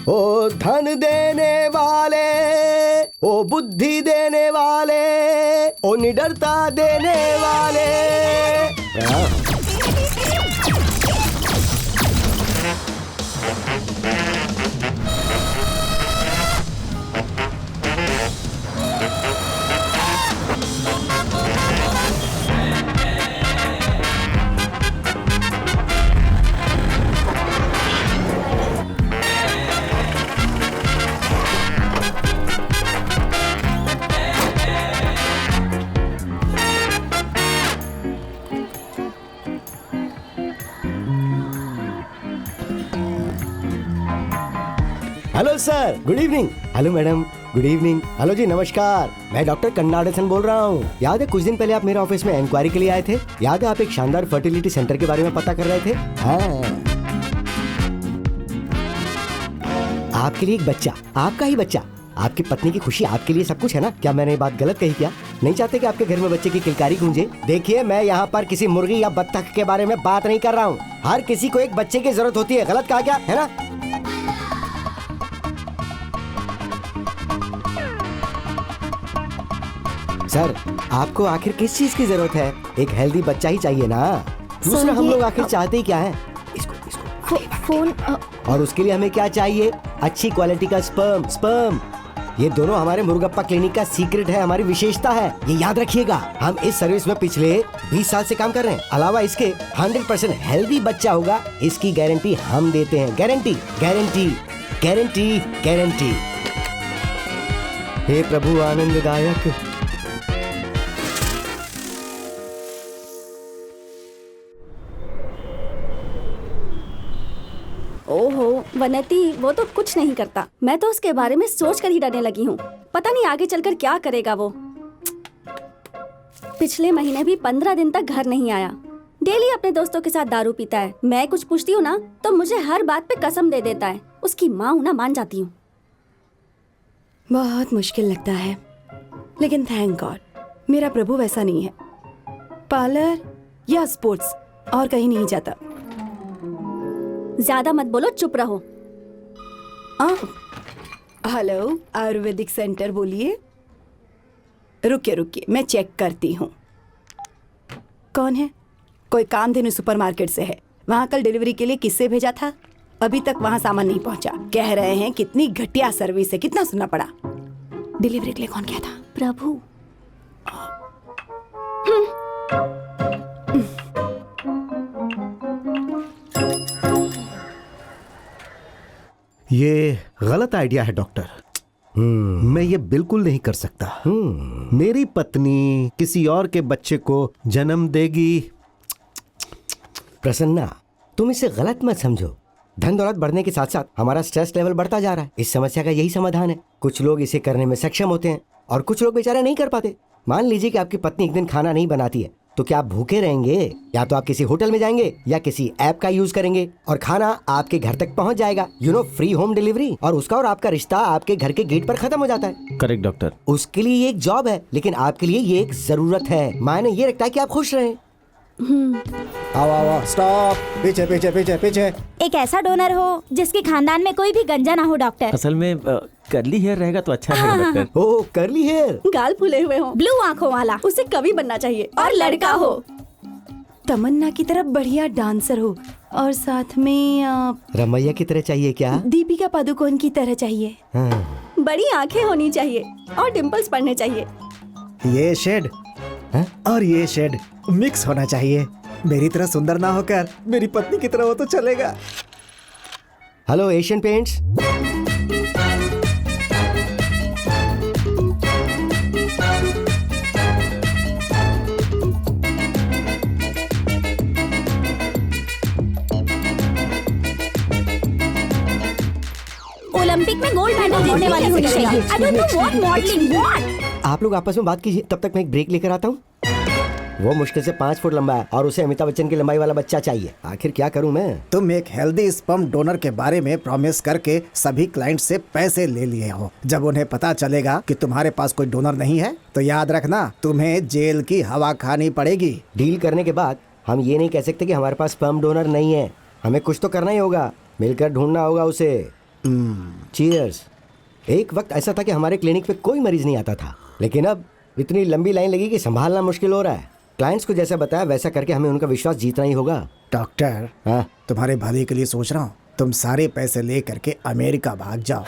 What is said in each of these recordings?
ओ धन देने वाले, ओ बुद्धि देने वाले, ओ निडरता देने वाले। Hello sir, good evening. Hello madam, good evening. Hello जी, नमस्कार। मैं डॉक्टर कन्नाडसन बोल रहा हूँ। याद है कुछ दिन पहले आप मेरे ऑफिस में इंक्वायरी के लिए आए थे? याद है आप एक शानदार फर्टिलिटी सेंटर के बारे में पता कर रहे थे? हाँ, आपके लिए एक बच्चा, आपका ही बच्चा, आपकी पत्नी की खुशी, आपके लिए सब कुछ है ना? क्या मैंने ये बात गलत कही क्या? नहीं चाहते कि आपके घर में बच्चे की किलकारी गूंजे? देखिए, मैं यहाँ पर किसी मुर्गी या बत्तख के बारे में बात नहीं कर रहा हूँ। हर किसी को एक बच्चे की जरूरत होती है। गलत कहा क्या, है ना? सर, आपको आखिर किस चीज की जरूरत है? एक हेल्दी बच्चा ही चाहिए ना। दूसरा, हम लोग आखिर चाहते ही क्या है? इसको फोन। और उसके लिए हमें क्या चाहिए? अच्छी क्वालिटी का स्पर्म। ये दोनों हमारे मुर्गप्पा क्लिनिक का सीक्रेट है, हमारी विशेषता है। ये याद रखिएगा। हम इस सर्विस में पिछले 20 साल से काम कर रहे हैं। अलावा इसके 100% हेल्दी बच्चा होगा, इसकी गारंटी हम देते हैं। Guarantee guarantee guarantee guarantee. हे प्रभु आनंददायक। ओहो वनती, वो तो कुछ नहीं करता। मैं तो उसके बारे में सोच कर ही डरने लगी हूँ। पता नहीं आगे चलकर क्या करेगा वो। पिछले महीने भी 15 दिन तक घर नहीं आया। डेली अपने दोस्तों के साथ दारू पीता है। मैं कुछ पूछती हूँ ना तो मुझे हर बात पे कसम दे देता है। उसकी माँ हूँ ना, मान जाती हूँ। बहुत मुश्किल लगता है, लेकिन थैंक गॉड मेरा प्रभु वैसा नहीं है। पार्लर या स्पोर्ट्स, और कहीं नहीं जाता। ज्यादा मत बोलो, चुप रहो। हेलो, आयुर्वेदिक सेंटर बोलिए। रुकिए, मैं चेक करती हूँ। कौन है? कोई कामधेनु सुपरमार्केट से है। वहाँ कल डिलीवरी के लिए किससे भेजा था? अभी तक वहाँ सामान नहीं पहुँचा। कह रहे हैं कितनी घटिया सर्विस है। कितना सुनना पड़ा। डिलीवरी के लिए कौन गया था? प्रभु। ये गलत आइडिया है डॉक्टर। मैं ये बिल्कुल नहीं कर सकता। मेरी पत्नी किसी और के बच्चे को जन्म देगी। प्रसन्ना, तुम इसे गलत मत समझो। धन दौलत बढ़ने के साथ साथ हमारा स्ट्रेस लेवल बढ़ता जा रहा है। इस समस्या का यही समाधान है। कुछ लोग इसे करने में सक्षम होते हैं और कुछ लोग बेचारे नहीं कर पाते। मान लीजिए कि आपकी पत्नी एक दिन खाना नहीं बनाती है, तो क्या आप भूखे रहेंगे? या तो आप किसी होटल में जाएंगे या किसी ऐप का यूज करेंगे और खाना आपके घर तक पहुंच जाएगा। Free home delivery. और उसका और आपका रिश्ता आपके घर के गेट पर खत्म हो जाता है। Correct doctor. उसके लिए ये एक जॉब है, लेकिन आपके लिए ये एक जरूरत है। मायने ये रखता है कि आप खुश रहें। आओ, स्टॉप। पीछे पीछे पीछे पीछे। एक ऐसा डोनर हो जिसके खानदान में कोई भी गंजा ना हो डॉक्टर। असल में करली हेयर रहेगा तो अच्छा रहेगा डॉक्टर। ओह, करली हेयर, गाल फूले हुए हो, ब्लू आंखों वाला, उसे कवि बनना चाहिए और लड़का हो। तमन्ना की तरह बढ़िया डांसर हो और साथ में रमैया की तरह चाहिए क्या? दीपिका पादुकोण की तरह चाहिए। बड़ी आंखें होनी चाहिए और डिम्पल्स पड़ने चाहिए। ये शेड और ये शेड मिक्स होना चाहिए। मेरी तरह सुंदर ना होकर मेरी पत्नी की तरह हो तो चलेगा। Hello Asian paints. ओलंपिक में गोल्ड मेडल जीतने वाली होनी चाहिए। I don't know what modelling what. आप लोग आपस में बात कीजिए, तब तक मैं एक ब्रेक लेकर आता हूँ। वो मुश्किल से 5 फुट लंबा है और उसे अमिताभ बच्चन की लंबाई वाला बच्चा चाहिए। आखिर क्या करूं मैं? तुम एक हेल्दी स्पर्म डोनर के बारे में प्रॉमिस करके सभी क्लाइंट से पैसे ले लिए हो। जब उन्हें पता चलेगा कि तुम्हारे पास कोई डोनर नहीं है तो याद रखना, तुम्हें जेल की हवा खानी पड़ेगी। डील करने के बाद हम ये नहीं कह सकते कि हमारे पास स्पर्म डोनर नहीं है। हमें कुछ तो करना ही होगा, मिलकर ढूंढना होगा उसे। चीयर्स। एक वक्त ऐसा था कि हमारे क्लिनिक पे कोई मरीज नहीं आता था, लेकिन अब इतनी लंबी लाइन लगी कि संभालना मुश्किल हो रहा है। क्लाइंट्स को जैसा बताया वैसा करके हमें उनका विश्वास जीतना ही होगा। डॉक्टर, हाँ तुम्हारे भले के लिए सोच रहा हूँ। तुम सारे पैसे ले करके अमेरिका भाग जाओ।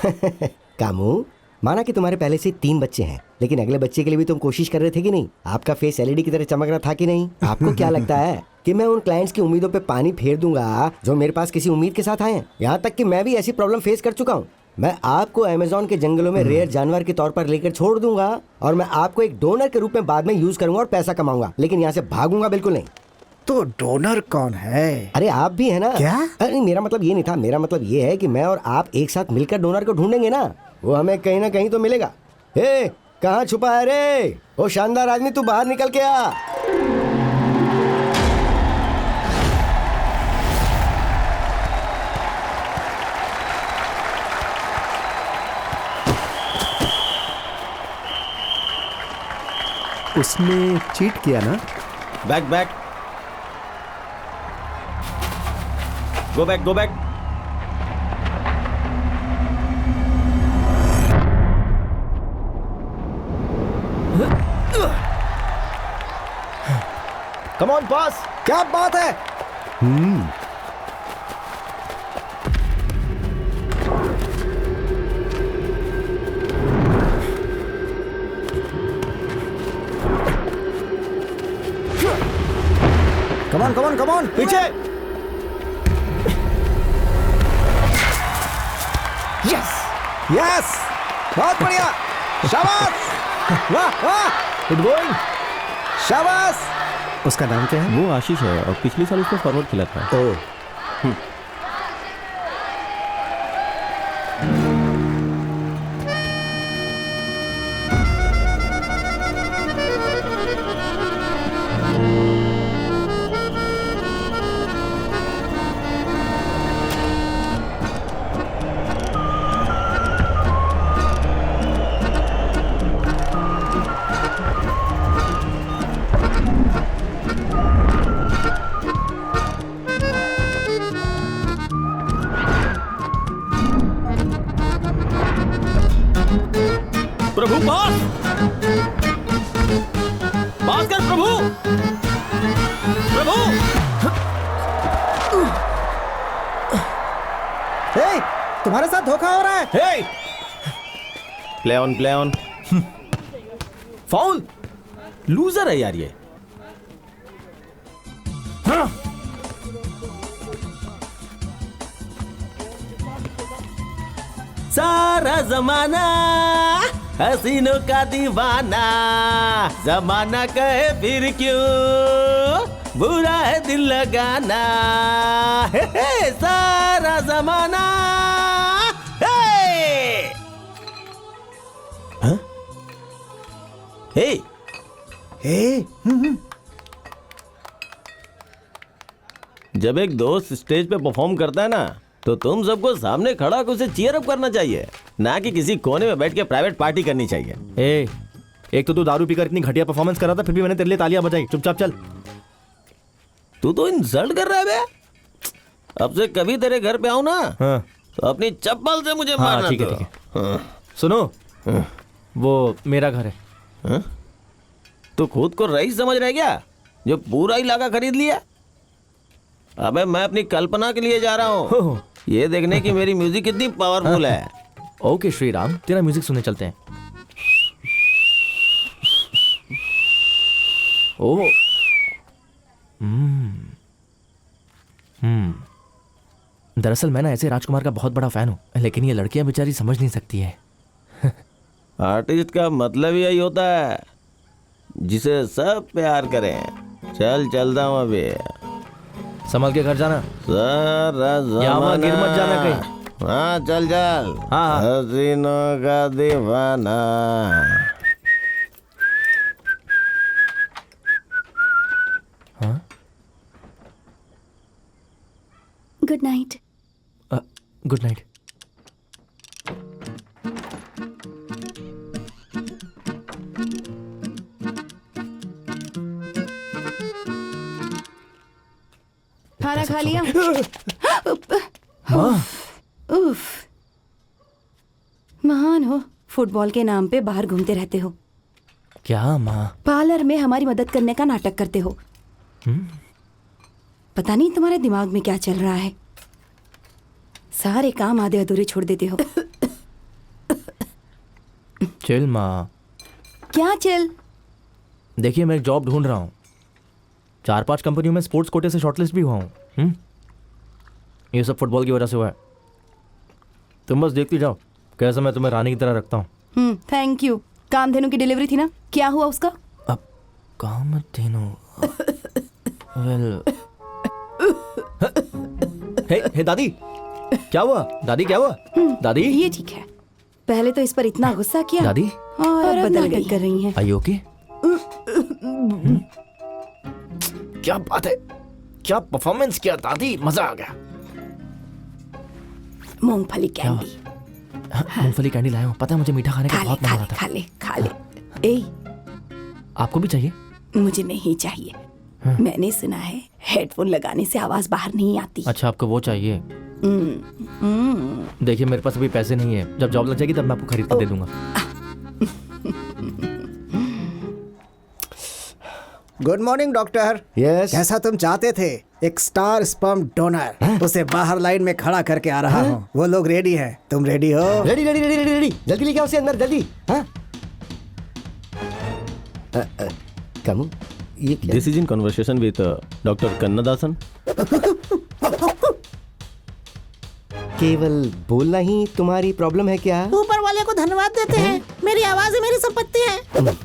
कामू, माना कि तुम्हारे पहले से 3 बच्चे हैं, लेकिन अगले बच्चे के लिए भी तुम कोशिश कर रहे थे कि नहीं? आपका फेस एलईडी की तरह चमक रहा था कि नहीं? आपको क्या लगता है कि मैं उन क्लाइंट्स की उम्मीदों पे पानी फेर दूंगा जो मेरे पास किसी उम्मीद के साथ आए हैं? यहाँ तक कि मैं भी ऐसी प्रॉब्लम फेस कर चुका हूँ। मैं आपको अमेज़न के जंगलों में रेयर जानवर के तौर पर लेकर छोड़ दूंगा और मैं आपको एक डोनर के रूप में बाद में यूज करूंगा और पैसा कमाऊंगा, लेकिन यहाँ से भागूंगा बिल्कुल नहीं। तो डोनर कौन है? अरे आप भी है ना? क्या? अरे मेरा मतलब ये नहीं था, मेरा मतलब ये है कि मैं और आप एक साथ मिलकर डोनर को ढूंढेंगे ना, वो हमें कहीं ना कहीं तो मिलेगा। हे, कहाँ छुपा है रे? ओ शानदार आदमी, तू बाहर निकल के आ। उसने चीट किया ना? Back back, go back go back. Come on boss. क्या बात है? कमॉन कमॉन कमॉन, पीछे। यस यस, बहुत बढ़िया, शाबाश, वाह वाह, गुड गोइंग। शाबाश। उसका नाम क्या है? वो आशीष है और पिछले साल उसने फॉरवर्ड खेला था। ओह, प्रभु पास पास कर प्रभु, प्रभु। हे, तुम्हारे साथ धोखा हो रहा है। Hey, play on play on. Foul, loser है यार ये। हाँ। सारा जमाना हसीनों का दीवाना, जमाना कहे फिर क्यों बुरा है दिल लगाना। हे, सारा जमाना। हे, हाँ? हे, हे, जब एक दोस्त स्टेज पे परफॉर्म करता है ना, तो तुम सबको सामने खड़ा होकर उसे चीयर अप करना चाहिए, ना कि किसी कोने में बैठ के प्राइवेट पार्टी करनी चाहिए। ए, एक तो तू दारू पीकर इतनी घटिया परफॉर्मेंस कर रहा था, फिर भी मैंने तेरे लिए तालियां बजाई। चुपचाप चल। तू तो इंसल्ट कर रहा है बे। अब से कभी तेरे घर पे आऊं ना, हाँ तो अपनी चप्पल से मुझे हाँ, मारना। ठीक है तो। ठीक है। हाँ। सुनो, वो मेरा घर है। हाँ? तू खुद को रईस समझ रहा है क्या, जो पूरा इलाका खरीद लिया? अबे मैं अपनी कल्पना के लिए जा रहा हूँ, ये देखने की मेरी म्यूजिक कितनी पावरफुल है। ओके श्रीराम, तेरा म्यूजिक सुनने चलते हैं। ओह, दरअसल मैं ना ऐसे राजकुमार का बहुत बड़ा फैन हूँ, लेकिन ये लड़कियां बेचारी समझ नहीं सकती है। आर्टिस्ट का मतलब यही होता है, जिसे सब प्यार करें। चल चलता हूँ अभी। संभल के घर जाना। सारा यहाँ वहाँ गिर मत जाना कहीं। हाँ चल चल। हाँ। हसीनों का दीवाना। हाँ, गुड नाइट। Good night. खाना खा लिया? माँ, उफ, फुटबॉल के नाम पे बाहर घूमते रहते हो, क्या माँ? पार्लर में हमारी मदद करने का नाटक करते हो। पता नहीं तुम्हारे दिमाग में क्या चल रहा है, सारे काम आधे अधूरे छोड़ देते हो। चिल माँ। क्या चल? देखिए मैं एक जॉब ढूंढ रहा हूँ, 4-5 कंपनियों में स्पोर्ट्स कोटे से शॉर्टलिस्ट भी हुआ हूँ। ये सब फुटबॉल की वजह से हुआ है। तुम बस देखती जाओ कैसे मैं तुम्हें रानी की तरह रखता हूँ। Thank you. कामधेनु की डिलीवरी थी ना, क्या हुआ उसका? अब कामधेनु वेल हे दादी, क्या हुआ दादी, क्या हुआ दादी? ये ठीक है, पहले तो इस पर इतना गुस्सा किया दादी और अब बदल गई कर रही हैं। Are you okay? क्या बात है, क्या परफॉर्मेंस किया दादी, मजा आ गया। मूंगफली कैंडी मूंगफली कैंडी लाया हूँ, पता है मुझे मीठा खाने का बहुत मन हो रहा था। खा ले। ए, आपको भी चाहिए? मुझे नहीं चाहिए। मैंने सुना है हेडफोन लगाने से आवाज बाहर नहीं आती। अच्छा आपको वो चाहिए? देखिए मेरे पास अभी पैसे नहीं है, जब जॉब लग जाएगी तब मैं आपको खरीद कर दे दूंगा। Good morning doctor. यस। जैसा तुम चाहते थे, एक स्टार स्पर्म डोनर, उसे बाहर लाइन में खड़ा करके आ रहा हूँ। वो लोग रेडी हैं, तुम रेडी हो? Ready ready ready ready ready, जल्दी लेके आओ उसे अंदर, जल्दी। हाँ कमू, ये क्या? This is in conversation with doctor Kannadasan. केवल बोलना ही तुम्हारी प्रॉब्लम है क्या? ऊपर वाले को धन्यवाद देते हैं, मेरी आवाज ही मेरी संपत्ति है।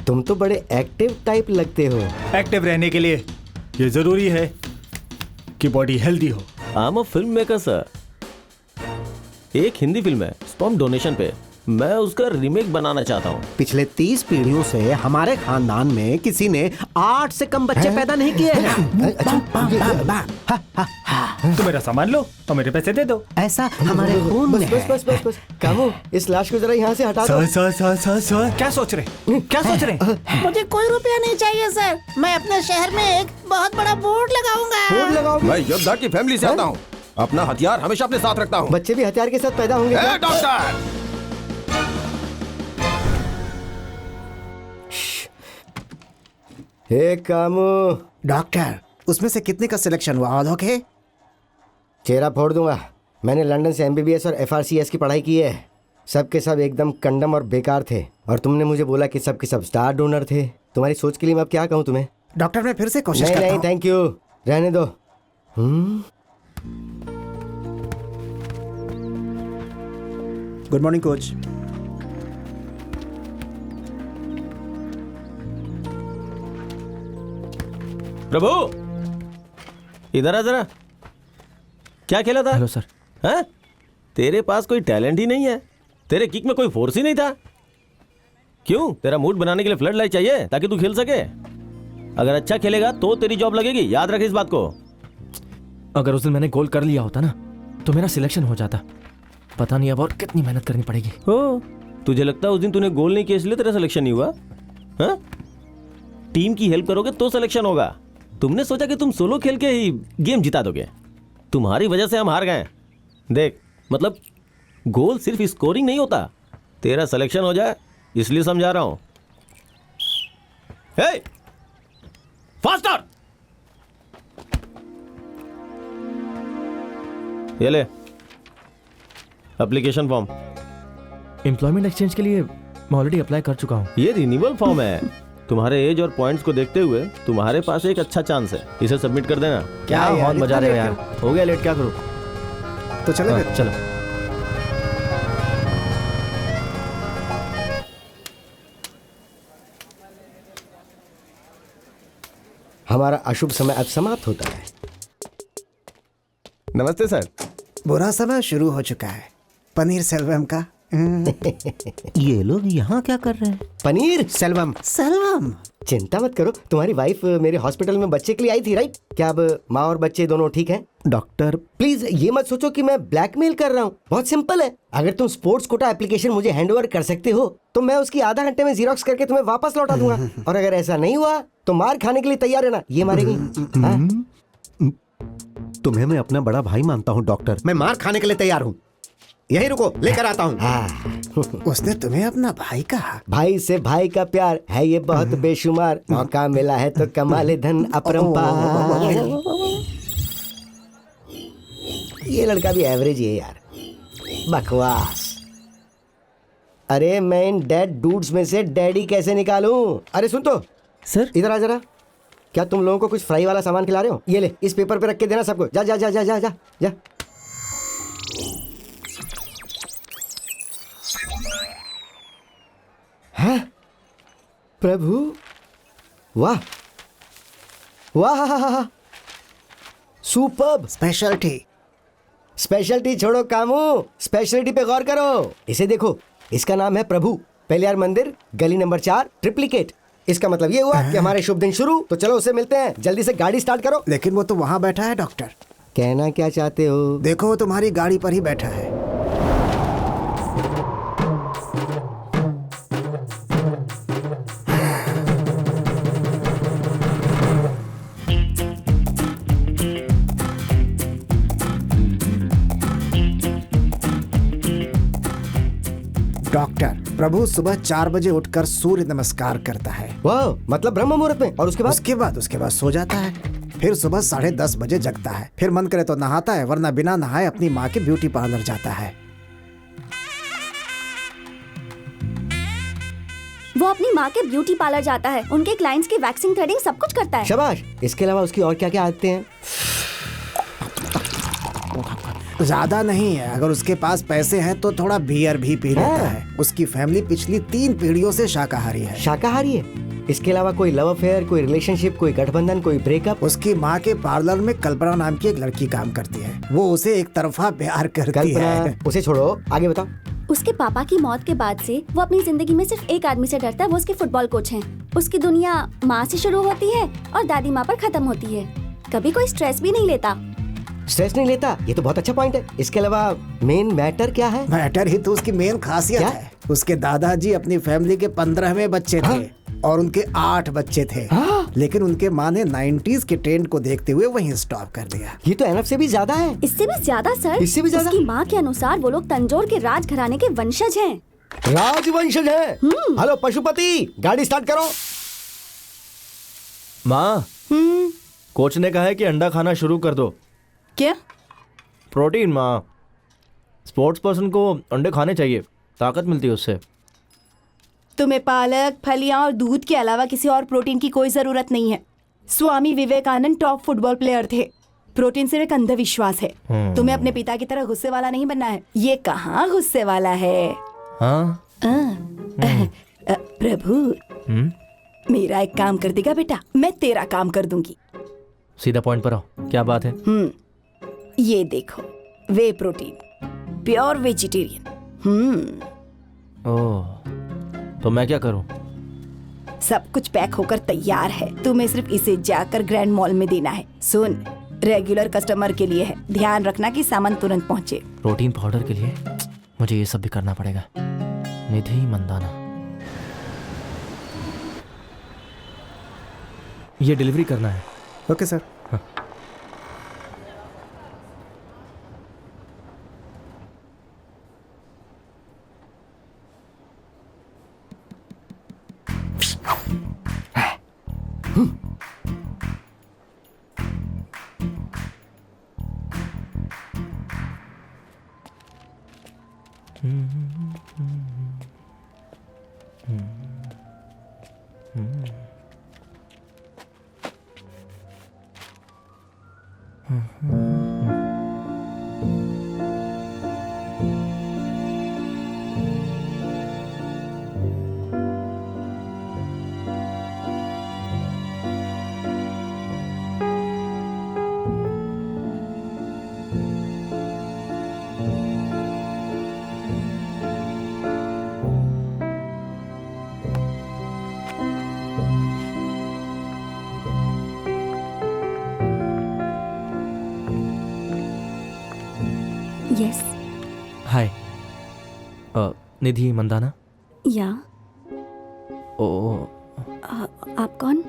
तुम तो बड़े एक्टिव टाइप लगते हो। एक्टिव रहने के लिए ये जरूरी है कि बॉडी हेल्दी हो। आई am a film maker sir. एक हिंदी फिल्म है स्पर्म डोनेशन पे, मैं उसका रीमेक बनाना चाहता हूँ। पिछले 30 पीढ़ियों से हमारे खानदान में किसी ने 8 से कम बच्चे पैदा नहीं किए हैं। तुम मेरा सामान लो और मेरे पैसे दे दो। ऐसा हमारे खून में बस बस बस बस बस कामू, इस लाश को जरा यहाँ से हटा दो। सर क्या सोच रहे, क्या सोच रहे? मुझे कोई रुपया नहीं चाहिए सर, मैं अपने शहर में एक बहुत बड़ा बोर्ड लगाऊंगा। बोर्ड लगाओगे? मैं योद्धा की फैमिली से आता हूँ, अपना हथियार हमेशा अपने साथ रखता हूँ। बच्चे भी हथियार के साथ पैदा होंगे क्या? डॉक्टर हे कामू, डॉक्टर, उसमें से कितने का सिलेक्शन हुआ? All okay? चेहरा फोड़ दूंगा। मैंने लंदन से MBBS और FRCS की पढ़ाई की है। सब के सब एकदम कंडम और बेकार थे, और तुमने मुझे बोला कि सब के सब स्टार डोनर थे। तुम्हारी सोच के लिए मैं अब क्या कहूँ तुम्हें? डॉक्टर, मैं फिर से कोशिश नहीं करता नहीं हूँ। थैंक यू, रहने दो। Good morning coach. प्रभु इधर आ जरा, क्या खेला था? Hello sir. हैं? तेरे पास कोई टैलेंट ही नहीं है, तेरे किक में कोई फोर्स ही नहीं था। क्यों? तेरा मूड बनाने के लिए फ्लड लाइट चाहिए ताकि तू खेल सके। अगर अच्छा खेलेगा तो तेरी जॉब लगेगी, याद रख इस बात को। अगर उस दिन मैंने गोल कर लिया होता ना तो मेरा सिलेक्शन हो जाता। पता नहीं अब और कितनी मेहनत करनी पड़ेगी। ओ, तुझे लगता है उस दिन तूने गोल नहीं किया इसलिए तेरा सिलेक्शन नहीं हुआ? हाँ? टीम की हेल्प करोगे तो सिलेक्शन होगा। तुमने सोचा कि तुम सोलो खेल के ही गेम जिता दोगे, तुम्हारी वजह से हम हार गए। देख, मतलब गोल सिर्फ स्कोरिंग नहीं होता, तेरा सिलेक्शन हो जाए इसलिए समझा रहा हूं। हे, फास्टर! ये ले एप्लीकेशन फॉर्म। एम्प्लॉयमेंट एक्सचेंज के लिए मैं ऑलरेडी अप्लाई कर चुका हूँ। ये रिन्यूअल फॉर्म है। तुम्हारे एज और पॉइंट्स को देखते हुए तुम्हारे पास एक अच्छा चांस है, इसे सबमिट कर देना। क्या बहुत मजा आ रहा है यार। हो गया लेट, क्या करूँ? तो चलो हाँ, फिर। चलो। हमारा अशुभ समय अब समाप्त होता है। नमस्ते सर। बुरा समय शुरू हो चुका है। पनीर सेल्वम का। ये लोग यहाँ क्या कर रहे हैं? पनीर सेल्वम। सेल्वम, चिंता मत करो, तुम्हारी वाइफ मेरे हॉस्पिटल में बच्चे के लिए आई थी, राइट? क्या अब माँ और बच्चे दोनों ठीक हैं? डॉक्टर प्लीज ये मत सोचो कि मैं ब्लैकमेल कर रहा हूँ। बहुत सिंपल है। अगर तुम स्पोर्ट्स कोटा एप्लीकेशन मुझे हैंडओवर कर सकते हो तो मैं उसकी आधा घंटे में जीरोक्स करके तुम्हें वापस लौटा दूंगा। और अगर ऐसा नहीं हुआ तो मार खाने के लिए तैयार रहना। ये मारेगी। हाँ? तुम्हें मैं अपना बड़ा भाई मानता हूँ डॉक्टर, मैं मार खाने के लिए तैयार हूँ। यहीं रुको, लेकर आता हूँ। हाँ, उसने तुम्हें अपना भाई कहा? भाई से भाई का प्यार है ये बहुत बेशुमार, मौका मिला है तो कमाले धन अपरंपार। ये लड़का भी एवरेज ही है यार, बकवास। अरे मैं इन डेड डूड्स में से डैडी कैसे निकालूं? अरे सुन तो सर इधर आ जरा। क्या तुम लोगों को कुछ फ्राई वाला सामान खिला रहे हो? ये ले, इस पेपर पे रख के देना सबको। जा जा जा जा जा जा जा। हैं? प्रभु, वाह वाह, सुपर्ब। स्पेशलिटी। स्पेशलिटी छोड़ो कामू, स्पेशलिटी पे गौर करो। इसे देखो, इसका नाम है प्रभु। पहलियार मंदिर, गली नंबर 4, ट्रिप्लिकेट। इसका मतलब ये हुआ कि हमारे शुभ दिन शुरू। तो चलो उससे मिलते हैं, जल्दी से गाड़ी स्टार्ट करो। लेकिन वो तो वहाँ बैठा है डॉक्टर। कहना क्या चाहते हो? देखो वो तुम्हारी गाड़ी पर ही बैठा है। डॉक्टर, प्रभु सुबह 4 बजे उठकर सूर्य नमस्कार करता है। वाह, मतलब ब्रह्म मुहूर्त में। और उसके बाद? उसके बाद सो जाता है। फिर सुबह 10:30 बजे जगता है। फिर मन करे तो नहाता है, वरना बिना नहाए अपनी माँ के ब्यूटी पार्लर जाता है। वो अपनी माँ के ब्यूटी पार्लर जाता है, उनके क्लाइंट्स की वैक्सिंग, थ्रेडिंग सब कुछ करता है। शाबाश। इसके अलावा उसकी और क्या क्या आदतें हैं? ज्यादा नहीं है, अगर उसके पास पैसे हैं तो थोड़ा बियर भी पी लेता है। उसकी फैमिली पिछली 3 पीढ़ियों से शाकाहारी है। शाकाहारी है? इसके अलावा कोई लव अफेयर, कोई रिलेशनशिप, कोई गठबंधन, कोई ब्रेकअप? उसकी माँ के पार्लर में कल्पना नाम की एक लड़की काम करती है। वो उसे एक तरफा प्यार करती है। कल्पना, उसे छोड़ो, आगे बताओ। उसके पापा की मौत के बाद से वो अपनी जिंदगी में सिर्फ एक आदमी से डरता है, वो उसके फुटबॉल कोच हैं। उसकी दुनिया माँ से शुरू होती है और दादी माँ पर खत्म होती है। कभी कोई स्ट्रेस भी नहीं लेता। स्ट्रेस नहीं लेता? ये तो बहुत अच्छा पॉइंट है। इसके अलावा मेन मैटर क्या है? मैटर ही तो उसकी मेन खासियत क्या? है। उसके दादाजी अपनी फैमिली के 15वें बच्चे थे और उनके 8 बच्चे थे। लेकिन उनके माँ ने 90s के ट्रेंड को देखते हुए वहीं स्टॉप कर दिया। ये तो एनफ से भी ज्यादा है। इससे भी ज्यादा सर। इससे भी ज्यादा? उसकी माँ के अनुसार वो लोग तंजौर के राजघराने के वंशज हैं। राजवंशज है? हेलो पशुपति, गाड़ी स्टार्ट करो। माँ, कोच ने कहा है कि अंडा खाना शुरू कर दो। क्या? प्रोटीन माँ, स्पोर्ट्स पर्सन को अंडे खाने चाहिए, ताकत मिलती है उससे। तुम्हें पालक, फलियां और दूध के अलावा किसी और प्रोटीन की कोई जरूरत नहीं है। Swami Vivekananda top football player थे। प्रोटीन सिर्फ एक अंधविश्वास है। तुम्हें अपने पिता की तरह गुस्से वाला नहीं बनना है। ये कहाँ गुस्से वाला है? हाँ? प्रभु, मेरा एक काम कर देगा बेटा, मैं तेरा काम कर दूंगी। सीधा पॉइंट पर आओ, क्या बात है? ये देखो, वे प्रोटीन, प्योर वेजिटेरियन। ओह, तो मैं क्या करूं? सब कुछ पैक होकर तैयार है, तुम्हें सिर्फ इसे जाकर ग्रैंड मॉल में देना है। सुन, रेगुलर कस्टमर के लिए है, ध्यान रखना कि सामान तुरंत पहुंचे। प्रोटीन पाउडर के लिए मुझे ये सब भी करना पड़ेगा। निधि मंदाना, ये डिलीवरी करना है। Okay sir. यस। हाय, निधि मंदाना। या ओ, आप कौन?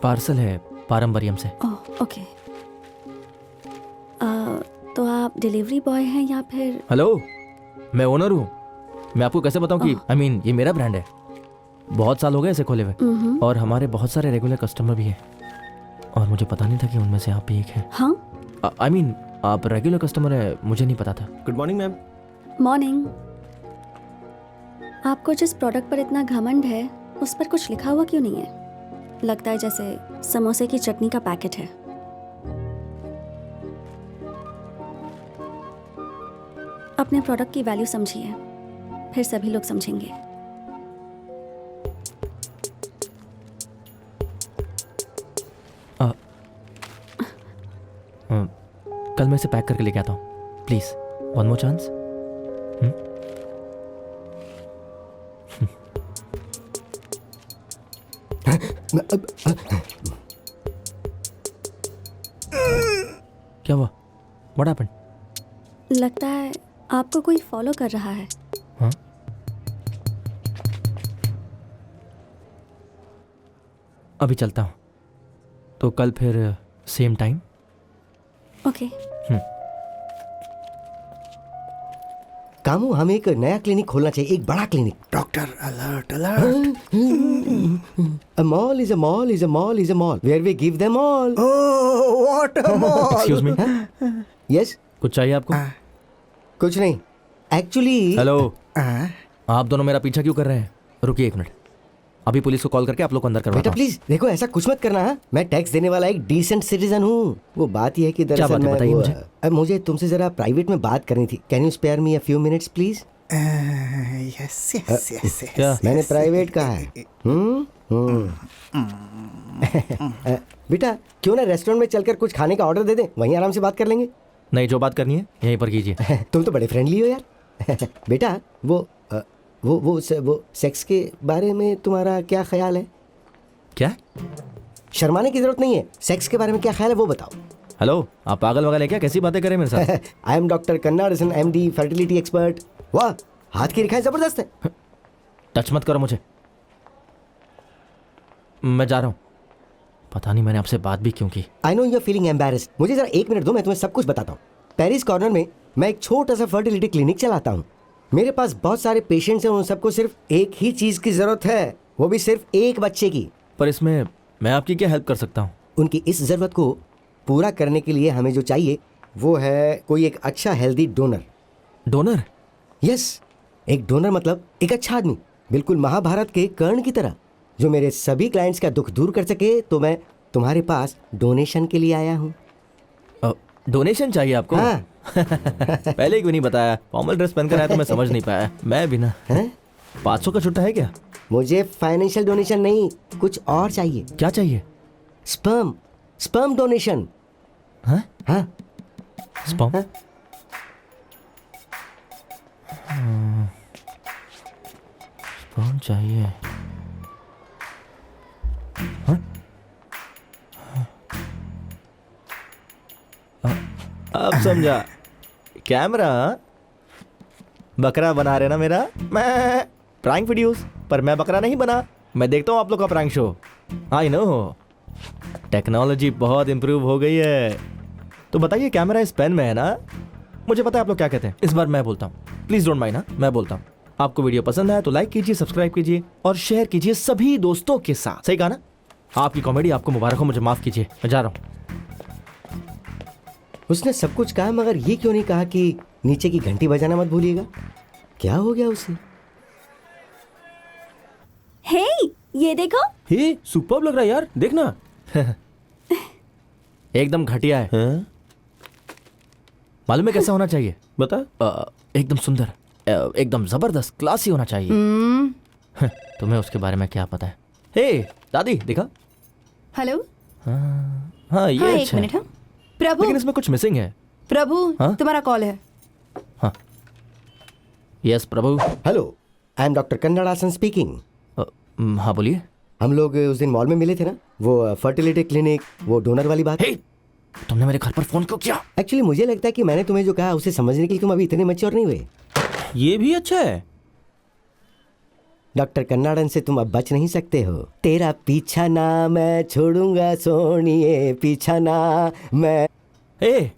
पार्सल है पारंबरियम से। ओह, ओके। तो आप आप डिलीवरी बॉय हैं या फिर? हेलो, मैं ओनर हूँ। मैं आपको कैसे बताऊँ कि आई मीन ये मेरा ब्रांड है। बहुत साल हो गए इसे खोले हुए और हमारे बहुत सारे रेगुलर कस्टमर भी हैं और मुझे पता नहीं था कि उनमें से आप भी एक हैं। हाँ, आई मीन आप रेगुलर कस्टमर है, मुझे नहीं पता था। Good morning ma'am. मॉर्निंग। आपको जिस प्रोडक्ट पर इतना घमंड है उस पर कुछ लिखा हुआ क्यों नहीं है? लगता है जैसे समोसे की चटनी का पैकेट है। अपने प्रोडक्ट की वैल्यू समझिए, फिर सभी लोग समझेंगे। कल मैं इसे पैक करके लेके आता हूँ, प्लीज वन मोर चांस। क्या हुआ? What happened? लगता है आपको कोई फॉलो कर रहा है। हाँ? अभी चलता हूँ, तो कल फिर सेम टाइम। ओके। कामू, हमें एक नया क्लिनिक खोलना चाहिए, एक बड़ा clinic. Doctor alert alert. A mall is a mall is a mall is a mall where we give them all. Oh, what a mall! Excuse me, Yes? कुछ चाहिए आपको? कुछ नहीं। Actually. हेलो, आप दोनों मेरा पीछा क्यों कर रहे हैं? रुकिए एक मिनट, अभी पुलिस को कॉल करके आप लोग को अंदर करवाता बेटा हूँ। प्लीज देखो, ऐसा कुछ मत करना। हाँ, मैं टैक्स देने वाला एक डिसेंट सिटीजन हूँ। वो बात यह है कि क्या दरअसल बात है, मैं बताइए वो, मुझे। मुझे तुमसे जरा प्राइवेट में बात करनी थी। Can you spare me a few minutes please? Yes yes yes. क्या? मैंने प्राइवेट कहा है। बेटा क्यों ना रेस्टोरेंट में चलकर कुछ खाने का ऑर्डर दे दें, वहीं आराम से बात कर लेंगे। नहीं, जो बात करनी है यहीं पर कीजिए। तुम तो बड़े फ्रेंडली हो यार। बेटा वो सेक्स के बारे में तुम्हारा क्या ख्याल है? क्या? शर्माने की जरूरत नहीं है, सेक्स के बारे में क्या ख्याल है वो बताओ। हेलो, आप पागल वगैरह क्या? कैसी बातें करें मेरे साथ? I am doctor Kannadasan, MD, fertility expert. वाह, हाथ की रेखाएं जबरदस्त है। टच मत करो मुझे, मैं जा रहा हूँ। पता नहीं मैंने आपसे बात भी क्यों की। I know you are feeling embarrassed. मुझे जरा एक मिनट दो, मैं तुम्हें सब कुछ बताता हूँ। पेरिस कॉर्नर में मैं एक छोटा सा फर्टिलिटी क्लिनिक चलाता हूँ। मेरे पास बहुत सारे पेशेंट्स हैं, उन सबको सिर्फ एक ही चीज की जरूरत है, वो भी सिर्फ एक बच्चे की। पर इसमें मैं आपकी क्या हेल्प कर सकता हूँ? उनकी इस जरूरत को पूरा करने के लिए हमें जो चाहिए वो है कोई एक अच्छा हेल्दी डोनर। डोनर? यस, एक डोनर मतलब एक अच्छा आदमी, बिल्कुल महाभारत के कर्ण की तरह, जो मेरे सभी क्लाइंट्स का दुख दूर कर सके। तो मैं तुम्हारे पास डोनेशन के लिए आया हूँ। डोनेशन चाहिए आपको? हाँ। पहले क्यों नहीं बताया? फॉर्मल ड्रेस पहनकर आया तो मैं समझ नहीं पाया। मैं भी ना। 500 का छुट्टा है क्या? मुझे फाइनेंशियल डोनेशन नहीं, कुछ और चाहिए। क्या चाहिए? Sperm donation. हाँ? हाँ। स्पर्म? स्पर्म चाहिए। हाँ? अब समझा। कैमरा बकरा बना रहे ना मेरा। मैं प्रैंक वीडियोस, पर मैं बकरा नहीं बना। मैं देखता हूँ आप लोग का prank show. I know, technology बहुत इंप्रूव हो गई है। तो बताइए, कैमरा इस पेन में है ना? मुझे पता है आप लोग क्या कहते हैं। इस बार मैं बोलता हूँ, प्लीज डोंट माइंड ना, मैं बोलता हूँ। आपको वीडियो पसंद आया तो लाइक कीजिए, सब्सक्राइब कीजिए और शेयर कीजिए सभी दोस्तों के साथ। सही कहा ना? आपकी कॉमेडी आपको मुबारक हो, मुझे माफ कीजिए, मैं जा रहा हूँ। उसने सब कुछ कहा, मगर ये क्यों नहीं कहा कि नीचे की घंटी बजाना मत भूलिएगा? क्या हो गया उसे? हे, ये देखो। हे, सुपर्ब लग रहा है यार, देखना। एकदम घटिया है। मालूम है कैसा होना चाहिए? बता। एकदम सुंदर, एकदम जबरदस्त, क्लासी होना चाहिए। तुम्हें उसके बारे में क्या पता है? हे दादी, देखा? हेलो। हाँ, ये हाँ, एक अच्छा है। मिनट। हाँ प्रभु, लेकिन इसमें कुछ मिसिंग है। प्रभु, हाँ? तुम्हारा कॉल है। हाँ, yes Prabhu. Hello, I am doctor Kannadasan speaking. हाँ बोलिए। हम लोग उस दिन मॉल में मिले थे ना, वो फर्टिलिटी क्लिनिक, वो डोनर वाली बात। हे, तुमने मेरे घर पर फोन क्यों किया? एक्चुअली मुझे लगता है कि मैंने तुम्हें जो कहा उसे समझने के लिए तुम अभी इतने मैच्योर नहीं हुए। ये भी अच्छा है। डॉक्टर कन्नाडन से तुम अब बच नहीं सकते हो। तेरा पीछा ना मैं छोड़ूंगा सोनिए, पीछा ना मैं। ए,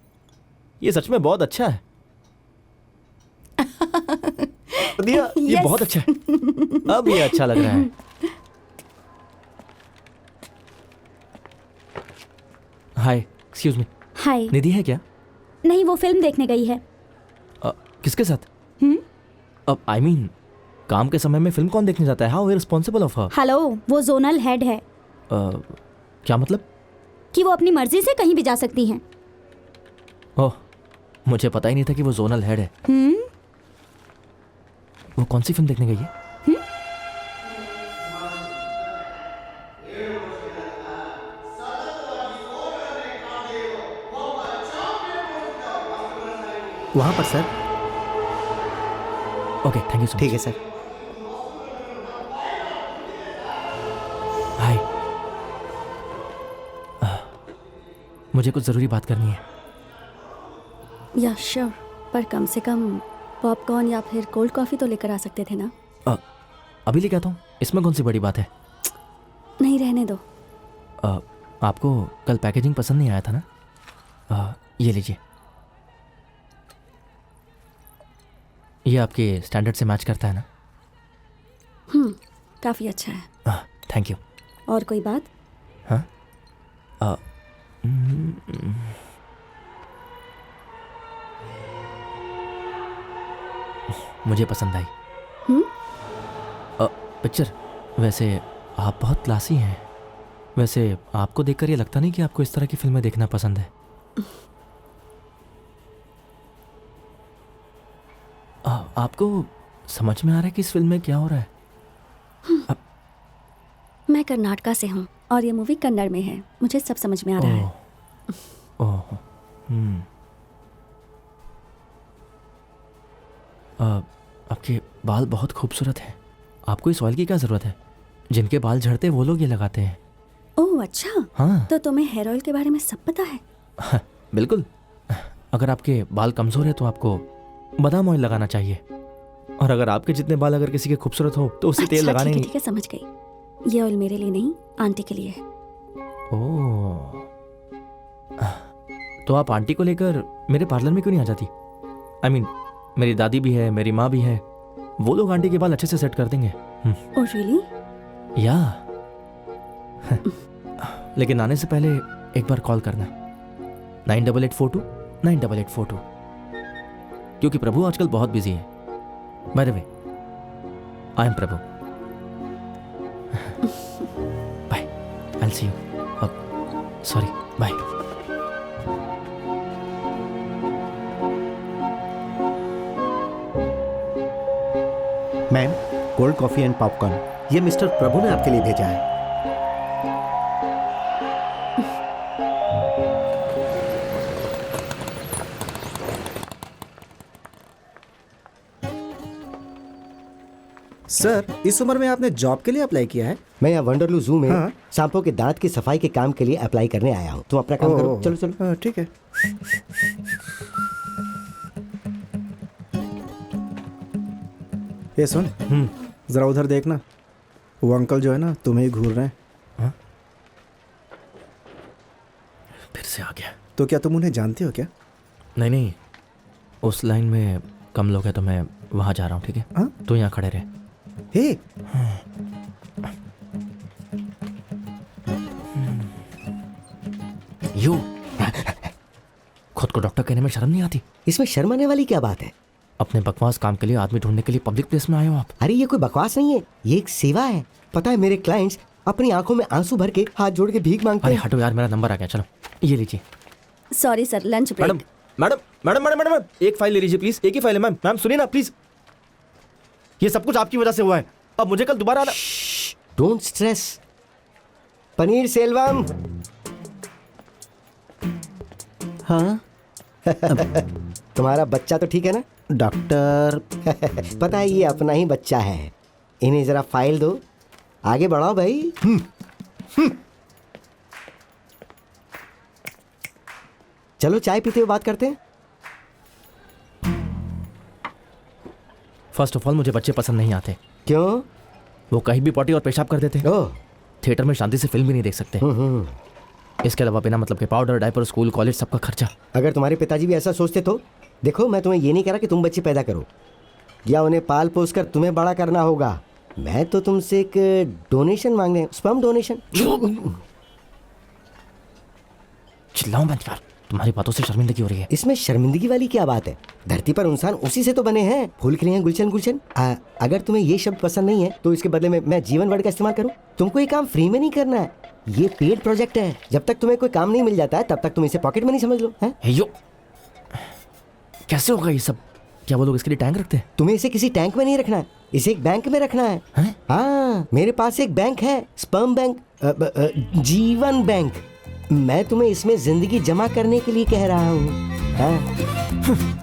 ये सच में बहुत अच्छा है। दिया, ये Yes. बहुत अच्छा है। अब ये अच्छा लग रहा है। हाय, एक्सक्यूज मी, हाय। निधि है क्या? नहीं, वो फिल्म देखने गई है। किसके साथ? अब आई मीन काम के समय में फिल्म कौन देखने जाता है? How irresponsible of her. Hello, वो जोनल हेड है क्या मतलब? कि वो अपनी मर्जी से कहीं भी जा सकती हैं। ओह, मुझे पता ही नहीं था कि वो जोनल हेड है। वो कौन सी फिल्म देखने गई है? वहां पर sir. Okay, thank you so much. ठीक है सर। हाय, मुझे कुछ ज़रूरी बात करनी है। या श्योर, पर कम से कम पॉपकॉर्न या फिर कोल्ड कॉफ़ी तो लेकर आ सकते थे ना। अभी लेके आता हूँ, इसमें कौन सी बड़ी बात है? नहीं, रहने दो। आपको कल पैकेजिंग पसंद नहीं आया था ना? ये लीजिए, ये आपके स्टैंडर्ड से मैच करता है ना? काफ़ी अच्छा है। Thank you. और कोई बात? हाँ, मुझे पसंद आई पिक्चर। वैसे आप बहुत क्लासी हैं। वैसे आपको देखकर ये लगता नहीं कि आपको इस तरह की फिल्में देखना पसंद है? आपको समझ में आ रहा है कि इस फिल्म में क्या हो रहा है? मैं कर्नाटका से हूँ और ये मूवी कन्नड़ में है। मुझे सब समझ में आ रहा है। ओह, आपके बाल बहुत खूबसूरत हैं। आपको इस ऑयल की क्या ज़रूरत है? जिनके बाल झड़ते वो लोग ये लगाते हैं। ओह अच्छा, हाँ। तो तुम्हें हेयर ऑयल के बारे में सब पता है? बिल्कुल। अगर आपके बाल कमज़ोर है तो आपको बादाम ऑयल लगाना चाहिए, और अगर आपके जितने बाल अगर किसी के खूबसूरत हो तो उसे तेल लगाने ठीक है, समझ गई। ये ऑयल मेरे लिए नहीं, आंटी के लिए है। ओह, तो आप आंटी को लेकर मेरे पार्लर में क्यों नहीं आ जाती? आई मीन, मेरी दादी भी है, मेरी माँ भी है, वो लोग आंटी के बाल अच्छे से सेट कर देंगे। Oh really? या लेकिन आने से पहले एक बार कॉल करना, 9884298842, क्योंकि प्रभु आजकल बहुत बिजी है। By the way, I am Prabhu. Bye, I will see you. Sorry, bye. Ma'am, cold coffee and popcorn, ये मिस्टर प्रभु ने आपके लिए भेजा है। सर, इस उम्र में आपने जॉब के लिए अप्लाई किया है? मैं यहाँ वंडरलू जू में हाँ। सांपों के दांत की सफाई के काम के लिए अप्लाई करने आया हूँ। तुम अपना काम करो, चलो चलो। हाँ, ठीक है। ये सुन, जरा उधर देखना, वो अंकल जो है ना तुम्हें ही घूर रहे हैं। हाँ? फिर से आ गया। तो क्या तुम उन्हें जानते हो क्या? नहीं नहीं, उस लाइन में कम लोग हैं तो मैं वहाँ जा रहा हूँ, ठीक है? हाँ? तो यहाँ खड़े रहे। हे, यू खुद को डॉक्टर कहने में शर्म नहीं आती? इसमें शर्माने वाली क्या बात है? अपने बकवास काम के लिए आदमी ढूंढने के लिए पब्लिक प्लेस में आए हो आप? अरे ये कोई बकवास नहीं है, ये एक सेवा है। पता है, मेरे क्लाइंट्स अपनी आंखों में आंसू भर के हाथ जोड़ के भीख मांगते अरे हैं। हटो यार, मेरा नंबर आ गया। चलो ये लीजिए। Sorry sir, lunch madam break. Madam madam madam madam एक फाइल ले लीजिए प्लीज। एक ही फाइल है मैम। मैम सुनिए ना प्लीज, ये सब कुछ आपकी वजह से हुआ है। अब मुझे कल दोबारा आना। Don't stress. पनीर सेल्वम। हाँ तुम्हारा बच्चा तो ठीक है ना? डॉक्टर, पता है, ये अपना ही बच्चा है। इन्हें जरा फाइल दो, आगे बढ़ाओ भाई। चलो चाय पीते हुए बात करते हैं। फर्स्ट ऑफ ऑल मुझे बच्चे पसंद नहीं आते। क्यों? वो कहीं भी पॉटी और पेशाब कर देते हैं। ओह, थिएटर में शांति से फिल्म भी नहीं देख सकते। इसके अलावा बिना मतलब के पाउडर, डायपर, स्कूल, कॉलेज, सबका खर्चा। अगर तुम्हारे पिताजी भी ऐसा सोचते तो देखो, मैं तुम्हें ये नहीं कह रहा कि तुम बच्चे पैदा करो या उन्हें पाल पोस कर तुम्हें बड़ा करना होगा। मैं तो तुमसे एक डोनेशन मांगने, स्पर्म डोनेशन। चिल्लाओ मत यार, तुम्हारी बातों से शर्मिंदगी हो रही है। इसमें शर्मिंदगी वाली क्या बात है? धरती पर इंसान उसी से तो बने हैं, फूल खिले हैं गुलशन गुलशन। अगर तुम्हें ये शब्द पसंद नहीं है तो इसके बदले में मैं जीवन वर्ड का इस्तेमाल करूं? तुमको ये काम फ्री में नहीं करना है, ये पेड प्रोजेक्ट है। जब तक तुम्हें कोई काम नहीं मिल जाता है तब तक तुम इसे पॉकेट मनी समझ लो। है यो, कैसे होगा ये सब? क्या वो लोग इसके लिए टैंक रखते हैं? तुम्हें इसे किसी टैंक में नहीं रखना है, इसे एक बैंक में रखना है। हाँ, मेरे पास एक बैंक है, स्पर्म बैंक, जीवन बैंक। मैं तुम्हें इसमें जिंदगी जमा करने के लिए कह रहा हूँ। हाँ?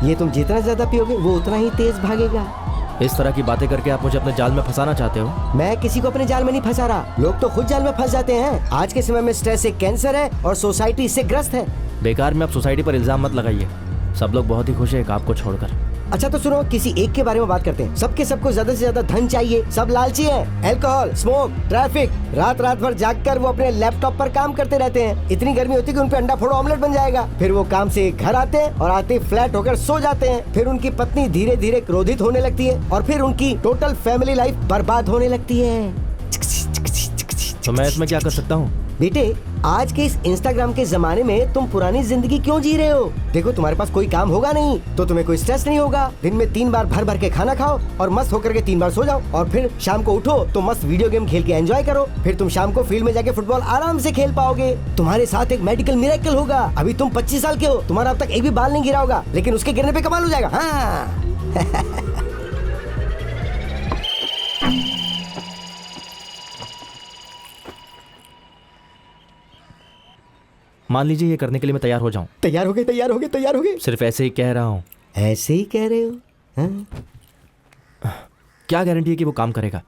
ये तुम जितना ज्यादा पियोगे वो उतना ही तेज भागेगा। इस तरह की बातें करके आप मुझे अपने जाल में फंसाना चाहते हो? मैं किसी को अपने जाल में नहीं फंसा रहा, लोग तो खुद जाल में फंस जाते हैं। आज के समय में स्ट्रेस एक कैंसर है और सोसाइटी इससे ग्रस्त है। बेकार में आप सोसाइटी पर इल्जाम मत लगाइए, सब लोग बहुत ही खुश है एक आपको छोड़कर। अच्छा तो सुनो, किसी एक के बारे में बात करते हैं। सबको ज्यादा से ज्यादा धन चाहिए, सब लालची हैं। अल्कोहल, स्मोक, ट्रैफिक, रात भर जागकर वो अपने लैपटॉप पर काम करते रहते हैं। इतनी गर्मी होती है कि उन पे अंडा फोड़ो ऑमलेट बन जाएगा। फिर वो काम से घर आते हैं और आते फ्लैट होकर सो जाते हैं। फिर उनकी पत्नी धीरे धीरे क्रोधित होने लगती है और फिर उनकी टोटल फैमिली लाइफ बर्बाद होने लगती है। तो मैं इसमें क्या कर सकता हूँ? बेटे, आज के इस इंस्टाग्राम के जमाने में तुम पुरानी जिंदगी क्यों जी रहे हो? देखो, तुम्हारे पास कोई काम होगा नहीं तो तुम्हें कोई स्ट्रेस नहीं होगा। दिन में 3 बार भर भर के खाना खाओ और मस्त होकर के 3 बार सो जाओ और फिर शाम को उठो तो मस्त वीडियो गेम खेल के एंजॉय करो। फिर तुम शाम को फील्ड में जाके फुटबॉल आराम से खेल पाओगे। तुम्हारे साथ एक मेडिकल मिरेकल होगा। अभी तुम 25 साल के हो, तुम्हारा अब तक एक भी बाल नहीं गिरा होगा, लेकिन उसके गिरने पे कमाल हो जाएगा। हाँ। मान लीजिए ये करने के लिए मैं तैयार हो जाऊं। तैयार हो गए। सिर्फ ऐसे ही कह रहा हूँ। ऐसे ही कह रहे हो? हाँ? क्या गारंटी है कि वो काम करेगा?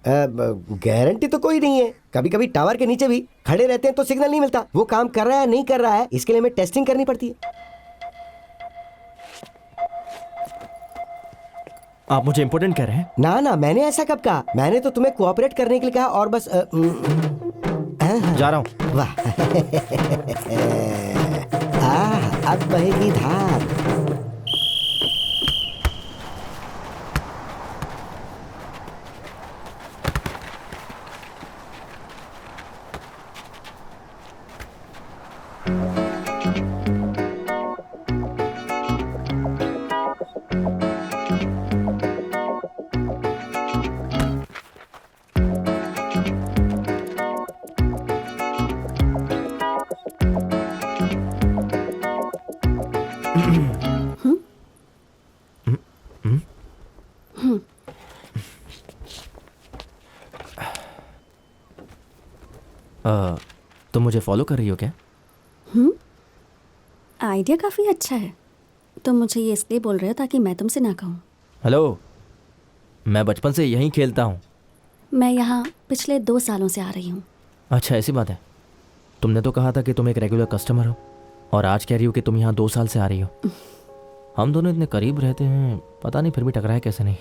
गारंटी तो कोई नहीं है। कभी कभी टावर के नीचे भी खड़े रहते हैं तो सिग्नल नहीं मिलता। वो काम कर रहा है नहीं कर रहा है, इसके लिए हमें टेस्टिंग करनी पड़ती है। आप मुझे इम्पोर्टेंट कह रहे हैं? ना, मैंने ऐसा कब कहा? मैंने तो तुम्हें कोऑपरेट करने के लिए कहा और बस जा रहा हूँ। वाह। अब बहेगी धार। तुम मुझे फॉलो कर रही हो क्या? आइडिया काफी अच्छा है। तुम मुझे ये इसलिए बोल रहे हो ताकि मैं तुमसे ना कहूँ। हेलो, मैं बचपन से यहीं खेलता हूँ। मैं यहाँ पिछले 2 सालों से आ रही हूँ। अच्छा, ऐसी बात है। तुमने तो कहा था कि तुम एक रेगुलर कस्टमर हो और आज कह रही हो कि तुम यहाँ 2 साल से आ रही हो। हम दोनों इतने करीब रहते हैं, पता नहीं फिर भी टकराए कैसे नहीं।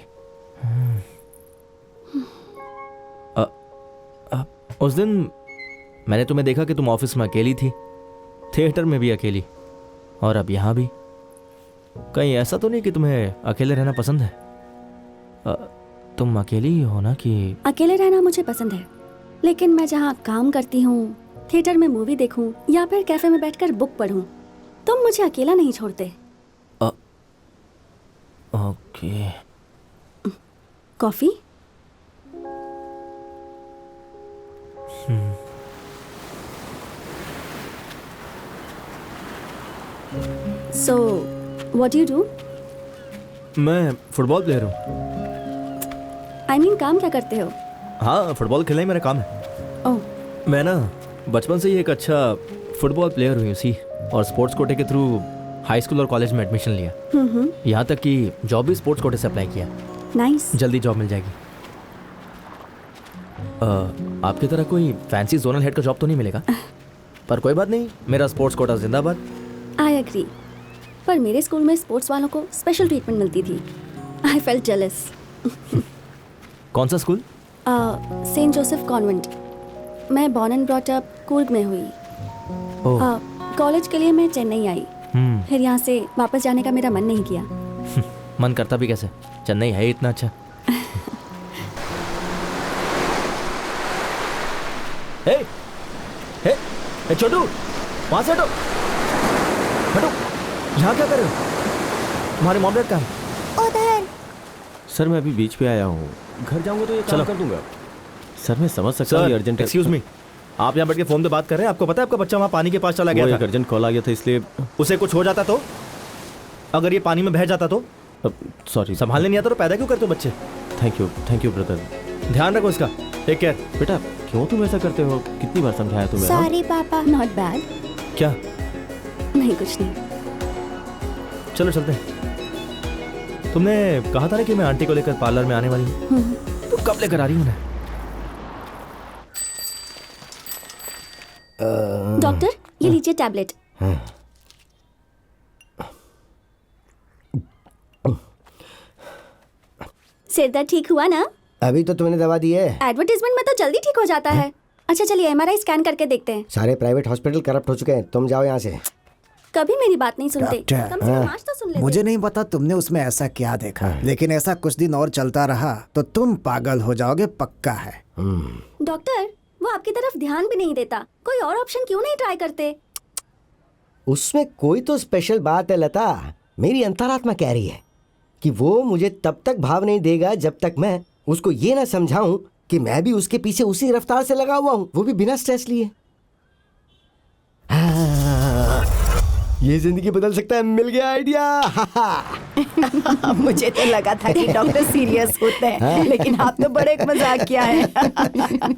उस दिन मैंने तुम्हें देखा कि तुम ऑफिस में अकेली थी, थिएटर में भी अकेली, और अब यहाँ भी। कहीं ऐसा तो नहीं कि तुम्हें अकेले रहना पसंद है? तुम अकेली ही हो ना? कि अकेले रहना मुझे पसंद है, लेकिन मैं जहाँ काम करती हूँ, थिएटर में मूवी देखूँ या फिर कैफे में बैठकर बुक पढूं, तुम मुझे अकेला नहीं छोड़ते। Okay. Coffee? So, what do you do? मैं फुटबॉल प्लेयर हूँ। I mean, काम क्या करते हो? हाँ, फुटबॉल खेलना ही मेरा काम है। ओह, मैं ना बचपन से ही एक अच्छा फुटबॉल प्लेयर हुई। सी और स्पोर्ट्स कोटे के थ्रू हाई स्कूल और कॉलेज में एडमिशन लिया। यहाँ तक कि जॉब भी स्पोर्ट्स कोटे से अप्लाई किया। नाइस। जल्दी जॉब मिल जाएगी। आपकी तरह कोई फैंसी जोनल हेड का जॉब तो नहीं मिलेगा, पर कोई बात नहीं, मेरा स्पोर्ट्स कोटा जिंदाबाद। आई एग्री, पर मेरे स्कूल में स्पोर्ट्स वालों को स्पेशल ट्रीटमेंट मिलती थी। I felt jealous. कौन सा स्कूल? Saint Joseph convent. मैं born and brought up Coorg में हुई। कॉलेज के लिए मैं चेन्नई आई, फिर यहाँ से वापस जाने का मेरा मन नहीं किया। मन करता भी कैसे, चेन्नई है इतना अच्छा। हे, हे, हे छोटू, वहां से हटो, हटो, यहाँ क्या कर रहे हो? तुम्हारे मॉम डैड कहाँ है? उधर। सर मैं अभी बीच पे आया हूँ, घर जाऊंगा तो ये काम कर दूंगा। सर मैं समझ सकता हूँ, अर्जेंट। एक्सक्यूज मी, आप यहाँ बैठ के फोन पे बात कर रहे हैं, आपको पता है आपका बच्चा वहाँ पानी के पास चला गया था। अर्जेंट कॉल आ गया था इसलिए। उसे कुछ हो जाता तो, अगर ये पानी में बह जाता तो? सॉरी, संभालने नहीं आता तो पैदा क्यों करते हो बच्चे? Thank you brother. ध्यान रखो इसका, टेक केयर। बेटा क्यों तुम ऐसा करते हो, कितनी बार समझाया तुम्हें? सॉरी पापा। Not bad. क्या? नहीं, कुछ नहीं। चलो चलते हैं। तुमने कहा था ना कि मैं आंटी को लेकर पार्लर में आने वाली हूँ, तो कब लेकर आ रही हूँ उन्हें? डॉक्टर, ये लीजिए टैबलेट। सिर दर्द ठीक हुआ ना? अभी तो तुमने दवा दी है। एडवर्टाइजमेंट में तो जल्दी ठीक हो जाता है। अच्छा चलिए एमआरआई स्कैन करके देखते हैं। सारे प्राइवेट हॉस्पिटल करप्ट हो चुके हैं, तुम जाओ यहाँ से। कभी मेरी बात नहीं सुनते। डॉक्टर, कम से कम आज तो सुन लेते। मुझे नहीं पता तुमने उसमें ऐसा क्या देखा, लेकिन ऐसा कुछ दिन और चलता रहा तो तुम पागल हो जाओगे, पक्का है। डॉक्टर, वो आपकी तरफ ध्यान भी नहीं देता। कोई और ऑप्शन क्यों नहीं ट्राई करते? उसमें कोई तो स्पेशल बात है लता। मेरी अंतरात्मा कह रही है कि वो मुझे तब तक भाव नहीं देगा जब तक मैं उसको ये ना समझाऊं कि मैं भी उसके पीछे उसी रफ्तार से लगा हुआ हूं, वो भी बिना स्ट्रेस लिए। ये जिंदगी बदल सकता है, मिल गया आइडिया। मुझे तो लगा था कि डॉक्टर सीरियस होते हैं, लेकिन आप तो बड़े मजाक किया है।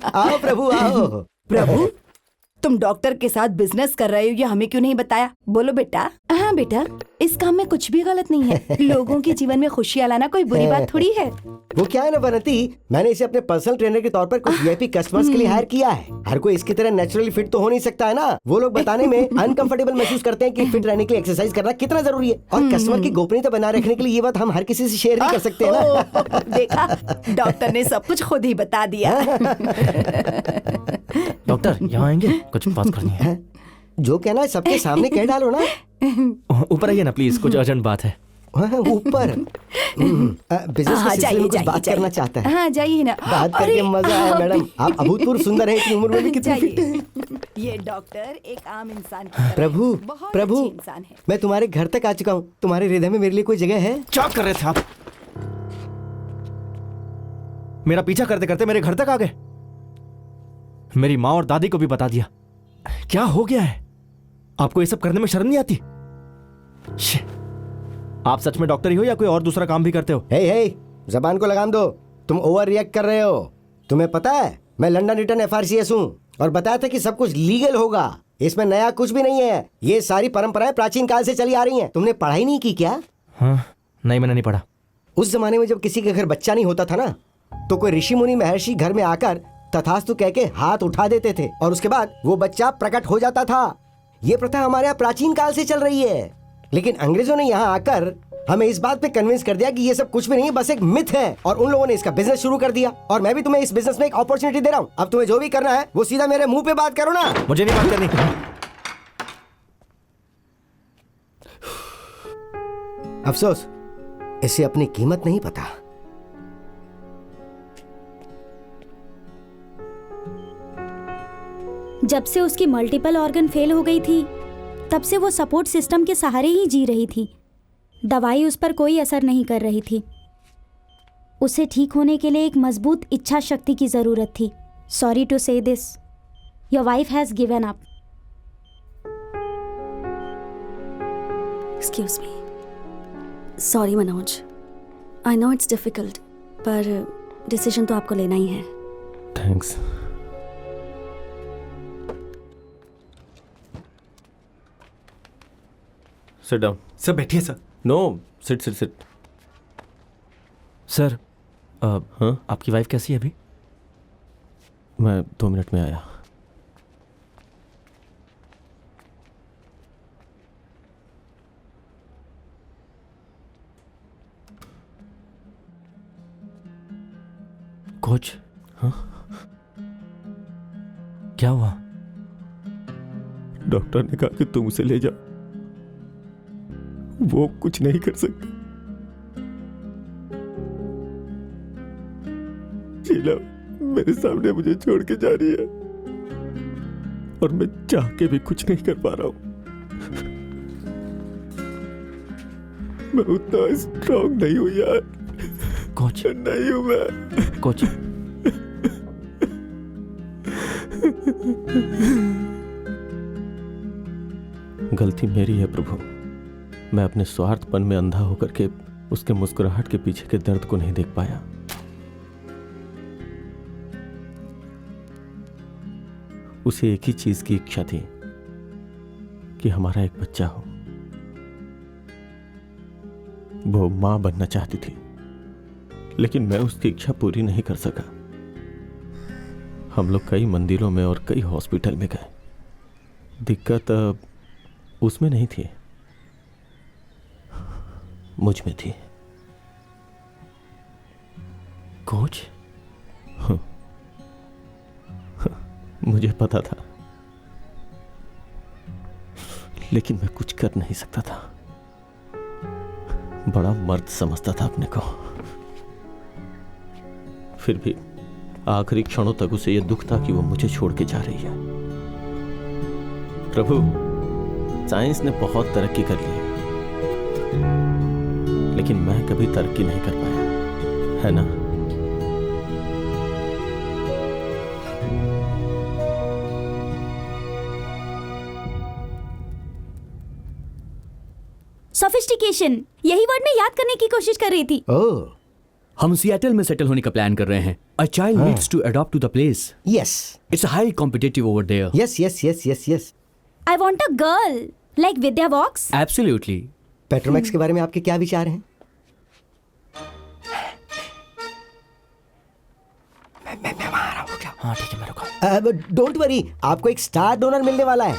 आओ प्रभु आओ। प्रभु, तुम डॉक्टर के साथ बिजनेस कर रहे हो, ये हमें क्यों नहीं बताया? बोलो बेटा। हाँ बेटा, इस काम में कुछ भी गलत नहीं है। लोगों के जीवन में खुशियाँ लाना कोई बुरी बात थोड़ी है। वो क्या है ना बनती, मैंने इसे अपने पर्सनल ट्रेनर के तौर पर कुछ वीआईपी कस्टमर्स के लिए हायर किया है। हर कोई इसकी तरह नेचुरली फिट तो हो नहीं सकता है ना। वो लोग बताने में अनकंफर्टेबल महसूस करते हैं कि फिट रहने के लिए एक्सरसाइज करना कितना जरूरी है, और कस्टमर की गोपनीयता बनाए रखने के लिए ये बात हम हर किसी से शेयर नहीं कर सकते हैं ना। देखा, डॉक्टर ने सब कुछ खुद ही बता दिया। डॉक्टर यहाँ आएंगे, कुछ बात करनी है। जो कहना है सबके सामने कह डालो ना। ऊपर आइए ना प्लीज, कुछ अर्जेंट बात है। ऊपर बिजनेस के सिलसिले में कुछ बात करना चाहता है। हाँ जाइए ना। बात करके मजा आया मैडम, आप अभूतपूर्व सुंदर हैं, इतनी उम्र में भी कितनी फिट हैं। ये डॉक्टर एक आम इंसान की तरह प्रभु बहुत प्रभु, अच्छे इंसान है। मैं तुम्हारे घर तक आ चुका हूँ, तुम्हारे हृदय में मेरे लिए कोई जगह है? क्या कर रहे थे आप? मेरा पीछा करते करते मेरे घर तक आ गए। मेरी माँ और दादी को भी बता दिया। क्या हो गया है आपको? ये सब करने में शर्म नहीं आती? आप सच में डॉक्टर ही हो या कोई और दूसरा काम भी करते हो? हे जबान को लगाम दो, तुम ओवर रिएक्ट कर रहे हो। तुम्हें पता है मैं लंदन रिटर्न FRCS हूँ, और बताया था कि सब कुछ लीगल होगा। इसमें नया कुछ भी नहीं है, ये सारी परंपराएं प्राचीन काल से चली आ रही हैं। तुमने पढ़ाई नहीं की क्या? हाँ, नहीं मैंने नहीं पढ़ा। उस जमाने में जब किसी के घर बच्चा नहीं होता था ना, तो कोई ऋषि मुनि महर्षि घर में आकर तथास्तु कह के हाथ उठा देते थे, और उसके बाद वो बच्चा प्रकट हो जाता था। ये प्रथा हमारे यहाँ प्राचीन काल से चल रही है, लेकिन अंग्रेजों ने यहाँ आकर हमें इस बात पे कन्विंस कर दिया कि ये सब कुछ भी नहीं, बस एक मिथ है, और उन लोगों ने इसका बिजनेस शुरू कर दिया। और मैं भी तुम्हें इस बिजनेस में एक अपॉर्चुनिटी दे रहा हूँ। अब तुम्हें जो भी करना है वो सीधा मेरे मुंह पे बात करो ना। मुझे नहीं बात करनी। अफसोस, इसे अपनी कीमत नहीं पता। जब से उसकी मल्टीपल ऑर्गन फेल हो गई थी, तब से वो सपोर्ट सिस्टम के सहारे ही जी रही थी। दवाई उस पर कोई असर नहीं कर रही थी। उसे ठीक होने के लिए एक मजबूत इच्छा शक्ति की जरूरत थी। Sorry to say this, your wife has given up. Excuse me. Sorry Manoj, I know it's difficult, पर डिसीजन तो आपको लेना ही है। थैंक्स। Sit down. सर बैठिए sir. No, sit sit sit. Sir हाँ, आपकी वाइफ कैसी है अभी? मैं 2 मिनट में आया। कोच, हाँ? क्या हुआ? डॉक्टर ने कहा कि तुम उसे ले जाओ, वो कुछ नहीं कर सकता। शीला मेरे सामने मुझे छोड़ के जा रही है और मैं चाह के भी कुछ नहीं कर पा रहा हूं। मैं उतना स्ट्रांग नहीं हूं यार। कोच, नहीं हूं मैं। कोच, गलती मेरी है प्रभु। मैं अपने स्वार्थपन में अंधा होकर के उसके मुस्कुराहट के पीछे के दर्द को नहीं देख पाया। उसे एक ही चीज की इच्छा थी कि हमारा एक बच्चा हो। वो मां बनना चाहती थी, लेकिन मैं उसकी इच्छा पूरी नहीं कर सका। हम लोग कई मंदिरों में और कई हॉस्पिटल में गए। दिक्कत उसमें नहीं थी, मुझ में थी। कोच, मुझे पता था, लेकिन मैं कुछ कर नहीं सकता था। बड़ा मर्द समझता था अपने को। फिर भी आखिरी क्षणों तक उसे यह दुख था कि वो मुझे छोड़ के जा रही है। प्रभु, साइंस ने बहुत तरक्की कर ली है, लेकिन मैं कभी तरक्की नहीं कर पाया, है ना? सोफिस्टिकेशन, यही वर्ड मैं याद करने की कोशिश कर रही थी। ओह, हम सिएटल में सेटल होने का प्लान कर रहे हैं। A child needs to adopt to the place. Yes it's highly competitive over there. Yes yes yes yes yes. I want a girl like Vidya Vox. Absolutely. Petromax के बारे में आपके क्या विचार हैं? हाँ ठीक है, मैं रुका। डोंट वरी, आपको एक स्टार डोनर मिलने वाला है।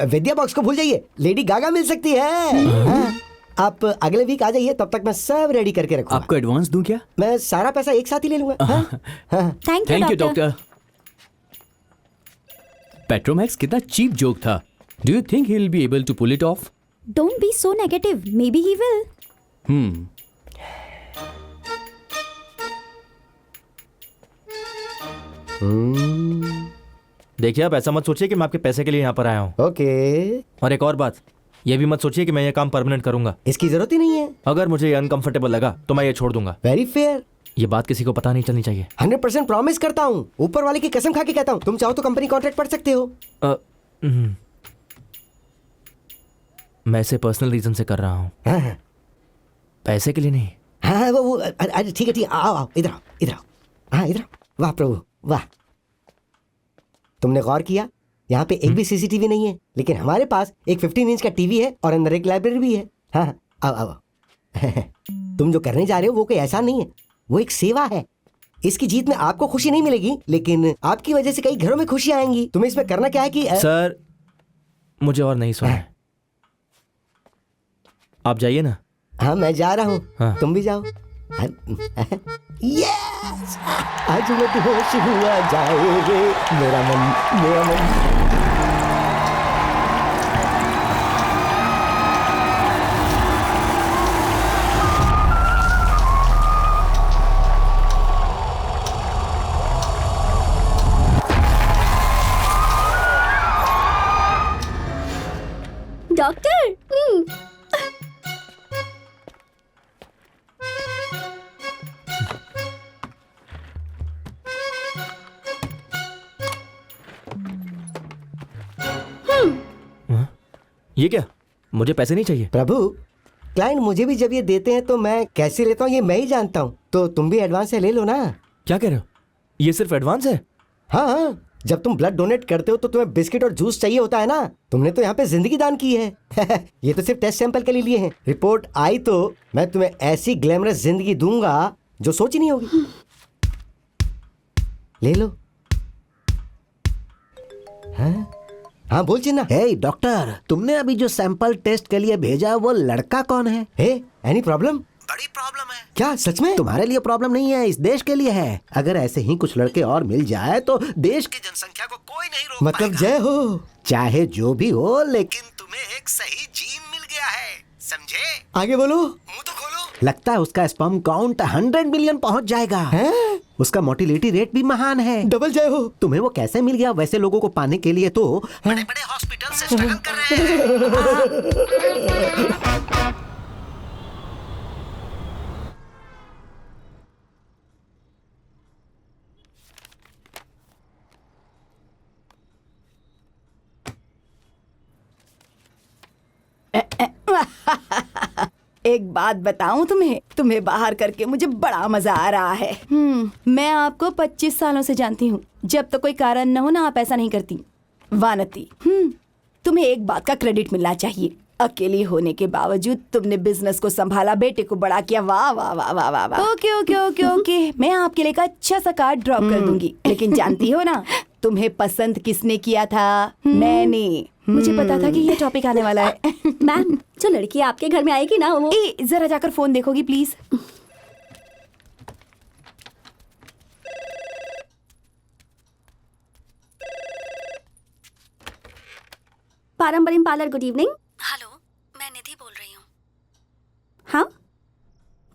विद्या बॉक्स को भूल जाइए, लेडी गागा मिल सकती है। हाँ, आप अगले वीक आ जाइए, तब तक मैं सब रेडी करके रखूंगा। आपको एडवांस दूं क्या? मैं सारा पैसा एक साथ ही ले लूंगा। हाँ? Thank you doctor. पेट्रोमैक्स कितना चीप जोक था। Do you think he will be able to pull it off? Don't be so negative, maybe he will. देखिए, आप ऐसा मत सोचिए कि मैं आपके पैसे के लिए यहाँ पर आया हूँ। ओके। और एक और बात, ये भी मत सोचिए कि मैं ये काम परमानेंट करूंगा। इसकी जरूरत ही नहीं है। अगर मुझे ये अनकंफर्टेबल लगा तो मैं ये छोड़ दूंगा। Very fair. ये बात किसी को पता नहीं चलनी चाहिए। 100% प्रॉमिस करता हूँ, ऊपर वाले की कसम खा के कहता हूँ। तुम चाहो तो कंपनी कॉन्ट्रैक्ट पढ़ सकते हो। मैं इसे पर्सनल रीजन से कर रहा हूँ, हाँ पैसे के लिए नहीं। हाँ, वो अरे ठीक है ठीक है, आओ आओ, इधर आओ इधर आओ। हाँ इधर आओ। वाह प्रभु वाह। तुमने गौर किया, यहाँ पे एक भी सीसीटीवी नहीं है, लेकिन हमारे पास एक 15 इंच का टीवी है और अंदर एक लाइब्रेरी भी है। हाँ आओ आओ। तुम जो करने जा रहे हो वो कोई एहसान नहीं है, वो एक सेवा है। इसकी जीत में आपको खुशी नहीं मिलेगी, लेकिन आपकी वजह से कई घरों में खुशी आएंगी। तुम्हें इसमें करना क्या है कि सर, मुझे और नहीं सुना है। आप जाइए ना। हाँ मैं जा रहा हूँ। हाँ। तुम भी जाओ। यस, आज मैं बेहोश हुआ जाए रे मेरा मन, मेरा मन। डॉक्टर, ये क्या? मुझे पैसे नहीं चाहिए। प्रभु, क्लाइंट मुझे भी जब ये देते हैं तो मैं कैसे लेता हूँ ये मैं ही जानता हूँ, तो तुम भी एडवांस से ले लो ना। क्या कह रहे हो? ये सिर्फ एडवांस है? हाँ हाँ, जब तुम ब्लड डोनेट करते हो तो तुम्हें बिस्किट और जूस चाहिए होता है ना। तुमने तो यहाँ पे जिंदगी दान की है। ये तो सिर्फ टेस्ट सैंपल के लिए हैं। रिपोर्ट आई तो मैं तुम्हें ऐसी ग्लैमरस जिंदगी दूंगा जो सोची नहीं होगी। ले लो। हाँ बोल चिन्ना। हे डॉक्टर, तुमने अभी जो सैंपल टेस्ट के लिए भेजा वो लड़का कौन है? हे एनी प्रॉब्लम? बड़ी प्रॉब्लम है। क्या सच में? तुम्हारे लिए प्रॉब्लम नहीं है, इस देश के लिए है। अगर ऐसे ही कुछ लड़के और मिल जाए तो देश की जनसंख्या को कोई नहीं रोक मतलब जय हो। चाहे जो भी हो, लेकिन तुम्हें एक सही जीन मिल गया है, समझे? आगे बोलो। मुंह तो खोलो। लगता है उसका स्पर्म काउंट 100 मिलियन पहुंच जाएगा। है? उसका मोटिलिटी रेट भी महान है। डबल जय हो। तुम्हें वो कैसे मिल गया? वैसे लोगों को पाने के लिए तो बड़े बड़े हॉस्पिटल से स्ट्रगल कर रहे हैं। एक बात बताऊं तुम्हें बाहर करके मुझे बड़ा मजा आ रहा है। मैं आपको 25 सालों से जानती हूँ। जब तक कोई कारण न हो ना आप ऐसा नहीं करती। वानती, तुम्हें एक बात का क्रेडिट मिलना चाहिए। अकेली होने के बावजूद तुमने बिजनेस को संभाला, बेटे को बड़ा किया। वाह वाह वाह वाह वाह वाह। ओके ओके ओके ओके, मैं आपके लिए एक अच्छा सा कार्ड ड्रॉप कर दूंगी। लेकिन जानती हो ना, तुम्हें पसंद किसने किया था? मैंने। मुझे पता था कि ये टॉपिक आने वाला है। मैम, जो लड़की आपके घर में आएगी ना वो जरा जाकर फोन देखोगी प्लीज? पारंपरिक पार्लर, गुड इवनिंग। हेलो, मैं निधि बोल रही हूँ। हाँ,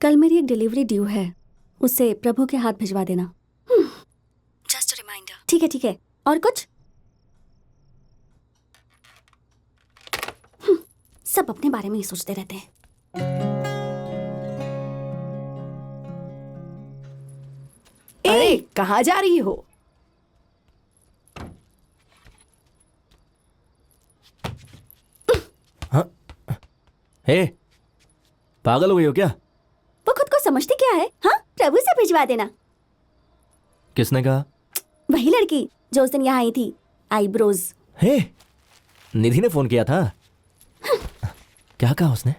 कल मेरी एक डिलीवरी ड्यू है, उसे प्रभु के हाथ भिजवा देना। Just reminder. ठीक है ठीक है। और कुछ? सब अपने बारे में ही सोचते रहते हैं। ए, कहाँ जा रही हो? हाँ? हे, पागल हो गई हो क्या? वो खुद को समझती क्या है? हाँ, प्रभु से भिजवा देना। किसने कहा? वही लड़की जो उस दिन यहाँ आई थी, आईब्रोज। हे, निधि ने फोन किया था। क्या कहा उसने?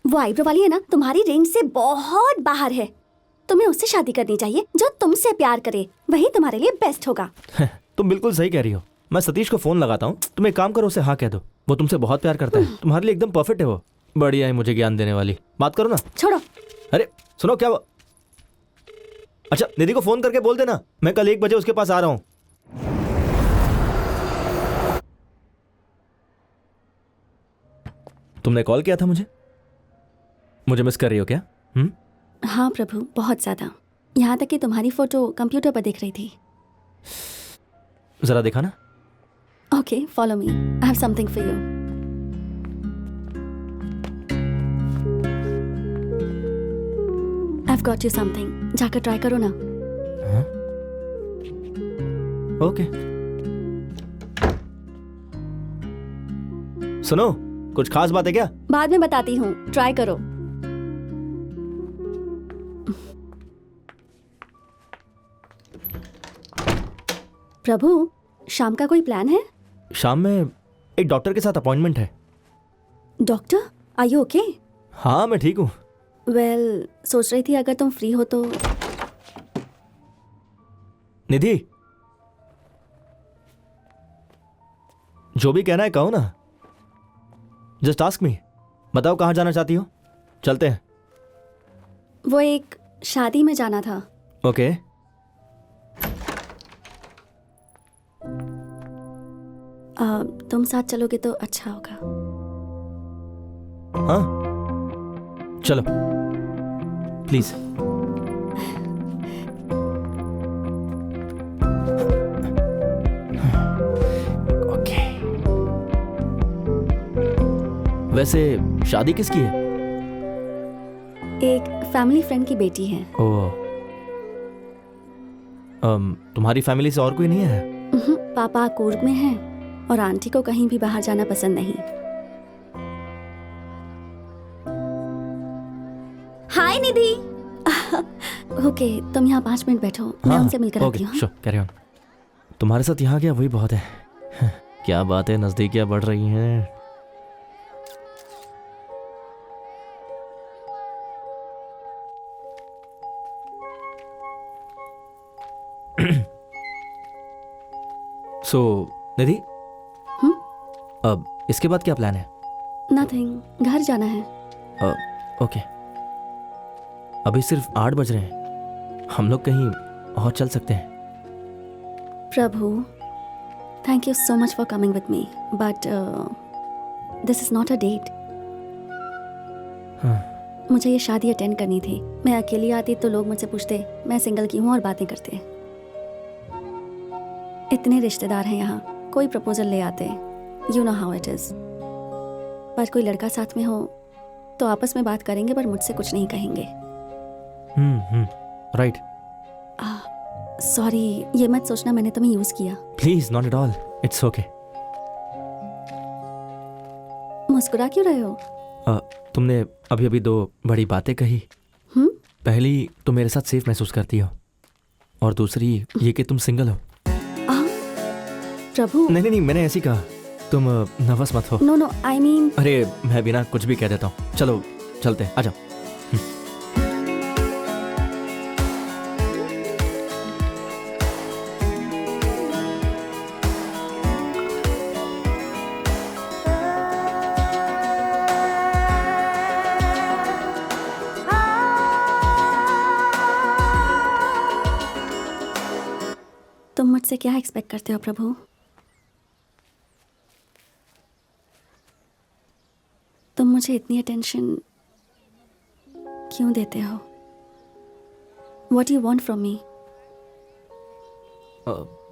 वो आईब्रो वाली है ना, तुम्हारी रेंज से बहुत बाहर है। तुम्हें उससे शादी करनी चाहिए जो तुमसे प्यार करे, वही तुम्हारे लिए बेस्ट होगा। तुम बिल्कुल सही कह रही हो। मैं सतीश को फोन लगाता हूँ, तुम एक काम करो, उसे हाँ कह दो। वो तुमसे बहुत प्यार करता है, तुम्हारे लिए एकदम परफेक्ट है वो। बढ़िया है, मुझे ज्ञान देने वाली। बात करो ना। छोड़ो। अरे सुनो, क्या वो? अच्छा, निधि को फोन करके बोल देना मैं कल 1 बजे उसके पास आ रहा हूँ। तुमने कॉल किया था मुझे मिस कर रही हो क्या? हाँ प्रभु, बहुत ज्यादा। यहाँ तक कि तुम्हारी फोटो कंप्यूटर पर दिख रही थी। जरा देखा ना। Okay, follow me, I have something for you. I have got you something, जाकर ट्राई करो ना। ओके। सुनो, कुछ खास बात है क्या? बाद में बताती हूँ, ट्राई करो। प्रभु, शाम का कोई प्लान है? शाम में एक डॉक्टर के साथ अपॉइंटमेंट है। Doctor, are you okay? हाँ, मैं ठीक हूँ। वेल, सोच रही थी अगर तुम फ्री हो तो। निधि, जो भी कहना है कहो ना। Just ask me. बताओ कहाँ जाना चाहती हो, चलते हैं। वो एक शादी में जाना था। ओके। तुम साथ चलोगे तो अच्छा होगा। हाँ, चलो प्लीज। ओके। वैसे शादी किसकी है? एक फैमिली फ्रेंड की बेटी है। ओह, तुम्हारी फैमिली से और कोई नहीं है? पापा कूर्ग में हैं और आंटी को कहीं भी बाहर जाना पसंद नहीं। हाय निधि। ओके, तुम यहाँ 5 मिनट बैठो, मैं उनसे मिलकर आती हूँ। Sure, carry on. तुम्हारे साथ यहाँ क्या वही बहुत है। क्या बात है, नजदीकियाँ बढ़ रही हैं। सो निधि, अब इसके बाद क्या प्लान है? नथिंग, घर जाना है। ओके, अभी सिर्फ 8 बज रहे हैं, हम लोग कहीं और चल सकते हैं। Prabhu, thank you so much for coming with me, but this is not a date. मुझे ये शादी अटेंड करनी थी। मैं अकेली आती तो लोग मुझसे पूछते मैं सिंगल की हूँ और बातें करते। इतने रिश्तेदार हैं यहाँ, कोई प्रपोजल ले आते, you know how it is. पर कोई लड़का साथ में हो तो आपस में बात करेंगे पर मुझसे कुछ नहीं कहेंगे। राइट। सॉरी, ये मत सोचना मैंने तुम्हें यूज किया। Please, not at all, it's okay. मुस्कुरा क्यों रहे हो? तुमने अभी अभी 2 बड़ी बातें कही। पहली, तुम मेरे साथ सेफ महसूस करती हो, और दूसरी ये कि तुम सिंगल हो। प्रभु, नहीं, मैंने ऐसी कहा, तुम नर्वस मत हो। No, I mean. अरे मैं बिना कुछ भी कह देता हूँ। चलो चलते हैं, आ जाओ। तुम मुझसे क्या एक्सपेक्ट करते हो प्रभु? तुम मुझे इतनी अटेंशन क्यों देते हो? What you want from me?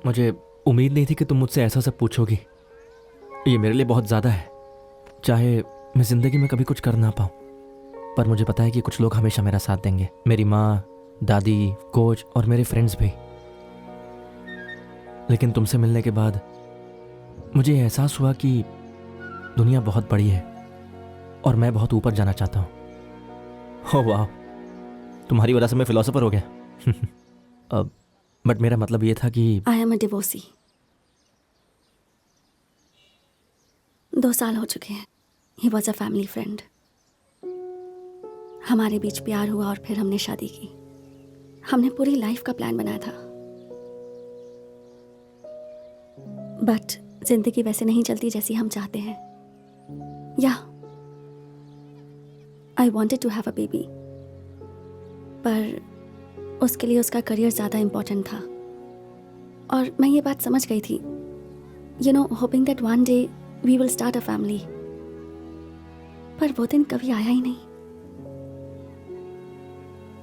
मुझे उम्मीद नहीं थी कि तुम मुझसे ऐसा सब पूछोगी। ये मेरे लिए बहुत ज़्यादा है। चाहे मैं ज़िंदगी में कभी कुछ कर ना पाऊँ, पर मुझे पता है कि कुछ लोग हमेशा मेरा साथ देंगे। मेरी माँ, दादी, कोच और मेरे फ्रेंड्स भी। लेकिन तुमसे मिलने के बाद मुझे एहसास हुआ कि दुनिया बहुत बड़ी है और मैं बहुत ऊपर जाना चाहता हूँ। ओह वाह, तुम्हारी वजह से मैं फिलोसोफर हो गया। बट मेरा मतलब ये था कि आई एम अ डिवोर्सी। 2 साल हो चुके हैं। He was a family friend. हमारे बीच प्यार हुआ और फिर हमने शादी की। हमने पूरी लाइफ का प्लान बनाया था, बट जिंदगी वैसे नहीं चलती जैसी हम चाहते हैं। या I wanted to have a baby, पर उसके लिए उसका करियर ज़्यादा इम्पोर्टेंट था। और मैं ये बात समझ गई थी, you know, hoping that one day we will start a family. पर वो दिन कभी आया ही नहीं।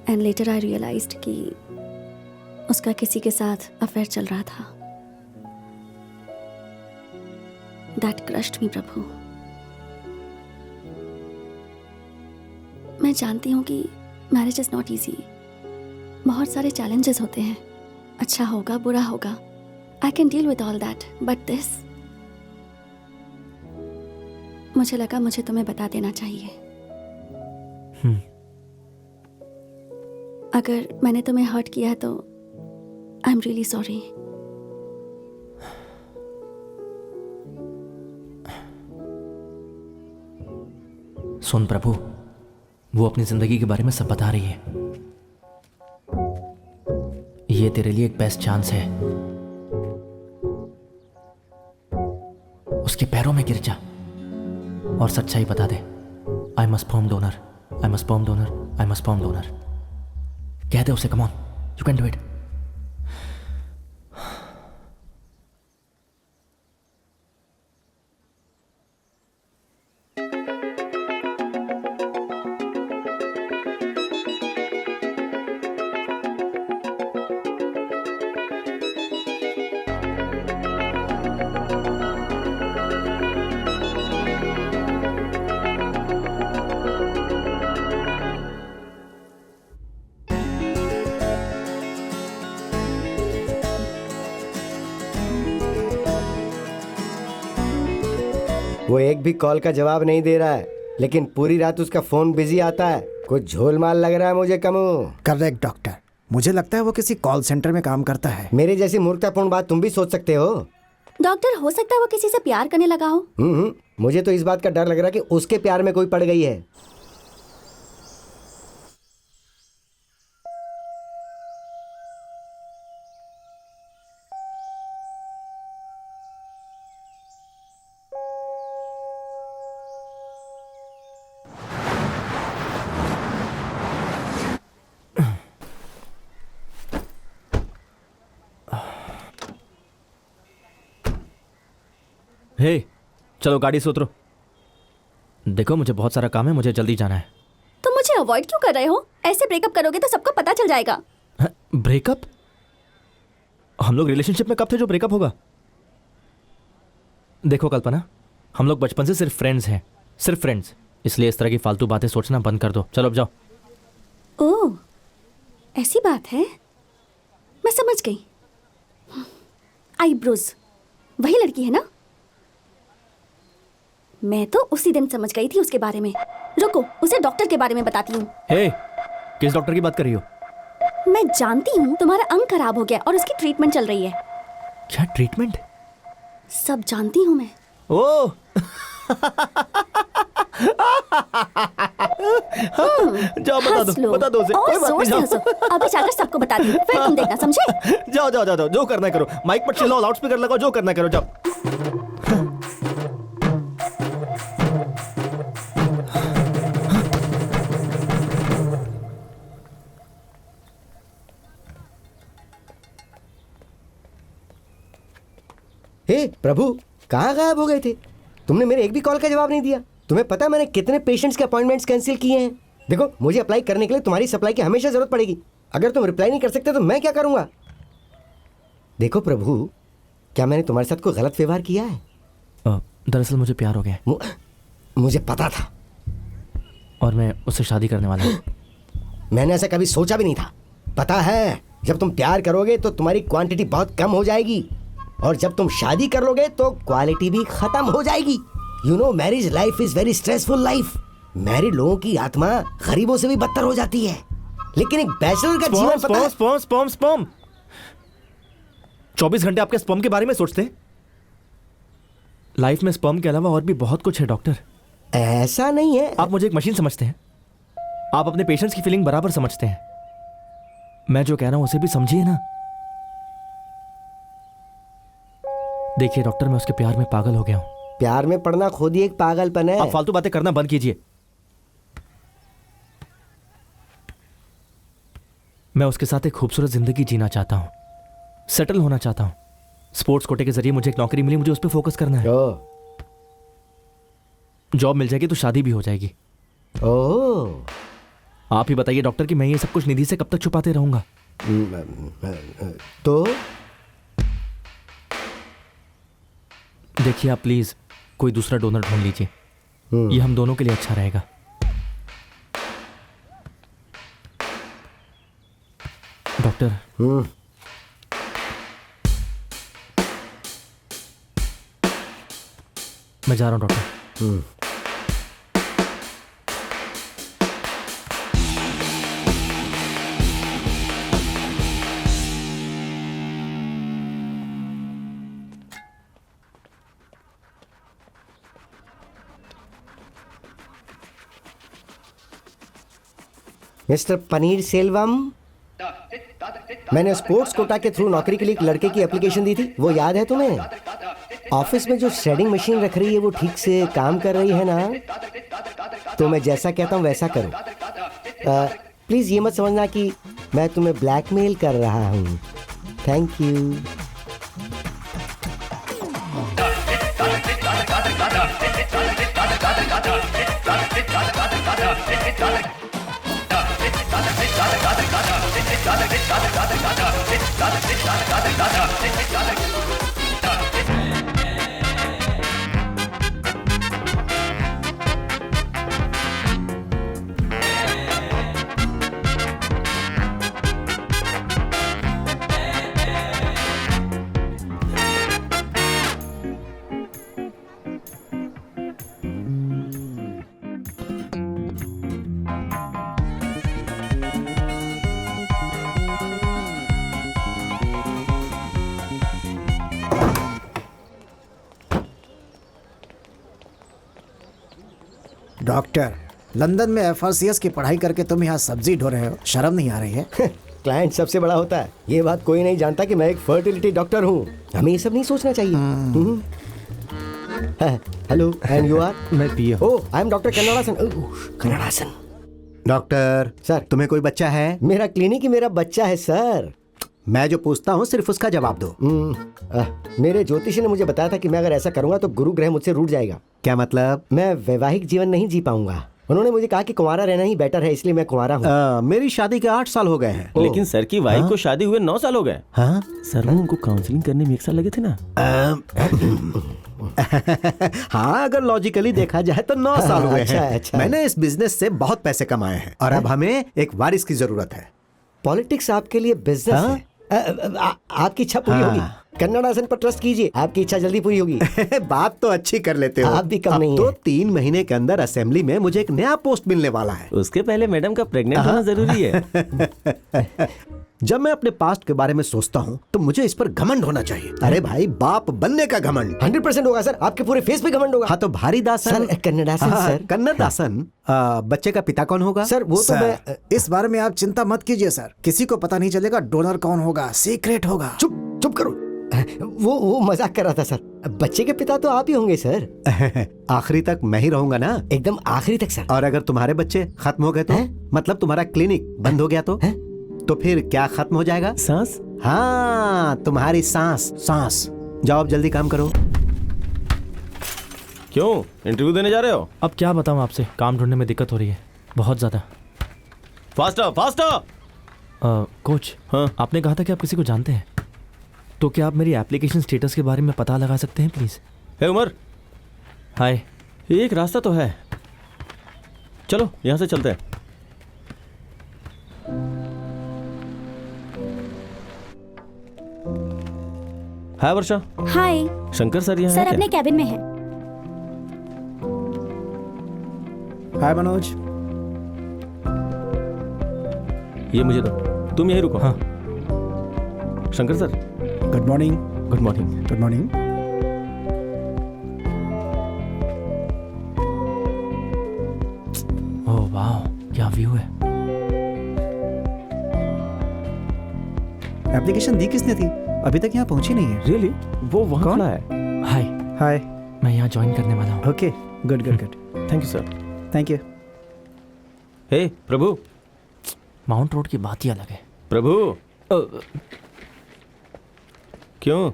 एंड लेटर आई रियलाइज्ड कि उसका किसी के साथ अफेयर चल रहा था। दैट क्रश्ड मी प्रभु। मैं जानती हूँ कि मैरिज इज नॉट ईजी। बहुत सारे चैलेंजेस होते हैं, अच्छा होगा बुरा होगा, I can deal with all that, but this, मुझे लगा मुझे तुम्हें बता देना चाहिए। अगर मैंने तुम्हें हर्ट किया है तो आई एम रियली सॉरी। सुन प्रभु, वो अपनी जिंदगी के बारे में सब बता रही है। ये तेरे लिए एक बेस्ट चांस है। उसके पैरों में गिर जा और सच्चाई बता दे। I am a sperm donor, I am a sperm donor, I am a sperm donor. कह दे उसे, come on, you can do it. वो एक भी कॉल का जवाब नहीं दे रहा है, लेकिन पूरी रात उसका फोन बिजी आता है। कुछ झोलमाल लग रहा है मुझे कमू। करेक्ट डॉक्टर, मुझे लगता है वो किसी कॉल सेंटर में काम करता है। मेरे जैसी मूर्खतापूर्ण बात तुम भी सोच सकते हो। डॉक्टर, हो सकता है वो किसी से प्यार करने लगा हो। मुझे तो इस बात का डर लग रहा है कि उसके प्यार में कोई पड़ गई है। हे, चलो गाड़ी से उतरो। देखो मुझे बहुत सारा काम है, मुझे जल्दी जाना है। तुम मुझे अवॉइड क्यों कर रहे हो? ऐसे ब्रेकअप करोगे तो सबको पता चल जाएगा। ब्रेकअप? हम लोग रिलेशनशिप में कब थे जो ब्रेकअप होगा? देखो कल्पना, हम लोग बचपन से सिर्फ फ्रेंड्स हैं, सिर्फ फ्रेंड्स। इसलिए इस तरह की फालतू बातें सोचना बंद कर दो। चलो अब जाओ। ओह, ऐसी बात है, मैं समझ गई। आईब्रोज, वही लड़की है ना? मैं तो उसी दिन समझ गई थी उसके बारे में। रुको, उसे डॉक्टर के बारे में बताती हूँ। हे, किस डॉक्टर की बात कर रही हो? मैं जानती हूँ तुम्हारा अंग खराब हो गया और उसकी ट्रीटमेंट चल रही है। क्या ट्रीटमेंट? सब जानती हूँ मैं। ओह जाओ बता दो उसे। और कोई बात जोर नहीं, से जाओ। हंसो। अभी जाकर सबको बता दी, फिर तुम देखना, समझे? जाओ जाओ जाओ जाओ, जो करना है करो। माइक पर चिल्लाओ, लाउड स्पीकर लगाओ, जो करना है करो, जाओ। हे प्रभु, कहाँ गायब हो गए थे? तुमने मेरे एक भी कॉल का जवाब नहीं दिया। तुम्हें पता है मैंने कितने पेशेंट्स के अपॉइंटमेंट्स कैंसिल किए हैं? देखो, मुझे अप्लाई करने के लिए तुम्हारी सप्लाई की हमेशा जरूरत पड़ेगी। अगर तुम रिप्लाई नहीं कर सकते तो मैं क्या करूंगा? देखो प्रभु, क्या मैंने तुम्हारे साथ कोई गलत व्यवहार किया है? दरअसल मुझे प्यार हो गया। मुझे पता था और मैं उससे शादी करने वाला हूँ। मैंने ऐसा कभी सोचा भी नहीं था। पता है, जब तुम प्यार करोगे तो तुम्हारी क्वांटिटी बहुत कम हो जाएगी, और जब तुम शादी कर लोगे तो क्वालिटी भी खत्म हो जाएगी। You know, marriage life is very stressful life. Married लोगों की आत्मा गरीबों से भी बदतर हो जाती है, लेकिन एक बैचलर का जीवन पता है? स्पर्म 24 घंटे आपके स्पर्म के बारे में सोचते हैं? लाइफ में स्पर्म के अलावा और भी बहुत कुछ है डॉक्टर। ऐसा नहीं है। आप मुझे एक मशीन समझते हैं। आप अपने पेशेंट्स की फीलिंग बराबर समझते हैं। मैं जो कह रहा हूं उसे भी समझिए ना। देखिए डॉक्टर, मैं उसके प्यार में पागल हो गया हूं। प्यार में पड़ना खुद ही एक पागलपन है। आप फालतू बातें करना बंद कीजिए। मैं उसके साथ एक खूबसूरत जिंदगी जीना चाहता हूं, सेटल होना चाहता हूं। स्पोर्ट्स कोटे के जरिए मुझे एक नौकरी मिली, मुझे उस पर फोकस करना है। जॉब मिल जाएगी तो शादी भी हो जाएगी। आप ही बताइए डॉक्टर कि मैं ये सब कुछ निधि से कब तक छुपाते रहूंगा? तो देखिए आप प्लीज कोई दूसरा डोनर ढूंढ लीजिए। ये हम दोनों के लिए अच्छा रहेगा। डॉक्टर, मैं जा रहा हूं डॉक्टर। मिस्टर पनीर सेल्वम, मैंने स्पोर्ट्स कोटा के थ्रू नौकरी के लिए एक लड़के की एप्लीकेशन दी थी, वो याद है तुम्हें? ऑफिस में जो श्रेडिंग मशीन रख रही है वो ठीक से काम कर रही है ना? तो मैं जैसा कहता हूँ वैसा करो। प्लीज ये मत समझना कि मैं तुम्हें ब्लैकमेल कर रहा हूँ। Thank you. डॉक्टर, लंदन में FRCS की पढ़ाई करके तुम यहाँ सब्जी ढो रहे हो, शर्म नहीं आ रही है? क्लाइंट सबसे बड़ा होता है, ये बात कोई नहीं जानता कि मैं एक फर्टिलिटी डॉक्टर हूँ। हमें ये सब नहीं सोचना चाहिए। Hello, and you are? मैं Piya. Oh, I am doctor Kannadasan. Kannadasan. Doctor sir, तुम्हें कोई बच्चा है? मेरा क्लिनिक ही मेरा बच्चा है सर। मैं जो पूछता हूँ सिर्फ उसका जवाब दो। मेरे ज्योतिषी ने मुझे बताया था कि मैं अगर ऐसा करूंगा तो गुरु ग्रह मुझसे रूठ जाएगा। क्या मतलब? मैं वैवाहिक जीवन नहीं जी पाऊंगा। उन्होंने मुझे कहा कि कुंवारा रहना ही बेटर है, इसलिए मैं कुंवारा हूँ। मेरी शादी के 8 साल हो गए हैं। लेकिन सर की वाइफ को शादी हुए 9 साल हो गए। हाँ सर वो उनको काउंसलिंग करने में 1 साल लगे थे ना। हाँ, अगर लॉजिकली देखा जाए तो 9 साल हुए अच्छा, हैं। अच्छा। मैंने इस बिजनेस से बहुत पैसे कमाए हैं और अब हमें एक वारिस की जरूरत है। पॉलिटिक्स आपके लिए बिजनेस है। आपकी इच्छा पूरी होगी। कन्नड़ासन पर ट्रस्ट कीजिए, आपकी इच्छा जल्दी पूरी होगी। बात तो अच्छी कर लेते हो। आप भी कम नहीं तो है। 3 महीने के अंदर असेंबली में मुझे एक नया पोस्ट मिलने वाला है। उसके पहले मैडम का प्रेग्नेंट होना जरूरी है। जब मैं अपने पास्ट के बारे में सोचता हूँ तो मुझे इस पर घमंड होना चाहिए। अरे भाई, बाप बनने का घमंड 100% होगा सर, आपके पूरे फेस पे घमंड होगा। हाँ तो भारी दासन सर, कन्नड़ासन सर। कन्नड़ासन। बच्चे का पिता कौन होगा? सर वो तो सर, मैं इस बारे में आप चिंता मत कीजिए सर, किसी को पता नहीं चलेगा डोनर कौन होगा, सीक्रेट होगा। चुप करो। वो मजाक कर रहा था सर। बच्चे के पिता तो आप ही होंगे सर। आखिरी तक मैं ही रहूंगा ना? एकदम आखिरी तक सर। और अगर तुम्हारे बच्चे खत्म हो गए तो? मतलब तुम्हारा क्लिनिक बंद हो गया तो फिर क्या खत्म हो जाएगा? सांस। हाँ, तुम्हारी सांस। जाओ अब जल्दी काम करो। क्यों इंटरव्यू देने जा रहे हो? अब क्या बताऊं आपसे, काम ढूंढने में दिक्कत हो रही है बहुत ज़्यादा। फास्टर। कोच, हाँ? आपने कहा था कि आप किसी को जानते हैं, तो क्या आप मेरी एप्लीकेशन स्टेटस के बारे में पता लगा सकते हैं प्लीज़? हे उमर, हाय। एक रास्ता तो है, चलो यहाँ से चलते हैं। हाय वर्षा। हाय शंकर सर यहाँ सर, हैं अपने कैबिन में है। हाय मनोज। ये मुझे दो, तुम यहीं रुको। हाँ। Shankar sir, good morning. Good morning. Good morning. Oh वाह, क्या व्यू है। एप्लीकेशन दी किसने थी? अभी तक यहाँ पहुंची नहीं है। रियली? वो वहाँ कौन? खड़ा है। हाय, हाय। मैं यहाँ ज्वाइन करने वाला हूँ। Okay, good. Thank you sir. Thank you. हे प्रभु। माउंट रोड की बात ही अलग है। प्रभु, क्यों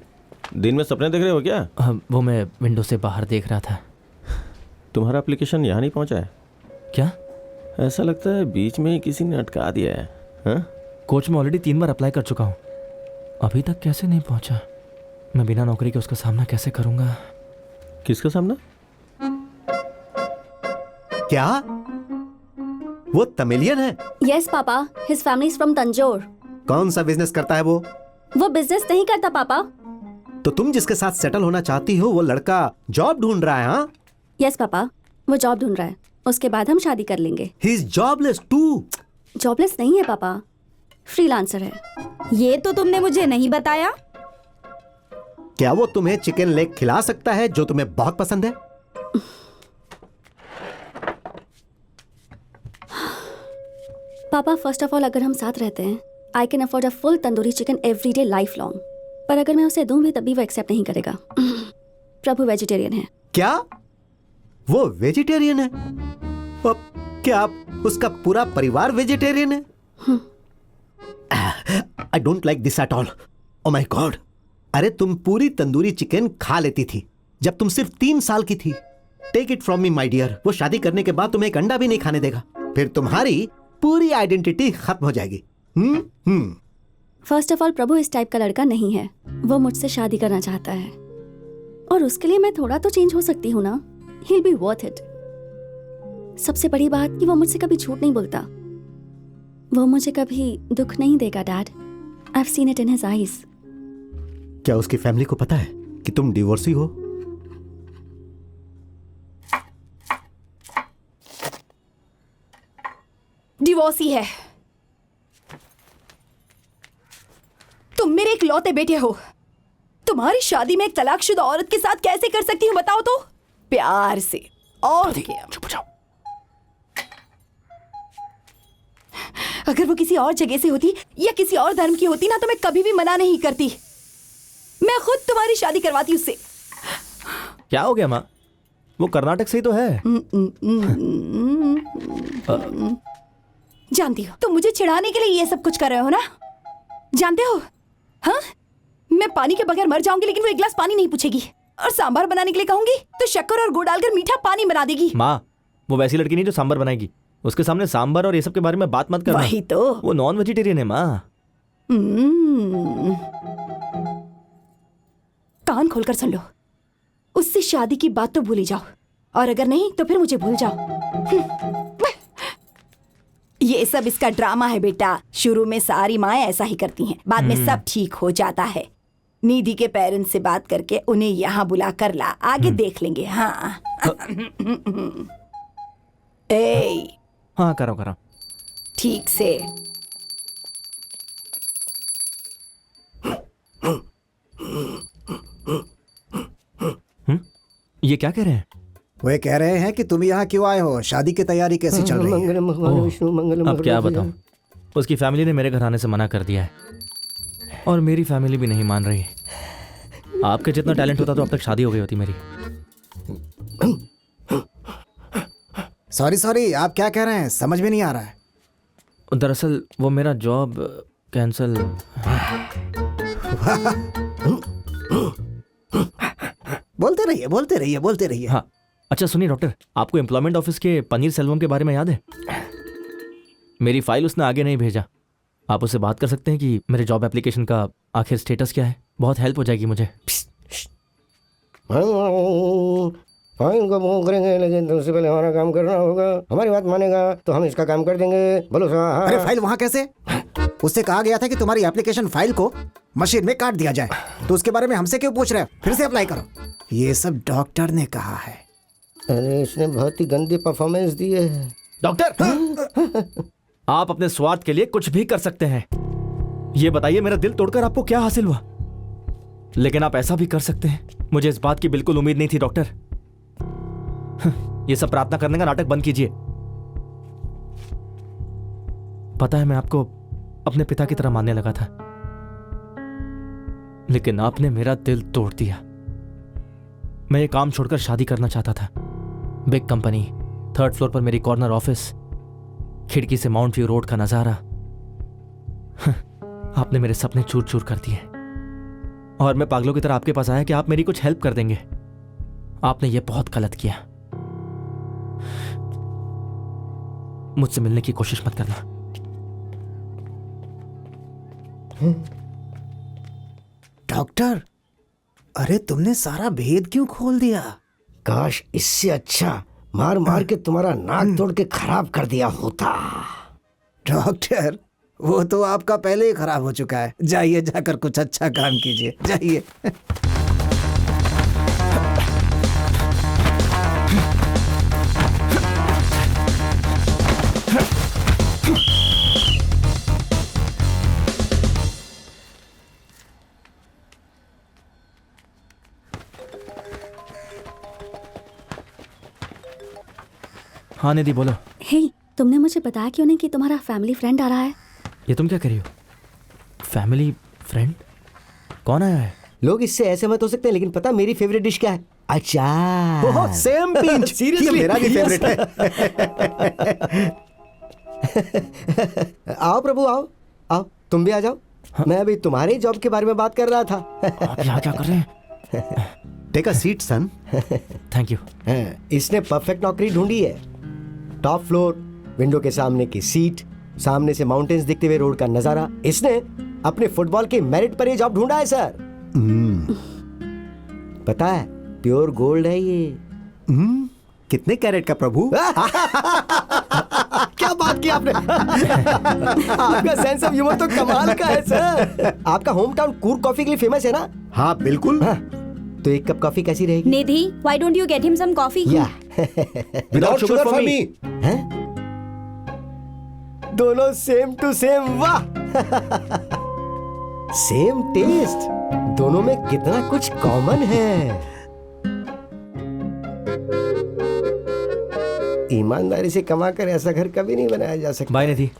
दिन में सपने देख रहे हो क्या? वो मैं विंडो से बाहर देख रहा था। तुम्हारा एप्लीकेशन यहाँ नहीं पहुँचा है क्या? ऐसा लगता है बीच में ही किसी ने अटका दिया है। हाँ? कोच, मैं ऑलरेडी 3 बार अप्लाई कर चुका हूँ, अभी तक कैसे नहीं पहुँचा? मैं बिना नौकरी के उसका सामना कैसे करूँगा? किसका सामना? क्या वो तमिलियन है? Yes papa, his family is from Tanjore. कौन सा बिजनेस करता है वो? वो बिजनेस नहीं करता पापा। तो तुम जिसके साथ सेटल होना चाहती हो वो लड़का जॉब ढूंढ रहा है? हाँ, यस पापा, वो जॉब ढूंढ रहा है, उसके बाद हम शादी कर लेंगे। He is jobless too. Jobless नहीं है पापा, फ्रीलांसर है। ये तो तुमने मुझे नहीं बताया। क्या वो तुम्हें चिकन लेग खिला सकता है जो तुम्हें बहुत पसंद है? पापा, फर्स्ट ऑफ ऑल अगर हम साथ रहते हैं, I can afford a full tandoori chicken every day life long. पर अगर मैं उसे दूं भी तब भी वो एक्सेप्ट नहीं करेगा। प्रभु वेजिटेरियन है। क्या वो वेजिटेरियन है? अब क्या उसका पूरा परिवार वेजिटेरियन है? I don't like this at all. Oh my God, अरे तुम पूरी तंदूरी चिकन खा लेती थी जब तुम सिर्फ 3 साल की थी। Take it from me my dear, वो शादी करने के बाद तुम्हें एक अंडा भी नहीं खाने देगा, फिर तुम्हारी पूरी आइडेंटिटी खत्म हो जाएगी। फर्स्ट ऑफ ऑल प्रभु इस टाइप का लड़का नहीं है। वो मुझसे शादी करना चाहता है और उसके लिए मैं थोड़ा तो चेंज हो सकती हूँ ना। He'll be worth it। सबसे बड़ी बात कि वो मुझसे कभी झूठ नहीं बोलता। वो मुझे कभी दुख नहीं देगा dad. I've seen it in his eyes। क्या उसकी फैमिली को पता है कि तुम डिवोर्सी हो? डिवोर्सी है। तुम मेरे इकलौते बेटे हो। तुम्हारी शादी में एक तलाकशुदा औरत के साथ कैसे कर सकती हूँ बताओ तो? प्यार से। और क्या? चुप जाओ। अगर वो किसी और जगह से होती या किसी और धर्म की होती ना तो मैं कभी भी मना नहीं करती। मैं खुद तुम्हारी शादी करवाती उससे। क्या हो गया माँ? वो कर्नाटक से ही तो है। जानती हो तुम मुझे चिढ़ाने के लिए ये सब कुछ कर रहे हो ना? जानते हो, हाँ, मैं पानी के बगैर मर जाऊंगी लेकिन वो एक गिलास पानी नहीं पूछेगी। और सांभर बनाने के लिए कहूंगी तो शक्कर और गुड़ डालकर मीठा पानी बना देगी। माँ, वो वैसी लड़की नहीं जो सांभर बनाएगी। उसके सामने सांभर और ये सब के बारे में बात मत करना। वही तो, वो नॉन वेजिटेरियन है माँ। कान खोलकर सुन लो, उससे शादी की बात तो भूल ही जाओ, और अगर नहीं तो फिर मुझे भूल जाओ। ये सब इसका ड्रामा है बेटा। शुरू में सारी माएं ऐसा ही करती हैं, बाद में सब ठीक हो जाता है। निधि के पेरेंट्स से बात करके उन्हें यहाँ बुला कर ला, आगे देख लेंगे। हाँ ए, हाँ करो करो ठीक से। ये क्या कह रहे हैं? वे कह रहे हैं कि तुम यहाँ क्यों आए हो, शादी की तैयारी कैसी चल रही है? मंगलम भगवान विष्णु मंगलम अब क्या भगवते बताऊं, उसकी फैमिली ने मेरे घर आने से मना कर दिया है और मेरी फैमिली भी नहीं मान रही। आपके जितना टैलेंट होता तो अब तक शादी हो गई होती मेरी। सॉरी, आप क्या कह रहे हैं? समझ में नहीं आ रहा है। दरअसल वो मेरा जॉब कैंसिल। बोलते रहिए। हाँ अच्छा सुनिए डॉक्टर, आपको एम्प्लॉयमेंट ऑफिस के पनीर सेल्वम के बारे में याद है? मेरी फाइल उसने आगे नहीं भेजा। आप उससे बात कर सकते हैं कि मेरे जॉब एप्लीकेशन का आखिर स्टेटस क्या है? बहुत हेल्प हो जाएगी मुझे। फाइन को मूव करेंगे लेकिन उससे पहले हमारा काम करना होगा। हमारी बात मानेगा तो हम इसका काम कर देंगे। बोलो साहब। अरे फाइल वहाँ कैसे? उससे कहा गया था कि तुम्हारी एप्लीकेशन फाइल को मशीन में काट दिया जाए, तो उसके बारे में हमसे क्यों पूछ रहे हो? फिर से अप्लाई करो। ये सब डॉक्टर ने कहा है। अरे इसने बहुत ही गंदी परफॉर्मेंस दी है। डॉक्टर आप अपने स्वार्थ के लिए कुछ भी कर सकते हैं। ये बताइए मेरा दिल तोड़कर आपको क्या हासिल हुआ? लेकिन आप ऐसा भी कर सकते हैं। मुझे इस बात की बिल्कुल उम्मीद नहीं थी डॉक्टर। ये सब प्रार्थना करने का नाटक बंद कीजिए। पता है मैं आपको अपने पिता की तरह मानने लगा था, लेकिन आपने मेरा दिल तोड़ दिया। मैं ये काम छोड़कर शादी करना चाहता था। बिग कंपनी, 3rd फ्लोर पर मेरी कॉर्नर ऑफिस, खिड़की से माउंट व्यू रोड का नजारा। आपने मेरे सपने चूर चूर कर दिए और मैं पागलों की तरह आपके पास आया कि आप मेरी कुछ हेल्प कर देंगे। आपने ये बहुत गलत किया। मुझसे मिलने की कोशिश मत करना। डॉक्टर, अरे तुमने सारा भेद क्यों खोल दिया? काश इससे अच्छा मार मार के तुम्हारा नाक तोड़ के खराब कर दिया होता। डॉक्टर, वो तो आपका पहले ही खराब हो चुका है। जाइए, जाकर कुछ अच्छा काम कीजिए, जाइए। हाँ निधि बोलो। हे, तुमने मुझे बताया क्यों नहीं कि तुम्हारा फैमिली फ्रेंड आ रहा है? ये तुम क्या कर रही हो? Family friend? कौन आया है? लोग इससे ऐसे मत हो सकते हैं, लेकिन पता मेरी फेवरेट डिश क्या है? अचार। Oh same pinch. Seriously? मेरा भी फेवरेट है। आओ प्रभु, आओ आओ, तुम भी आ जाओ। मैं अभी तुम्हारे जॉब के बारे में बात कर रहा था। आप यहाँ क्या कर रहे हैं? Take a seat son. Thank you. इसने परफेक्ट नौकरी ढूंढी है। टॉप फ्लोर, विंडो के सामने की सीट, सामने से माउंटेन्स दिखते हुए रोड का नजारा। इसने अपने फुटबॉल के मेरिट पर ये जॉब ढूंढा है सर। पता है प्योर गोल्ड है ये। कितने कैरेट का प्रभु? क्या बात की आपने। आपका सेंस ऑफ ह्यूमर तो कमाल का है सर। आपका होम टाउन कूर्ग कॉफी के लिए फेमस है ना? हाँ बिल्कुल। हाँ, तो एक कप कॉफी कैसी रहेगी? निधि, why don't you get him some coffee? या विदाउट शुगर फॉर मी। हैं? दोनों सेम टू सेम। वाह। सेम टेस्ट, दोनों में कितना कुछ कॉमन है। ईमानदारी से कमा कर ऐसा घर कभी नहीं बनाया जा सकता। बाय निधि।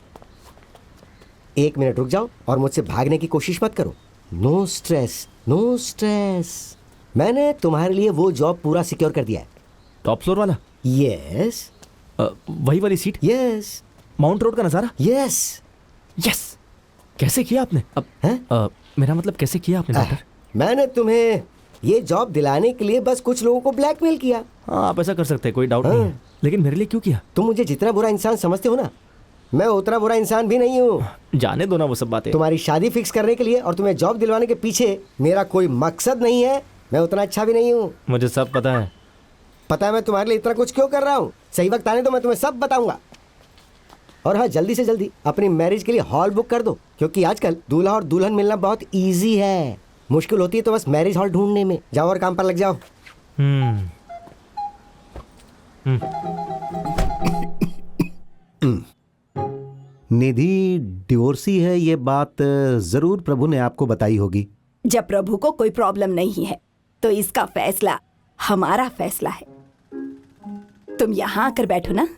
1 मिनट रुक जाओ और मुझसे भागने की कोशिश मत करो। No stress, no stress. मैंने तुम्हारे लिए वो जॉब पूरा सिक्योर कर दिया है। टॉप फ्लोर वाला? यस वही वाली सीट? यस माउंट रोड का नजारा? Yes yes. कैसे किया आपने? अब मेरा मतलब कैसे किया आपने डॉक्टर? मैंने तुम्हें ये जॉब दिलाने के लिए बस कुछ लोगों को ब्लैकमेल किया। हाँ, आप ऐसा कर सकते हैं, कोई डाउट नहीं है, लेकिन मेरे लिए क्यों किया? तुम मुझे जितना बुरा इंसान समझते हो ना, मैं उतना बुरा इंसान भी नहीं हूँ। जाने दो ना वो सब बातें। तुम्हारी शादी फिक्स करने के लिए और तुम्हें जॉब दिलवाने के पीछे मेरा कोई मकसद नहीं है। मैं उतना अच्छा भी नहीं हूँ। मुझे सब पता है। पता है मैं तुम्हारे लिए इतना कुछ क्यों कर रहा हूँ। सही वक्त आने तो मैं तुम्हें सब बताऊंगा। और हाँ, जल्दी से जल्दी अपनी मैरिज के लिए हॉल बुक कर दो, क्योंकि आजकल दूल्हा और दुल्हन मिलना बहुत इजी है। मुश्किल होती है तो बस मैरिज हॉल ढूंढने में। जाओ और काम पर लग जाओ। निधि डिवोर्सी है, ये बात जरूर प्रभु ने आपको बताई होगी। जब प्रभु को कोई प्रॉब्लम नहीं है तो इसका फैसला हमारा फैसला है। तुम यहाँ आकर बैठो ना।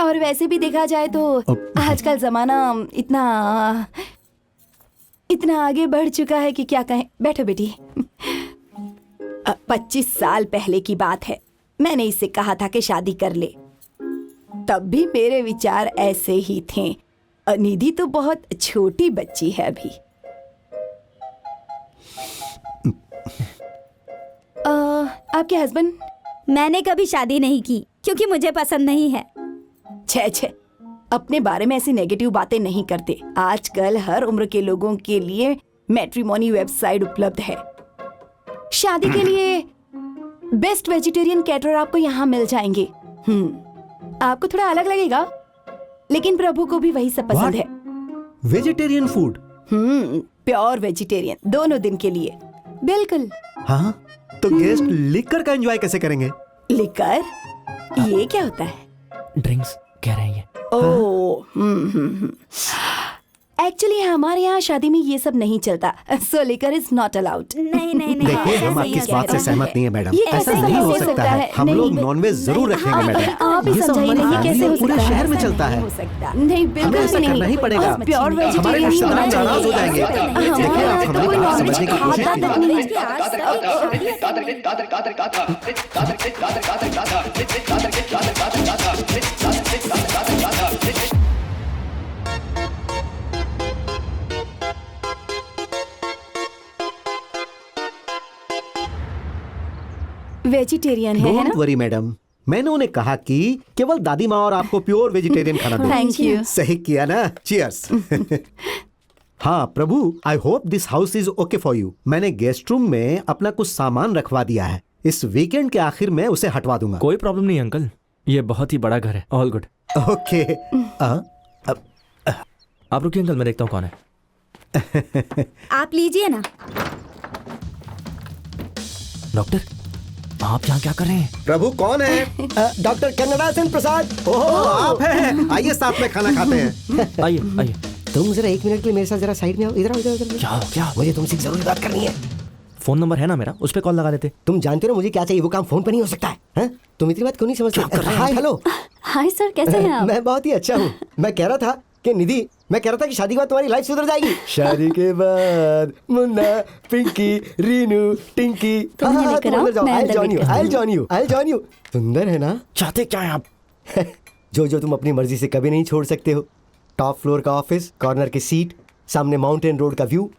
और वैसे भी देखा जाए तो आजकल जमाना इतना आगे बढ़ चुका है कि क्या कहें। बैठो बेटी। 25 साल पहले की बात है, मैंने इससे कहा था कि शादी कर ले। तब भी मेरे विचार ऐसे ही थे। निधि तो बहुत छोटी बच्ची है अभी। आपके हस्बैंड? मैंने कभी शादी नहीं की क्योंकि मुझे पसंद नहीं है। छे, अपने बारे में ऐसी नेगेटिव बातें नहीं करते। आजकल हर उम्र के लोगों के लिए मैट्रिमोनी वेबसाइट उपलब्ध है। शादी के लिए बेस्ट वेजिटेरियन कैटरर आपको यहाँ मिल जाएंगे। आपको थोड़ा अलग लगेगा, लेकिन प्रभु को भी वही सब पसंद है। Vegetarian food? प्योर वेजिटेरियन, दोनों दिन के लिए। बिल्कुल। हाँ, तो गेस्ट लिकर का एंजॉय कैसे करेंगे? लिकर? ये क्या होता है? ड्रिंक्स कह रहे हैं ये। एक्चुअली हमारे यहाँ शादी में ये सब नहीं चलता। सो लिकर इज नॉट अलाउड। नहीं। देखिए, हम आपकी इस बात से सहमत नहीं है मैडम। ये ऐसा कैसे नहीं हो हो सकता सकता है। है? हम नहीं, लोग नॉनवेज जरूर रखेंगे मैडम। आप ही ये सब समझाइए, हमारी ये कैसे हो पूरे सकता शहर है? में चलता है। हो सकता नहीं, हमें बिल्कुल ऐसा भी करना ही पड़ेगा। प्योर हमारे वेजिटेरियन रिश्तेदार नाराज हो जाएंगे। देखिए, आप हमारी बात समझने की कोशिश कीजिए। वेजिटेरियन है ना? डोंट वरी मैडम, मैंने उन्हें कहा कि केवल दादी माँ और आपको प्योर वेजिटेरियन खाना दो। Thank you. सही किया ना? चीयर्स। हाँ Prabhu, I hope this house is okay for you. मैंने गेस्ट रूम में अपना कुछ सामान रखवा दिया है। इस वीकेंड के आखिर में उसे हटवा दूंगा। कोई प्रॉब्लम नहीं अंकल, ये बहुत ही बड़ा घर है। All good. ओके। आप रुकिए अंकल, मैं देखता हूँ कौन है। आप लीजिए ना। डॉक्टर, आप यहाँ क्या कर रहे हैं? प्रभु कौन है? डॉक्टर कन्नड़ा सेन प्रसाद। ओह, आप हैं। आइए साथ में खाना खाते हैं। आइए। तुम जरा 1 मिनट के लिए मेरे साथ जरा साइड में आओ। इधर आओ, इधर। क्या? मुझे तुमसे एक जरूरी बात करनी है। फोन नंबर है ना मेरा, उस पे कॉल लगा देते। तुम जानते हो मुझे क्या चाहिए, वो काम फोन पर नहीं हो सकता है। हैं? तुम इतनी बात क्यों नहीं समझते? हाय, हेलो। हाय सर, कैसे हैं आप? मैं बहुत ही अच्छा हूँ। मैं कह रहा था कि शादी के बाद तुम्हारी लाइफ सुधर जाएगी। शादी के बाद मुन्ना, पिंकी, रीनू, टिंकी। तुम मुझे लेकर आओ, मैं अंदर वेट करती हूँ। I'll join you। सुंदर है ना? चाहते क्या है आप? जो तुम अपनी मर्जी से कभी नहीं छोड़ सकते हो। टॉप फ्लोर का ऑफिस, कॉर्नर की सीट, सामने माउंटेन रोड का व्यू,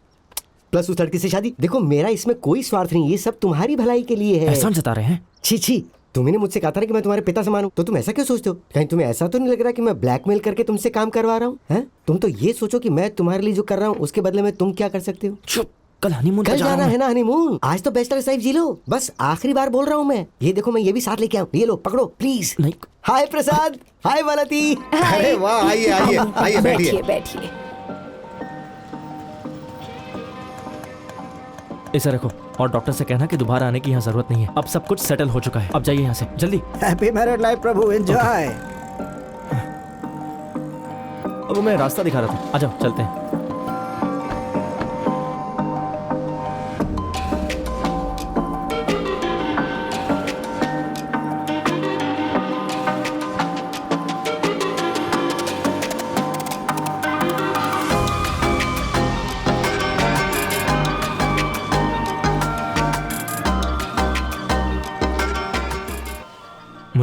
प्लस उस लड़की से शादी। देखो, मेरा इसमें कोई स्वार्थ नहीं, ये सब तुम्हारी भलाई के लिए है। एहसान जता रहे हैं? छी, तुमने मुझसे कहा था ना कि मैं तुम्हारे पिता समान हूं, तो तुम ऐसा क्यों सोचते हो? कहीं तुम्हें ऐसा तो नहीं लग रहा कि मैं ब्लैकमेल करके तुमसे काम करवा रहा हूँ? हैं? तुम तो ये सोचो कि मैं तुम्हारे लिए जो कर रहा हूँ उसके बदले में तुम क्या कर सकते हो। चुप, कल हनीमून कल जाना है ना हनीमून। आज तो बैचलर लाइफ जी लो। बस आखिरी बार बोल रहा हूँ मैं। ये देखो, मैं ये भी साथ लेके आऊँ। ये लो, पकड़ो प्लीज। नहीं। हाय प्रसाद, हाय मालती। अरे वाह, आइए बैठिए। इसे रखो और डॉक्टर से कहना कि दोबारा आने की यहाँ जरूरत नहीं है। अब सब कुछ सेटल हो चुका है। अब जाइए यहाँ से जल्दी। हैप्पी मैरिड लाइफ प्रभु, एंजॉय। अब मैं रास्ता दिखा रहा था। आ जाओ, चलते हैं।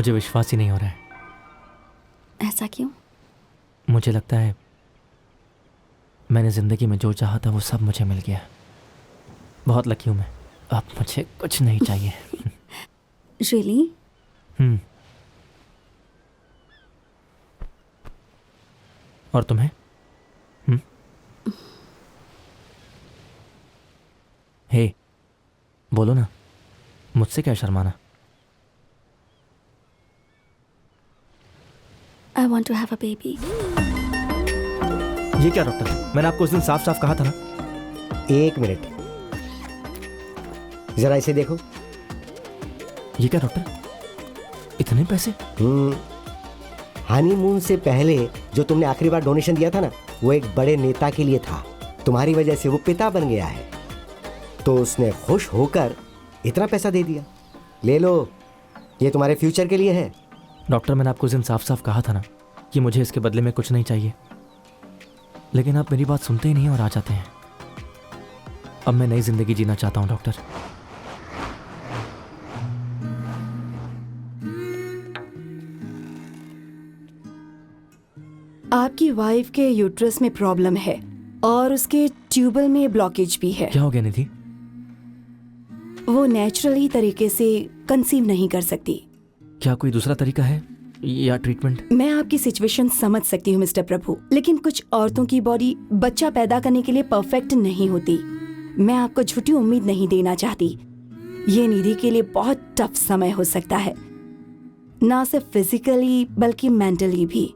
मुझे विश्वास ही नहीं हो रहा है। ऐसा क्यों? मुझे लगता है मैंने ज़िंदगी में जो चाहा था वो सब मुझे मिल गया। बहुत लकी हूँ मैं। अब मुझे कुछ नहीं चाहिए। रियली? और तुम्हें? हे, बोलो ना, मुझसे क्या शर्माना? I want to have a baby. ये क्या डॉक्टर, मैंने आपको उस दिन साफ साफ कहा था ना। 1 मिनट, जरा इसे देखो। ये क्या डॉक्टर, इतने पैसे? हनीमून से पहले जो तुमने आखिरी बार डोनेशन दिया था ना, वो एक बड़े नेता के लिए था। तुम्हारी वजह से वो पिता बन गया है, तो उसने खुश होकर इतना पैसा दे दिया। ले लो, ये तुम्हारे फ्यूचर के लिए है। डॉक्टर, मैंने आपको उस दिन साफ साफ कहा था ना कि मुझे इसके बदले में कुछ नहीं चाहिए, लेकिन आप मेरी बात सुनते ही नहीं और आ जाते हैं। अब मैं नई जिंदगी जीना चाहता हूँ डॉक्टर। आपकी वाइफ के यूट्रस में प्रॉब्लम है और उसके ट्यूबल में ब्लॉकेज भी है। क्या हो गया निधि? वो नेचुरली तरीके से कंसीव नहीं कर सकती। क्या कोई दूसरा तरीका है या ट्रीटमेंट? मैं आपकी सिचुएशन समझ सकती हूँ मिस्टर प्रभु, लेकिन कुछ औरतों की बॉडी बच्चा पैदा करने के लिए परफेक्ट नहीं होती। मैं आपको झूठी उम्मीद नहीं देना चाहती। ये निधि के लिए बहुत टफ समय हो सकता है, ना सिर्फ फिजिकली बल्कि मेंटली भी।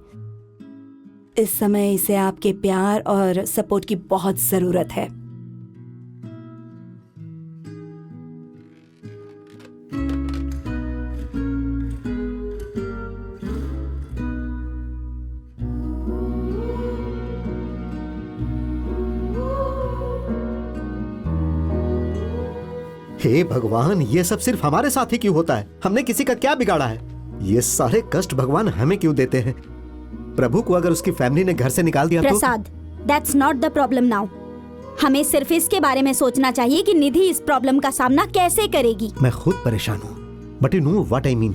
इस समय इसे आपके प्यार और सपोर्ट की बहुत जरूरत है। हे भगवान, ये सब सिर्फ हमारे साथ ही क्यों होता है? हमने किसी का क्या बिगाड़ा है? ये सारे कष्ट भगवान हमें क्यों देते हैं? प्रभु को अगर उसकी फैमिली ने घर से निकाल दिया Prasad, that's not the problem now. हमें सिर्फ इसके बारे में सोचना चाहिए कि निधि इस प्रॉब्लम का सामना कैसे करेगी। मैं खुद परेशान हूँ, but you know what I mean.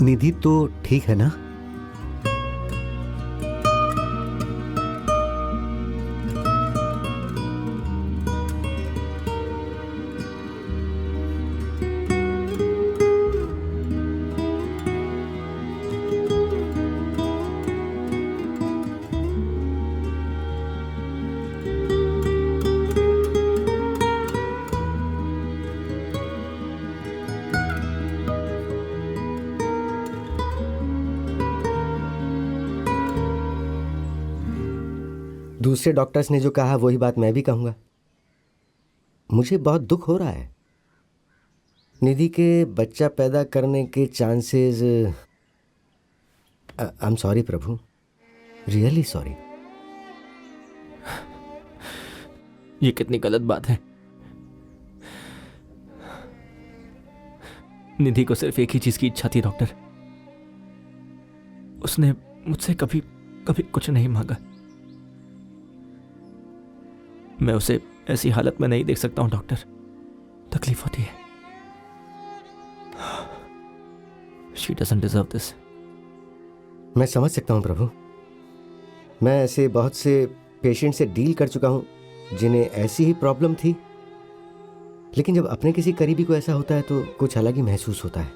Nidhi तो ठीक है ना? दूसरे डॉक्टर्स ने जो कहा वही बात मैं भी कहूंगा। मुझे बहुत दुख हो रहा है। निधि के बच्चा पैदा करने के chances, I am sorry Prabhu, really sorry. ये कितनी गलत बात है। निधि को सिर्फ एक ही चीज की इच्छा थी डॉक्टर। उसने मुझसे कभी कभी कुछ नहीं मांगा। मैं उसे ऐसी हालत में नहीं देख सकता हूं डॉक्टर, तकलीफ होती है। She doesn't deserve this. मैं समझ सकता हूं प्रभु। मैं ऐसे बहुत से पेशेंट से डील कर चुका हूं जिन्हें ऐसी ही प्रॉब्लम थी, लेकिन जब अपने किसी करीबी को ऐसा होता है तो कुछ अलग ही महसूस होता है।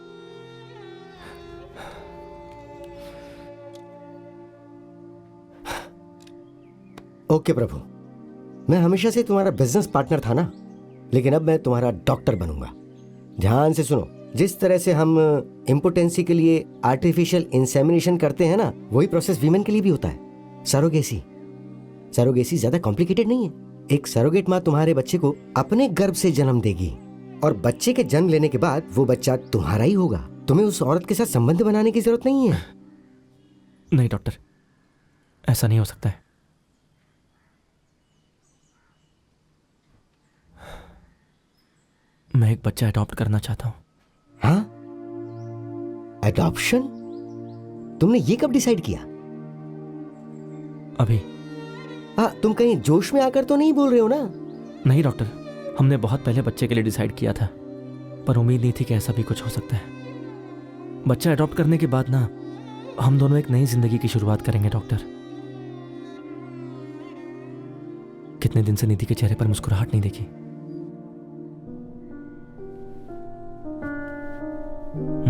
ओके प्रभु, मैं हमेशा से तुम्हारा बिजनेस पार्टनर था ना, लेकिन अब मैं तुम्हारा डॉक्टर बनूंगा। ध्यान से सुनो, जिस तरह से हम इम्पोटेंसी के लिए आर्टिफिशियल इंसेमिनेशन करते हैं ना, वही प्रोसेस वीमेन के लिए भी होता है। सरोगेसी ज्यादा कॉम्प्लिकेटेड नहीं है। एक सरोगेट माँ तुम्हारे बच्चे को अपने गर्भ से जन्म देगी और बच्चे के जन्म लेने के बाद वो बच्चा तुम्हारा ही होगा। तुम्हें उस औरत के साथ संबंध बनाने की जरूरत नहीं है। नहीं डॉक्टर, ऐसा नहीं हो सकता है। मैं एक बच्चा अडॉप्ट करना चाहता हूं। हाँ, अडॉप्शन? तुमने ये कब डिसाइड किया? अभी। तुम कहीं जोश में आकर तो नहीं बोल रहे हो ना? नहीं डॉक्टर, हमने बहुत पहले बच्चे के लिए डिसाइड किया था, पर उम्मीद नहीं थी कि ऐसा भी कुछ हो सकता है। बच्चा अडॉप्ट करने के बाद ना हम दोनों एक नई जिंदगी की शुरुआत करेंगे डॉक्टर। कितने दिन से निधि के चेहरे पर मुस्कुराहट नहीं देखी।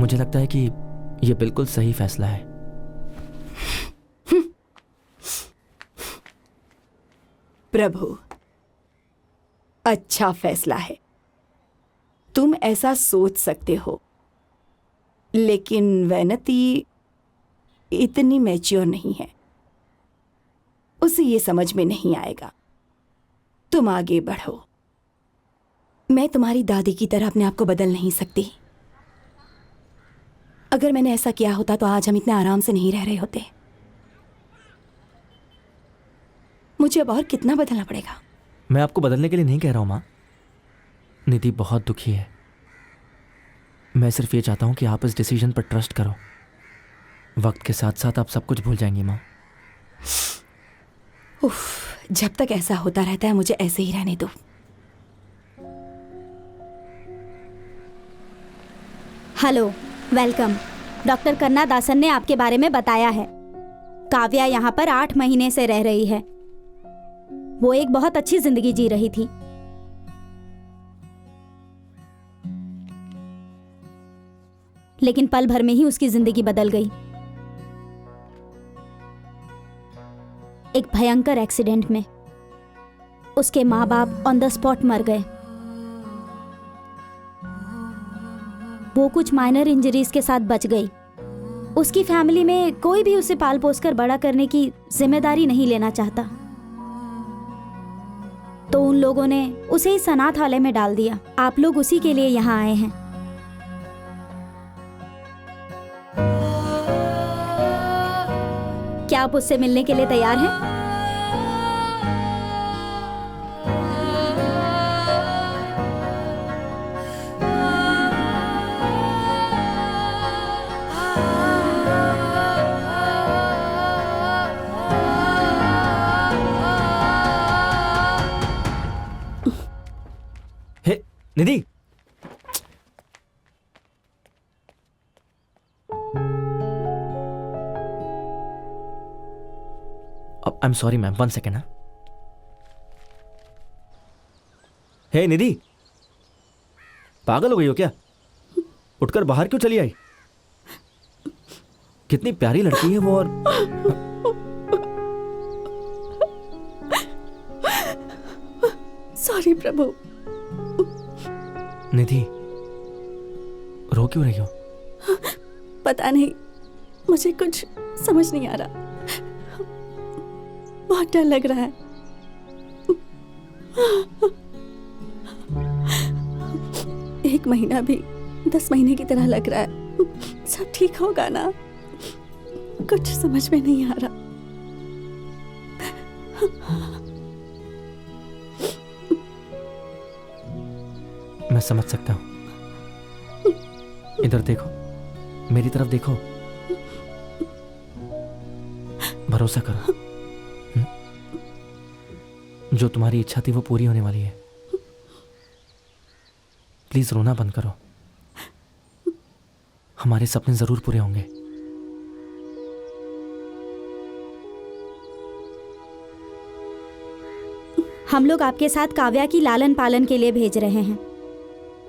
मुझे लगता है कि यह बिल्कुल सही फैसला है। प्रभु, अच्छा फैसला है। तुम ऐसा सोच सकते हो, लेकिन वैनती इतनी मैच्योर नहीं है। उसे ये समझ में नहीं आएगा। तुम आगे बढ़ो। मैं तुम्हारी दादी की तरह अपने आप को बदल नहीं सकती। अगर मैंने ऐसा किया होता तो आज हम इतने आराम से नहीं रह रहे होते। मुझे अब और कितना बदलना पड़ेगा? मैं आपको बदलने के लिए नहीं कह रहा हूं माँ। निधि बहुत दुखी है। मैं सिर्फ ये चाहता हूं कि आप इस डिसीजन पर ट्रस्ट करो। वक्त के साथ साथ आप सब कुछ भूल जाएंगी माँ। उफ, जब तक ऐसा होता रहता है मुझे ऐसे ही रहने दो। Hello, welcome. डॉक्टर कन्ना दासन ने आपके बारे में बताया है। काव्या यहाँ पर 8 महीने से रह रही है। वो एक बहुत अच्छी जिंदगी जी रही थी। लेकिन पल भर में ही उसकी जिंदगी बदल गई। एक भयंकर एक्सीडेंट में उसके माँ बाप ऑन द स्पॉट मर गए। वो कुछ माइनर इंजरीज के साथ बच गई। उसकी फैमिली में कोई भी उसे पाल पोस कर बड़ा करने की जिम्मेदारी नहीं लेना चाहता, तो उन लोगों ने उसे इस अनाथालय में डाल दिया। आप लोग उसी के लिए यहाँ आए हैं। क्या आप उससे मिलने के लिए तैयार हैं? Nidhi, I am sorry ma'am, 1 second. Hey Nidhi, पागल हो गई हो क्या? उठकर बाहर क्यों चली आई? कितनी प्यारी लड़की है वो। और सॉरी प्रभु। निधि, रो क्यों रही हो? पता नहीं, मुझे कुछ समझ नहीं आ रहा। बहुत डर लग रहा है। एक महीना भी 10 महीने की तरह लग रहा है। सब ठीक होगा ना? कुछ समझ में नहीं आ रहा। मैं समझ सकता हूं। इधर देखो, मेरी तरफ देखो, भरोसा करो। जो तुम्हारी इच्छा थी वो पूरी होने वाली है। प्लीज रोना बंद करो। हमारे सपने जरूर पूरे होंगे। हम लोग आपके साथ काव्या की लालन पालन के लिए भेज रहे हैं।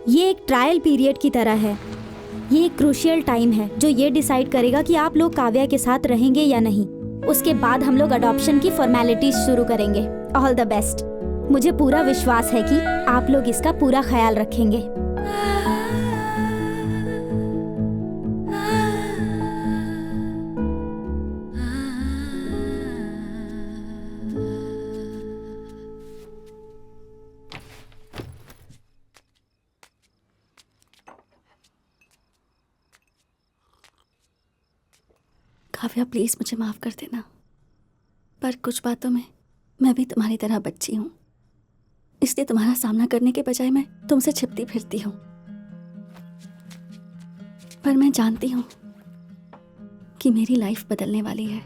ये एक ट्रायल पीरियड की तरह है। ये एक क्रूशियल टाइम है जो ये डिसाइड करेगा कि आप लोग काव्या के साथ रहेंगे या नहीं। उसके बाद हम लोग अडॉप्शन की फॉर्मेलिटीज शुरू करेंगे। All the best. मुझे पूरा विश्वास है कि आप लोग इसका पूरा ख्याल रखेंगे। काव्या, प्लीज मुझे माफ कर देना, पर कुछ बातों में मैं भी तुम्हारी तरह बच्ची हूँ। इसलिए तुम्हारा सामना करने के बजाय मैं तुमसे छिपती फिरती हूँ। पर मैं जानती हूँ कि मेरी लाइफ बदलने वाली है।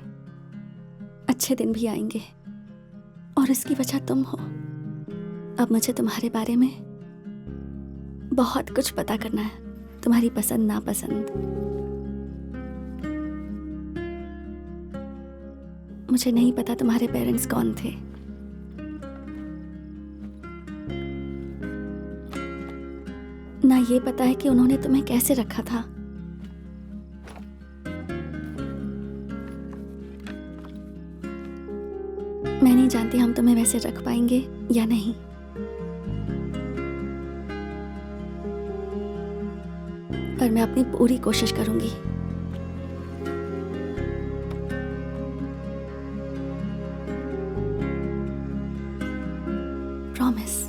अच्छे दिन भी आएंगे और इसकी वजह तुम हो। अब मुझे तुम्हारे बारे में बहुत कुछ पता करना है, तुम्हारी पसंद नापसंद। मुझे नहीं पता तुम्हारे पेरेंट्स कौन थे। ना ये पता है कि उन्होंने तुम्हें कैसे रखा था। मैं नहीं जानती हम तुम्हें वैसे रख पाएंगे या नहीं। पर मैं अपनी पूरी कोशिश करूंगी। Promise.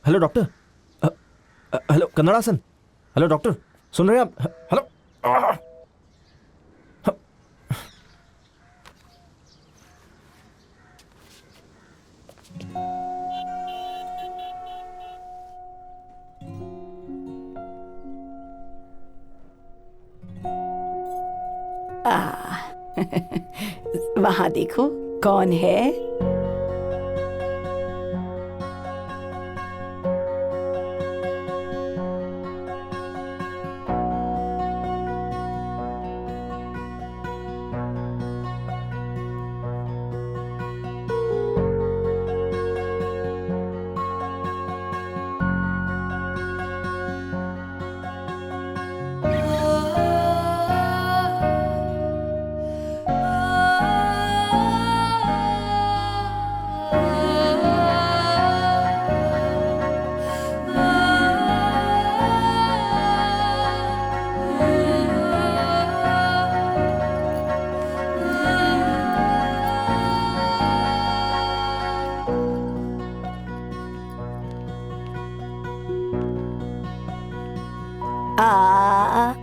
Hello doctor. Hello Kannadasan. Hello doctor, सुन रहे हैं आप? हेलो। वहां देखो कौन है।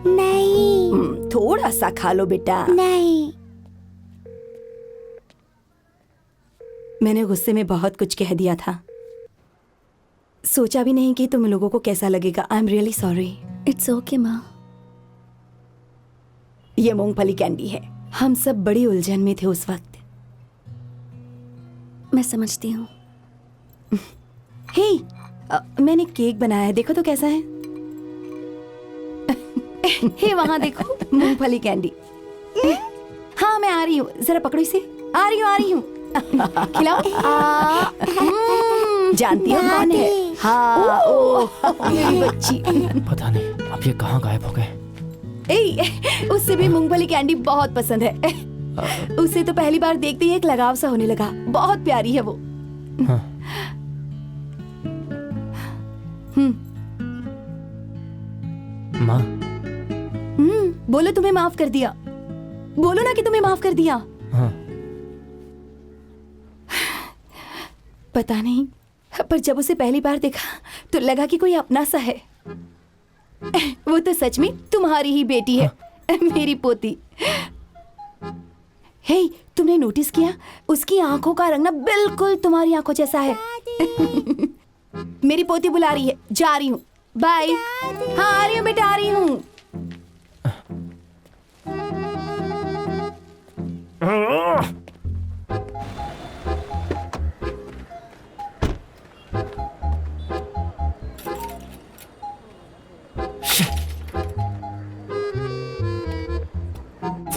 नहीं। थोड़ा सा खा लो बेटा। नहीं। मैंने गुस्से में बहुत कुछ कह दिया था। सोचा भी नहीं कि तुम लोगों को कैसा लगेगा। I am really sorry. It's okay माँ। ये मूंगफली कैंडी है। हम सब बड़ी उलझन में थे उस वक्त। मैं समझती हूँ। हे, मैंने केक बनाया है, देखो तो कैसा है। हे वहां देखो, मूंगफली कैंडी। हाँ मैं आ रही हूँ, जरा पकड़ो इसे। आ रही हूँ खिलाओ। जानती हो कौन है? हाँ ओ मेरी बच्ची। पता नहीं अब ये कहाँ गायब हो गए। उससे भी मूंगफली कैंडी बहुत पसंद है। उसे तो पहली बार देखते ही एक लगाव सा होने लगा। बहुत प्यारी है वो। हाँ। माँ। बोलो तुम्हें माफ कर दिया। बोलो ना कि तुम्हें माफ कर दिया। हाँ। पता नहीं, पर जब उसे पहली बार देखा तो लगा कि कोई अपना सा है। वो तो सच में तुम्हारी ही बेटी है। मेरी पोती। हे, तुमने नोटिस किया उसकी आंखों का रंग ना बिल्कुल तुम्हारी आंखों जैसा है। मेरी पोती बुला रही है, जा रही हूँ। बाय। हाँ आ रही हूँ बेटा, आ रही हूँ।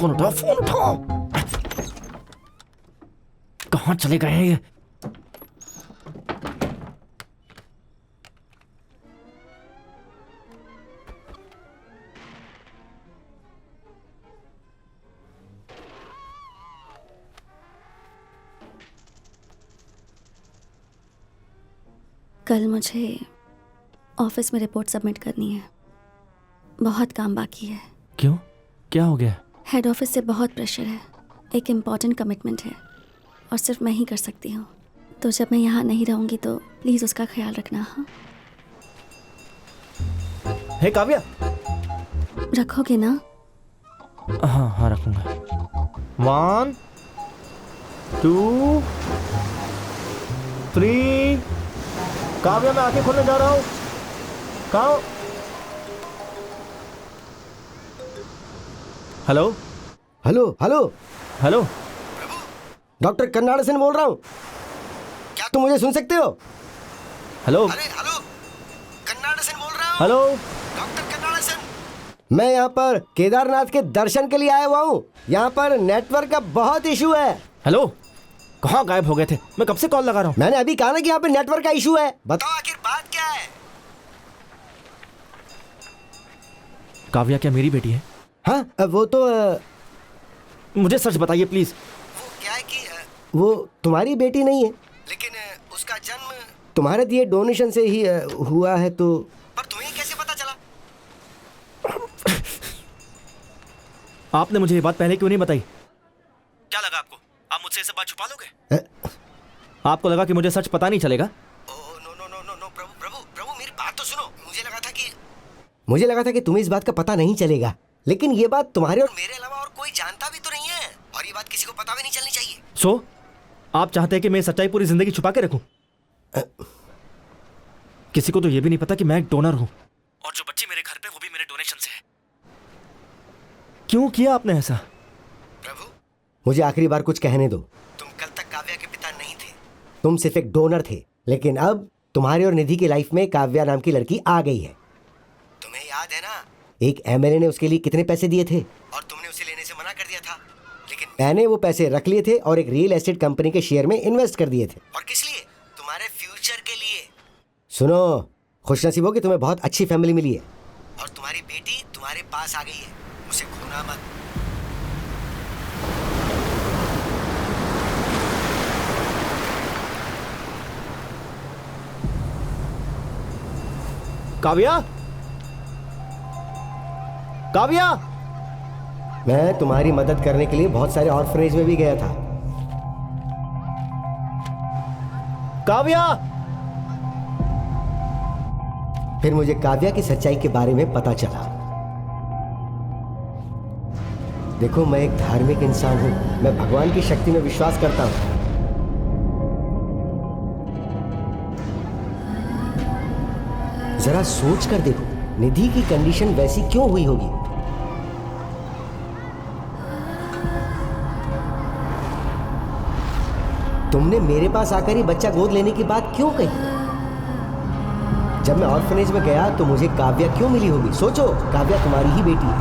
फोन उठाओ, फोन उठाओ। कहाँ चले गए हैं ये? कल मुझे ऑफिस में रिपोर्ट सबमिट करनी है। बहुत काम बाकी है। क्यों, क्या हो गया? हेड ऑफिस से बहुत प्रेशर है। एक इम्पॉर्टेंट कमिटमेंट है और सिर्फ मैं ही कर सकती हूँ। तो जब मैं यहाँ नहीं रहूँगी तो प्लीज़ उसका ख्याल रखना। हाँ, हे काव्या। रखोगे ना? हाँ हाँ रखूंगा। 1 2 3। काव्या, मैं आंखें खोलने जा रहा हूँ। कहाँ? Hello hello hello hello. Doctor Kannadasan बोल रहा हूँ। क्या तुम मुझे सुन सकते हो? हेलो अरे हेलो, कन्नाड सेन बोल रहा हूँ। हेलो। डॉक्टर कन्नाड सेन। मैं यहाँ पर केदारनाथ के दर्शन के लिए आया हुआ हूँ। यहाँ पर नेटवर्क का बहुत इशू है। हेलो, कहाँ गायब हो गए थे? मैं कब से कॉल लगा रहा हूँ। मैंने अभी कहा ना कि यहाँ पे नेटवर्क का इशू है। बताओ आखिर बात क्या है? काव्या क्या मेरी बेटी है? हाँ वो तो मुझे सच बताइए प्लीज। वो क्या है कि वो तुम्हारी बेटी नहीं है, लेकिन उसका जन्म तुम्हारे दिए डोनेशन से ही हुआ है। तो पर तुम्हें कैसे पता चला? आपने मुझे ये बात पहले क्यों नहीं बताई? क्या लगा आपको? आप मुझसे ये सब बात छुपा लोगे? आपको लगा कि मुझे सच पता नहीं चलेगा? No no no no no Prabhu Prabhu Prabhu, मेरी बात तो सुनो। मुझे लगा था कि तुम्हें इस बात का पता नहीं चलेगा, लेकिन ये बात तुम्हारे और मेरे अलावा और कोई जानता भी तो नहीं है, और ये बात किसी को पता भी नहीं चलनी चाहिए। सो आप चाहते हैं कि मैं सच्चाई पूरी जिंदगी छुपा के रखूं? किसी को तो ये भी नहीं पता कि मैं एक डोनर हूं, और जो बच्ची मेरे घर पे वो भी मेरे डोनेशन से है। क्यों किया आपने ऐसा? प्रभु, मुझे आखिरी बार कुछ कहने दो। तुम कल तक काव्या के पिता नहीं थे, तुम सिर्फ एक डोनर थे, लेकिन अब तुम्हारे और निधि की लाइफ में काव्या नाम की लड़की आ गई है। तुम्हें याद है ना, एक एमएलए ने उसके लिए कितने पैसे दिए थे और तुमने उसे लेने से मना कर दिया था, लेकिन मैंने वो पैसे रख लिए थे और एक रियल एस्टेट कंपनी के शेयर में इन्वेस्ट कर दिए थे। और किस लिए? तुम्हारे फ्यूचर के लिए। सुनो, खुशनसीब हो कि तुम्हें बहुत अच्छी फैमिली मिली है, और तुम्हारी बेटी तुम्हारे पास आ गई है। उसे खोना मत। काव्या, काव्या, मैं तुम्हारी मदद करने के लिए बहुत सारे ऑर्फनेज में भी गया था। काव्या। फिर मुझे काव्या की सच्चाई के बारे में पता चला। देखो, मैं एक धार्मिक इंसान हूं, मैं भगवान की शक्ति में विश्वास करता हूं। जरा सोच कर देखो, निधि की कंडीशन वैसी क्यों हुई होगी? तुमने मेरे पास आकर ही बच्चा गोद लेने की बात क्यों कही? जब मैं ऑर्फनेज में गया तो मुझे काव्या क्यों मिली होगी? सोचो, काव्या तुम्हारी ही बेटी है।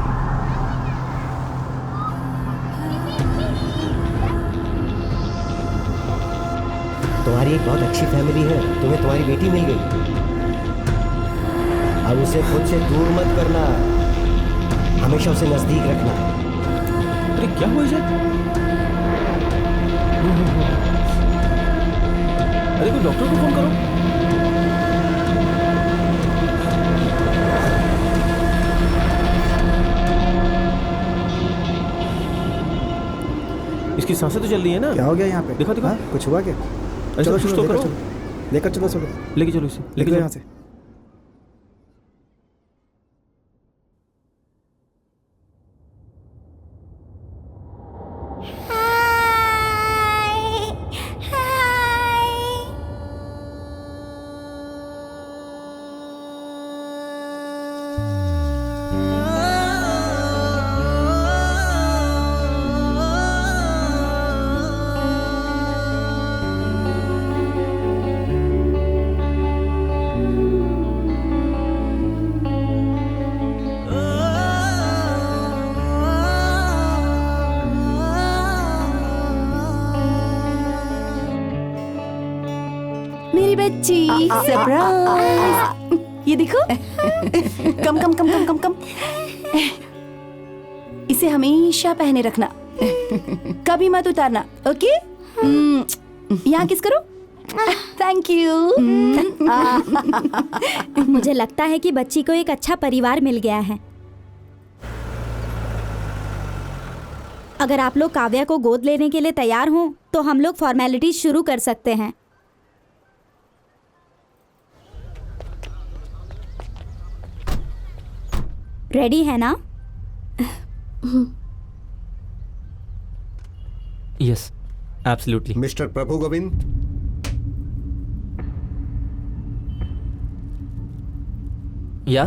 तुम्हारी एक बहुत अच्छी फैमिली है, तुम्हें तुम्हारी बेटी मिल गई। अब उसे खुद से दूर मत करना, हमेशा उसे नजदीक रखना। अरे क्या हुआ इसे? अरे कोई डॉक्टर को फोन करो। इसकी सांसें तो चल रही है ना? क्या हो गया यहाँ पे? दिखा दिखा। कुछ हुआ क्या? चलो कुछ तो करो। लेकर चलो लेके चलो इसे, लेके यहाँ चलो। से। मेरी बच्ची, सरप्राइज। ये देखो। कम कम कम कम कम कम। इसे हमेशा पहने रखना, कभी मत उतारना, ओके? यहाँ किस करो। Thank you. मुझे लगता है कि बच्ची को एक अच्छा परिवार मिल गया है। अगर आप लोग काव्या को गोद लेने के लिए तैयार हों तो हम लोग फॉर्मेलिटी शुरू कर सकते हैं। रेडी है ना? Yes, absolutely. मिस्टर प्रभु गोविंद, या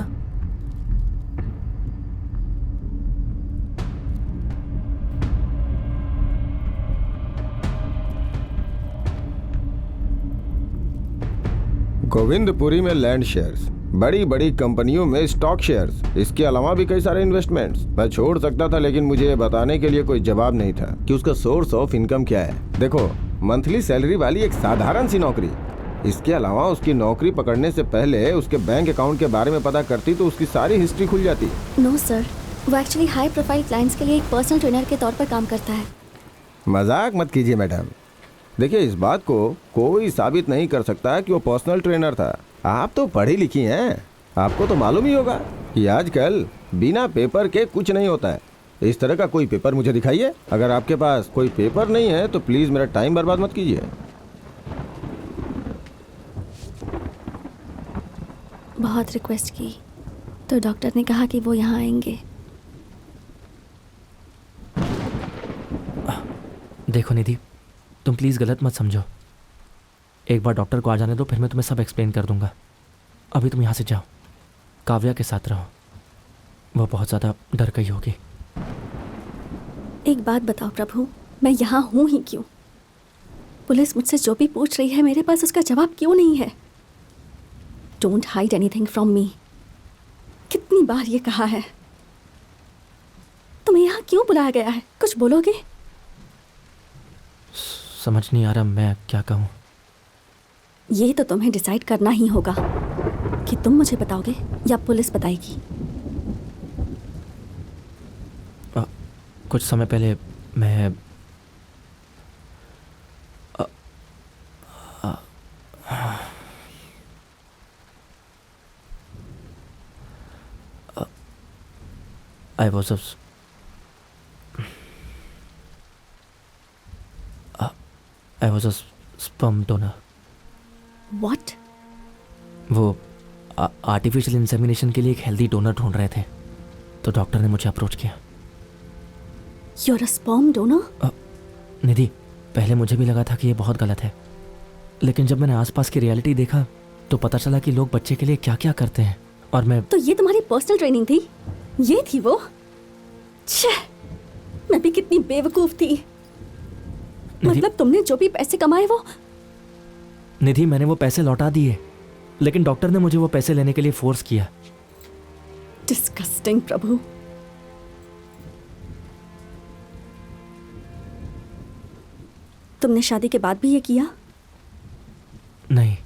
गोविंदपुरी में लैंड शेयर्स, बड़ी बड़ी कंपनियों में स्टॉक शेयर्स, इसके अलावा भी कई सारे इन्वेस्टमेंट्स। मैं छोड़ सकता था, लेकिन मुझे ये बताने के लिए कोई जवाब नहीं था कि उसका सोर्स ऑफ इनकम क्या है। देखो, मंथली सैलरी वाली एक साधारण सी नौकरी। इसके अलावा उसकी नौकरी पकड़ने से पहले उसके बैंक अकाउंट के बारे में पता करती तो उसकी सारी हिस्ट्री खुल जाती। नो सर, वो एक्चुअली हाई प्रोफाइल क्लाइंट्स के लिए एक पर्सनल ट्रेनर के तौर पर काम करता है। मजाक मत कीजिए मैडम। देखिए, इस बात को कोई साबित नहीं कर सकता कि वो पर्सनल ट्रेनर था। आप तो पढ़ी लिखी हैं, आपको तो मालूम ही होगा कि आजकल बिना पेपर के कुछ नहीं होता है। इस तरह का कोई पेपर मुझे दिखाइए। अगर आपके पास कोई पेपर नहीं है तो प्लीज़ मेरा टाइम बर्बाद मत कीजिए। बहुत रिक्वेस्ट की तो डॉक्टर ने कहा कि वो यहाँ आएंगे। देखो निधि, तुम प्लीज़ गलत मत समझो। एक बार डॉक्टर को आ जाने दो, फिर मैं तुम्हें सब एक्सप्लेन कर दूंगा। अभी तुम यहाँ से जाओ, काव्या के साथ रहो, वो बहुत ज़्यादा डर गई होगी। एक बात बताओ प्रभु, मैं यहाँ हूँ ही क्यों? पुलिस मुझसे जो भी पूछ रही है, मेरे पास उसका जवाब क्यों नहीं है? Don't hide anything from me. कितनी बार ये कहा है। तुम्हें यहाँ क्यों बुलाया गया है? कुछ बोलोगे? समझ नहीं आ रहा मैं क्या कहूँ। ये तो तुम्हें डिसाइड करना ही होगा कि तुम मुझे बताओगे या पुलिस बताएगी। कुछ समय पहले मैं I was a sperm donor. What? वो आर्टिफिशियल इंसेमिनेशन के लिए एक हेल्दी डोनर ढूंढ रहे थे, तो डॉक्टर ने मुझे अप्रोच किया। You're a sperm donor? निधि, पहले मुझे भी लगा था कि ये बहुत गलत है, लेकिन जब मैंने आसपास की रियलिटी देखा तो पता चला कि लोग बच्चे के लिए क्या क्या करते हैं। और मैं तो ये तुम्हारी पर्सनल ट्रेनिंग थी? ये थी वो? छे, मैं भी कितनी बेवकूफ थी। मतलब तुमने जो भी पैसे कमाए वो? निधि, मैंने वो पैसे लौटा दिए, लेकिन डॉक्टर ने मुझे वो पैसे लेने के लिए फोर्स किया। डिस्गस्टिंग प्रभु। तुमने शादी के बाद भी ये किया? नहीं,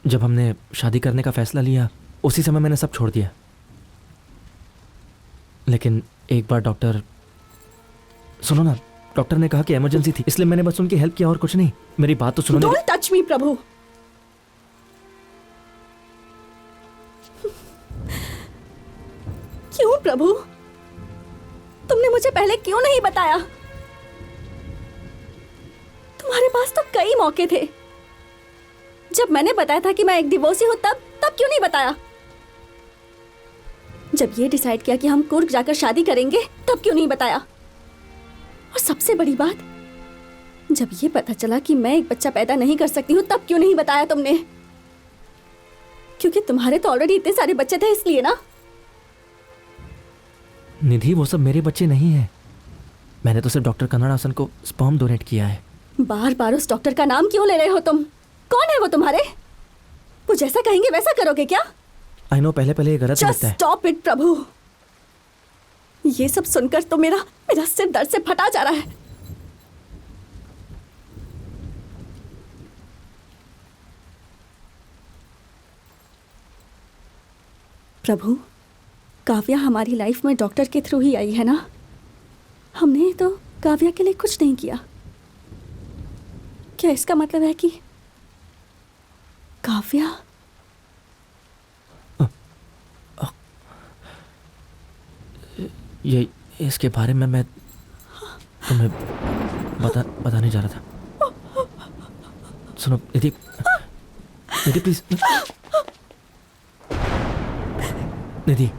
जब हमने शादी करने का फैसला लिया उसी समय मैंने सब छोड़ दिया। लेकिन एक बार डॉक्टर, सुनो ना, डॉक्टर ने कहा कि इमरजेंसी थी, इसलिए मैंने बस उनकी हेल्प किया और कुछ नहीं। मेरी बात तो सुनो। डोंट टच मी प्रभु। क्यों प्रभु? तुमने मुझे पहले क्यों नहीं बताया? तुम्हारे पास तो कई मौके थे। जब मैंने बताया था कि मैं एक डिवोर्सी हूं, तब क्यों नहीं बताया? जब ये डिसाइड किया कि हम कुर्ग जाकर शादी करेंगे, तब क्यों नहीं बताया? और सबसे बड़ी बात, जब ये पता चला कि मैं एक बच्चा पैदा नहीं कर सकती हूँ, तब क्यों नहीं बताया तुमने? क्योंकि तुम्हारे तो ऑलरेडी इतने सारे बच्चे थे, इसलिए ना? निधि, वो सब मेरे बच्चे नहीं हैं। मैंने तो सिर्फ डॉक्टर कन्नड़ासन को स्पर्म डोनेट किया है। बार बार उस डॉक्टर का नाम क्यों ले रहे हो तुम? कौन है वो तुम्हारे? वो जैसा कहेंगे वैसा करोगे क्या? आई नो, पहले पहले ये गलत लगता है। स्टॉप इट प्रभु। ये सब सुनकर तो मेरा सिर दर्द से फटा जा रहा है। प्रभु, काव्या हमारी लाइफ में डॉक्टर के थ्रू ही आई है ना? हमने तो काव्या के लिए कुछ नहीं किया। क्या इसका मतलब है कि काव्या? ये इसके बारे में मैं तुम्हें बताने जा रहा था। सुनो निधि, निधि please, Nidhi.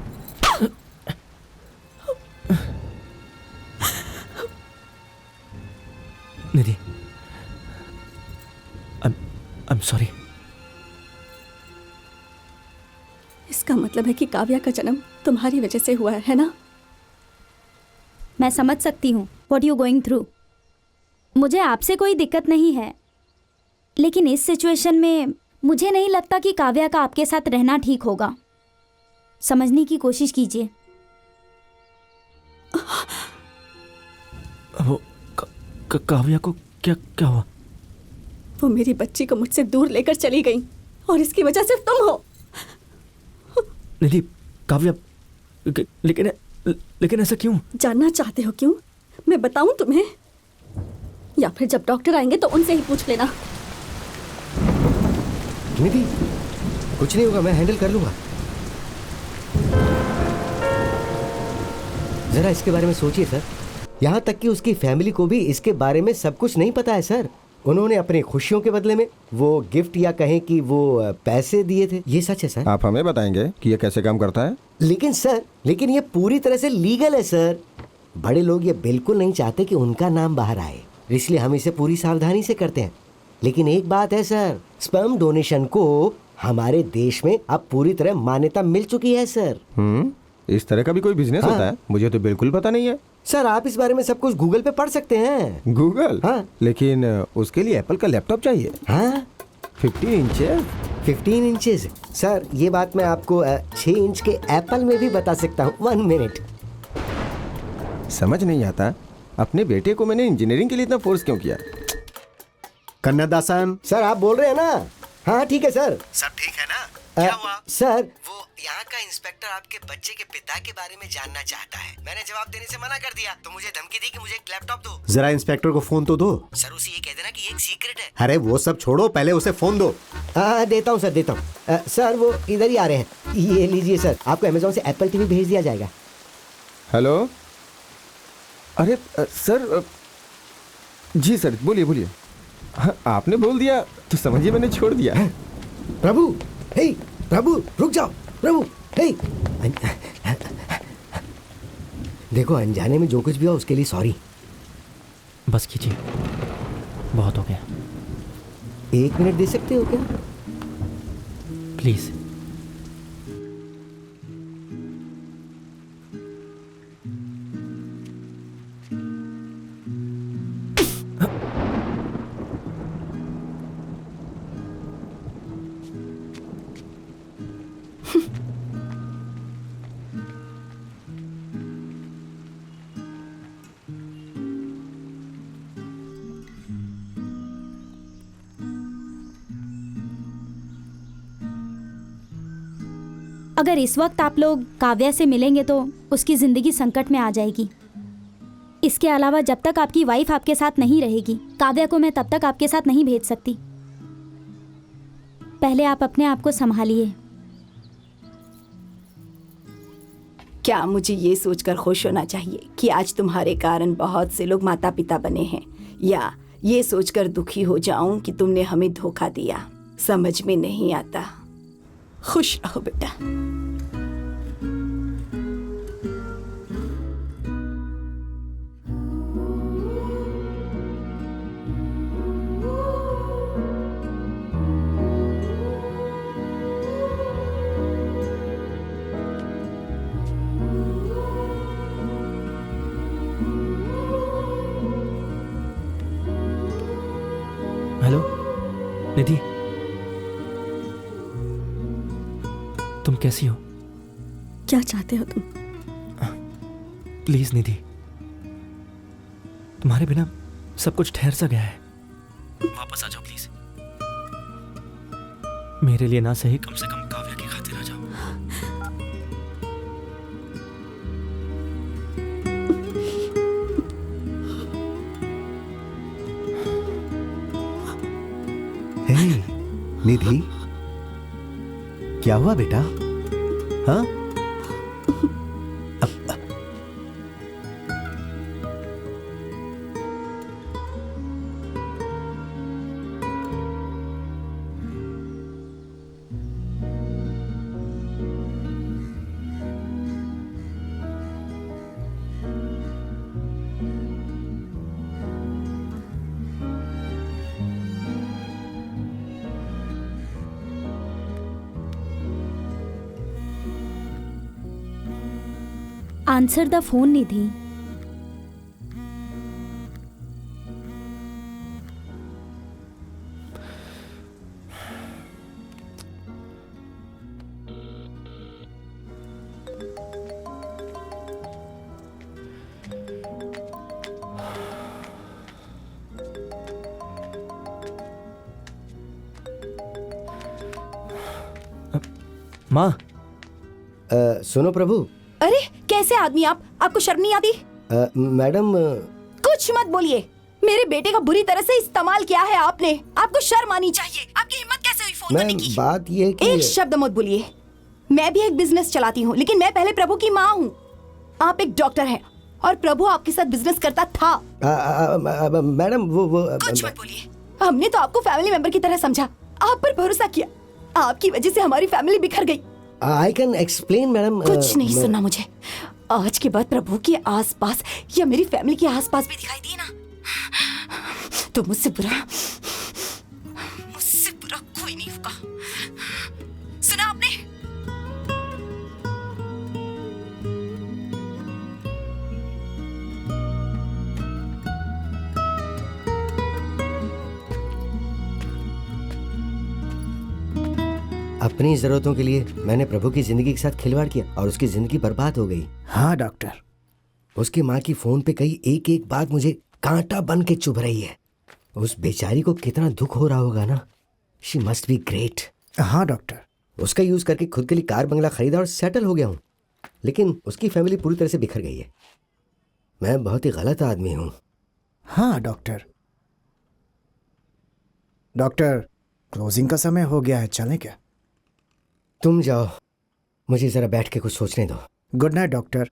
Nidhi, I'm sorry। इसका मतलब है कि काव्या का जन्म तुम्हारी वजह से हुआ है ना? मैं समझ सकती हूँ व्हाट यू गोइंग थ्रू। मुझे आपसे कोई दिक्कत नहीं है, लेकिन इस सिचुएशन में मुझे नहीं लगता कि काव्या का आपके साथ रहना ठीक होगा। समझने की कोशिश कीजिए। वो काव्या को क्या हुआ? वो मेरी बच्ची को मुझसे दूर लेकर चली गई और इसकी वजह सिर्फ तुम हो। निधि, काव्या, लेकिन ऐसा क्यों? जानना चाहते हो क्यों? मैं बताऊं तुम्हें, या फिर जब डॉक्टर आएंगे तो उनसे ही पूछ लेना। निधि, कुछ नहीं होगा, मैं हैंडल कर लूंगा। जरा इसके बारे में सोचिए सर। यहाँ तक कि उसकी फैमिली को भी इसके बारे में सब कुछ नहीं पता है सर। उन्होंने अपनी खुशियों के बदले में वो गिफ्ट या कहें कि वो पैसे दिए थे। ये सच है सर। आप हमें बताएंगे कि ये कैसे काम करता है? लेकिन ये पूरी तरह से लीगल है सर। बड़े लोग ये बिल्कुल नहीं चाहते कि उनका नाम बाहर आए, इसलिए हम इसे पूरी सावधानी से करते हैं। लेकिन एक बात है सर, स्पर्म डोनेशन को हमारे देश में अब पूरी तरह मान्यता मिल चुकी है सर। इस तरह का भी कोई बिजनेस होता है? मुझे तो बिल्कुल पता नहीं है सर। आप इस बारे में सब कुछ गूगल पे पढ़ सकते हैं। गूगल? हाँ। लेकिन उसके लिए एप्पल का लैपटॉप चाहिए। हाँ, 15 इंचेस सर। ये बात मैं आपको 6 इंच के एप्पल में भी बता सकता हूँ। 1 मिनट। समझ नहीं आता, अपने बेटे को मैंने इंजीनियरिंग के लिए इतना फोर्स क्यों किया? कन्नदासन सर, आप बोल रहे हैं ना? हाँ ठीक है सर। सब ठीक है ना? क्या हुआ? सर, वो यहाँ का इंस्पेक्टर आपके बच्चे के पिता के बारे में जानना चाहता है। मैंने जवाब देने से मना कर दिया तो मुझे धमकी दी कि मुझे एक लैपटॉप दो। जरा इंस्पेक्टर को फोन तो दो। सर, उसे ये कह देना कि एक सीक्रेट है। अरे वो सब छोड़ो, पहले उसे फोन दो। देता हूँ सर, देता हूँ। सर, वो इधर ही आ रहे हैं। ये लीजिए सर, आपको अमेज़न से एप्पल टीवी भेज दिया जाएगा। हेलो। अरे सर, जी सर, बोलिए। हाँ, आपने बोल दिया तो समझिए मैंने छोड़ दिया। प्रभु, हे प्रभु, रुक जाओ। प्रभु, हे। देखो, अनजाने में जो कुछ भी हुआ उसके लिए सॉरी। बस कीजिए, बहुत हो गया। 1 मिनट दे सकते हो क्या? प्लीज। अगर इस वक्त आप लोग काव्या से मिलेंगे तो उसकी ज़िंदगी संकट में आ जाएगी। इसके अलावा जब तक आपकी वाइफ आपके साथ नहीं रहेगी, काव्या को मैं तब तक आपके साथ नहीं भेज सकती। पहले आप अपने आप को संभालिए। क्या मुझे ये सोचकर खुश होना चाहिए कि आज तुम्हारे कारण बहुत से लोग माता पिता बने हैं, या ये सोचकर दुखी हो जाऊं कि तुमने हमें धोखा दिया? समझ में नहीं आता। खुश रहो बेटा। हेलो निधि, तुम कैसी हो? क्या चाहते हो तुम? प्लीज निधि, तुम्हारे बिना सब कुछ ठहर सा गया है। वापस आ जाओ प्लीज। मेरे लिए ना सही, कम से कम काव्या की खातिर आ जाओ। निधि, क्या हुआ बेटा? हाँ? आंसर द फोन निधि। माँ, सुनो प्रभु। अरे कैसे आदमी आप? आपको शर्म नहीं आती? मैडम, कुछ मत बोलिए। मेरे बेटे का बुरी तरह से इस्तेमाल किया है आपने। आपको शर्म आनी चाहिए। आपकी हिम्मत कैसे हुई फोन करने की? बात ये है कि एक शब्द मत बोलिए। मैं भी एक बिजनेस चलाती हूँ, लेकिन मैं पहले प्रभु की माँ हूँ। आप एक डॉक्टर हैं और प्रभु आपके साथ बिजनेस करता था। मैडम वो कुछ मत बोलिए। हमने तो आपको फैमिली मेंबर की तरह समझा, आप पर भरोसा किया। आपकी वजह से हमारी फैमिली बिखर गई। I can explain madam. कुछ नहीं सुनना मुझे। आज के बाद प्रभु के आसपास या मेरी फैमिली के आसपास भी दिखाई दिए ना, तो मुझसे बुरा कोई नहीं होगा। सुना आपने? अपनी जरूरतों के लिए मैंने प्रभु की जिंदगी के साथ खिलवाड़ किया और उसकी जिंदगी बर्बाद हो गई। हाँ डॉक्टर। उसकी माँ की फोन पे कही एक एक बात मुझे कांटा बन के चुभ रही है। उस बेचारी को कितना दुख हो रहा होगा ना। She must be great. हाँ डॉक्टर। उसका यूज करके खुद के लिए कार बंगला खरीदा और सेटल हो गया हूँ, लेकिन उसकी फैमिली पूरी तरह से बिखर गई है। मैं बहुत ही गलत आदमी हूँ। हाँ डॉक्टर। डॉक्टर, क्लोजिंग का समय हो गया है, चलें क्या? तुम जाओ, मुझे जरा बैठ के कुछ सोचने दो। Good night doctor.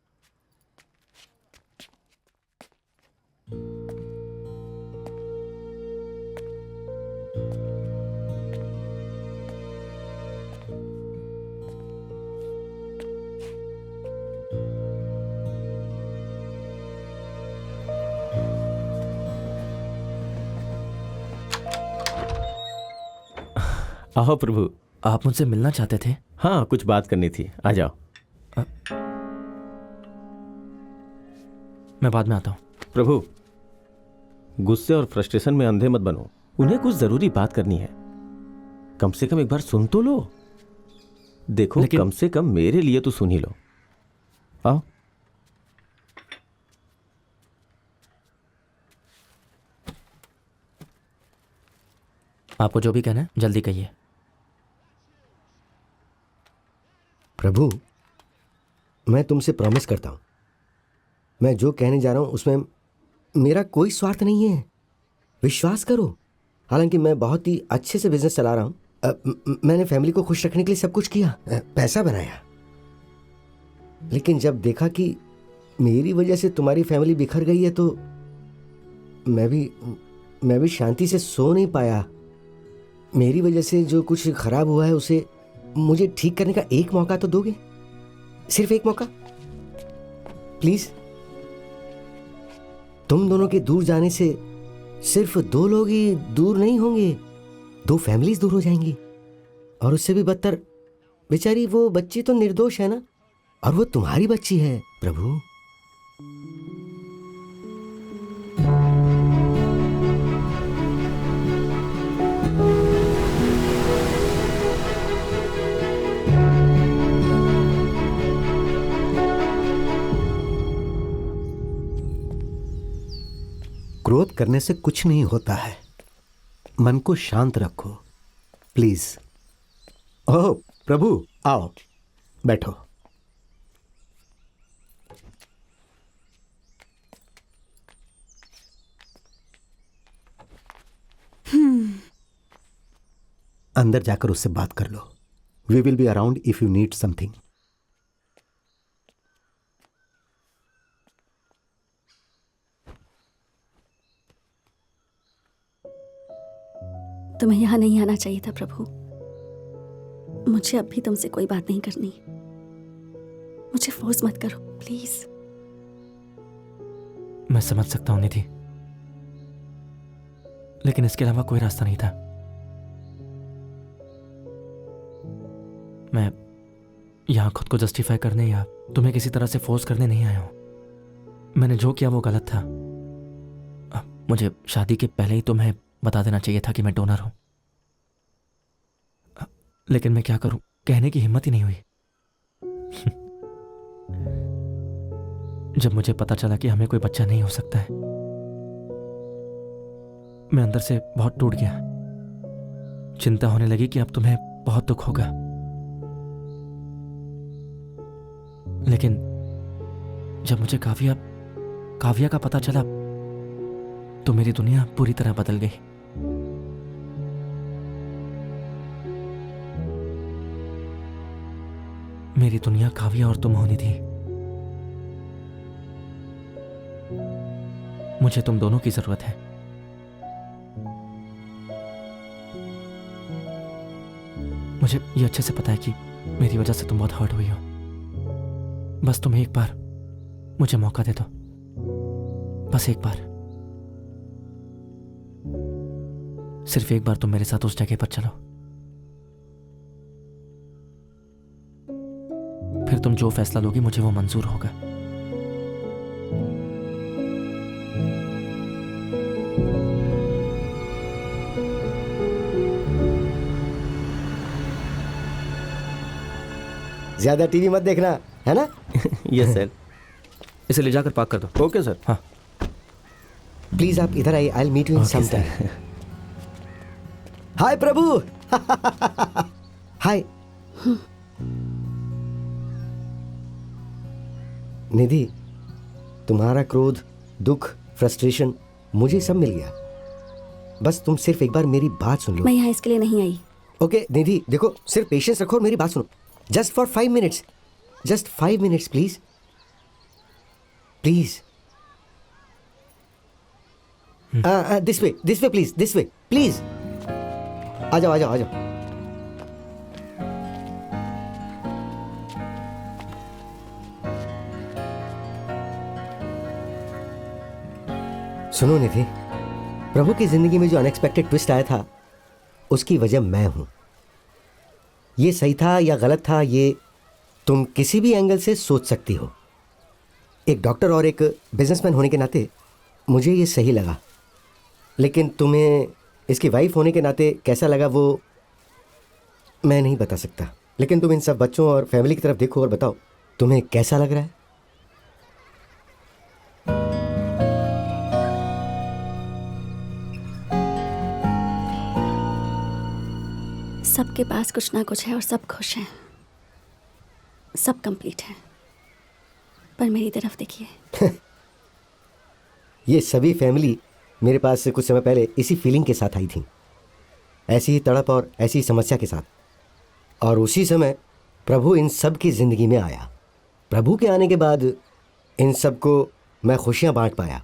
आओ प्रभु। आप मुझसे मिलना चाहते थे? हाँ, कुछ बात करनी थी, आ जाओ। मैं बाद में आता हूँ। प्रभु, गुस्से और फ्रस्ट्रेशन में अंधे मत बनो। उन्हें कुछ जरूरी बात करनी है, कम से कम एक बार सुन तो लो। देखो, कम से कम मेरे लिए तो सुन ही लो। आओ। आपको जो भी कहना है जल्दी कहिए। प्रभु, मैं तुमसे प्रॉमिस करता हूं, मैं जो कहने जा रहा हूं उसमें मेरा कोई स्वार्थ नहीं है। विश्वास करो। हालांकि मैं बहुत ही अच्छे से बिजनेस चला रहा हूं। मैंने फैमिली को खुश रखने के लिए सब कुछ किया, पैसा बनाया, लेकिन जब देखा कि मेरी वजह से तुम्हारी फैमिली बिखर गई है तो मैं भी शांति से सो नहीं पाया। मेरी वजह से जो कुछ खराब हुआ है उसे मुझे ठीक करने का एक मौका तो दोगे? सिर्फ एक मौका प्लीज। तुम दोनों के दूर जाने से सिर्फ 2 लोग ही दूर नहीं होंगे, 2 फैमिलीज दूर हो जाएंगी। और उससे भी बदतर, बेचारी वो बच्ची तो निर्दोष है ना, और वो तुम्हारी बच्ची है प्रभु। क्रोध करने से कुछ नहीं होता है। मन को शांत रखो प्लीज। ओह प्रभु, आओ बैठो। अंदर जाकर उससे बात कर लो. We will be around if you need something. तुम्हें यहाँ नहीं आना चाहिए था प्रभु। मुझे अब भी तुमसे कोई बात नहीं करनी। मुझे फोर्स मत करो प्लीज। मैं समझ सकता हूं निधि, लेकिन इसके अलावा कोई रास्ता नहीं था। मैं यहां खुद को जस्टिफाई करने या तुम्हें किसी तरह से फोर्स करने नहीं आया हूं। मैंने जो किया वो गलत था। मुझे शादी के पहले ही तुम्हें बता देना चाहिए था कि मैं डोनर हूं, लेकिन मैं क्या करूं, कहने की हिम्मत ही नहीं हुई। जब मुझे पता चला कि हमें कोई बच्चा नहीं हो सकता है, मैं अंदर से बहुत टूट गया। चिंता होने लगी कि अब तुम्हें बहुत दुख होगा, लेकिन जब मुझे काव्या का पता चला तो मेरी दुनिया पूरी तरह बदल गई। मेरी दुनिया काव्या और तुम होनी थी। मुझे तुम दोनों की जरूरत है। मुझे ये अच्छे से पता है कि मेरी वजह से तुम बहुत हर्ट हुई हो। बस तुम एक बार मुझे मौका दे दो, बस एक बार, सिर्फ एक बार तुम मेरे साथ उस जगह पर चलो। फिर तुम जो फैसला लोगी मुझे वो मंजूर होगा। ज्यादा टीवी मत देखना, है ना? Yes sir. इसे ले जाकर पार्क कर दो। Okay sir. हाँ प्लीज आप इधर आइए, I will meet you in some time. Hi Prabhu. Hi Nidhi, तुम्हारा क्रोध, दुख, फ्रस्ट्रेशन मुझे सब मिल गया। बस तुम सिर्फ एक बार मेरी बात सुन लो। मैं यहाँ इसके लिए नहीं आई। ओके निधि, देखो सिर्फ पेशेंस रखो और मेरी बात सुनो। Just for 5 minutes, just 5 minutes please, please. This way please, this way please. आ जाओ आ जाओ आ जाओ। सुनो निधि, प्रभु की जिंदगी में जो अनएक्सपेक्टेड ट्विस्ट आया था उसकी वजह मैं हूं। ये सही था या गलत था ये तुम किसी भी एंगल से सोच सकती हो। एक डॉक्टर और एक बिजनेसमैन होने के नाते मुझे ये सही लगा, लेकिन तुम्हें इसकी वाइफ होने के नाते कैसा लगा वो मैं नहीं बता सकता। लेकिन तुम इन सब बच्चों और फैमिली की तरफ देखो और बताओ तुम्हें कैसा लग रहा है। सबके पास कुछ ना कुछ है और सब खुश हैं, सब कंप्लीट है। पर मेरी तरफ देखिए। ये सभी फैमिली मेरे पास कुछ समय पहले इसी फीलिंग के साथ आई थी, ऐसी ही तड़प और ऐसी ही समस्या के साथ। और उसी समय प्रभु इन सब की ज़िंदगी में आया। प्रभु के आने के बाद इन सब को मैं खुशियाँ बांट पाया,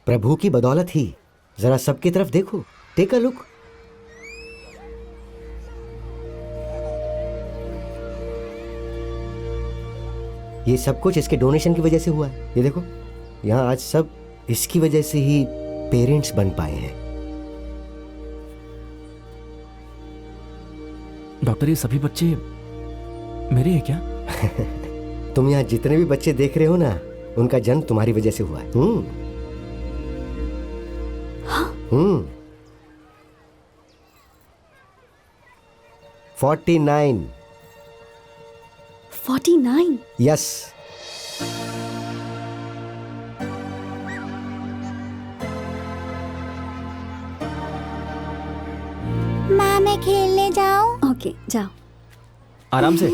प्रभु की बदौलत ही। ज़रा सबकी तरफ देखो, टेक अ लुक। ये सब कुछ इसके डोनेशन की वजह से हुआ है। ये देखो यहाँ आज सब इसकी वजह से ही पेरेंट्स बन पाए हैं। डॉक्टर, ये सभी बच्चे मेरे हैं क्या? तुम यहाँ जितने भी बच्चे देख रहे हो ना, उनका जन्म तुम्हारी वजह से हुआ है। 49। 49? यस। माँ मैं खेलने जाऊं? ओके जाओ। आराम से।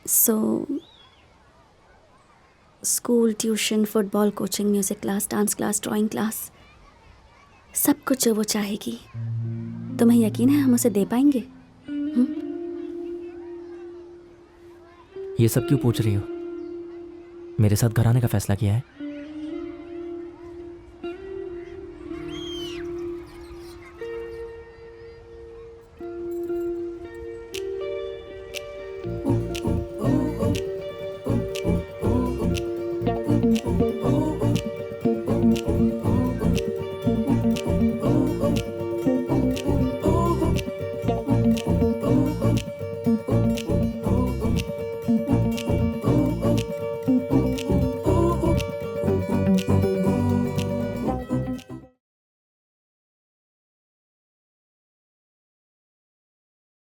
So school, tuition, football coaching, music class, dance class, drawing class, सब कुछ जो वो चाहेगी, तुम्हें यकीन है हम उसे दे पाएंगे? ये सब क्यों पूछ रही हो? मेरे साथ घर आने का फैसला किया है?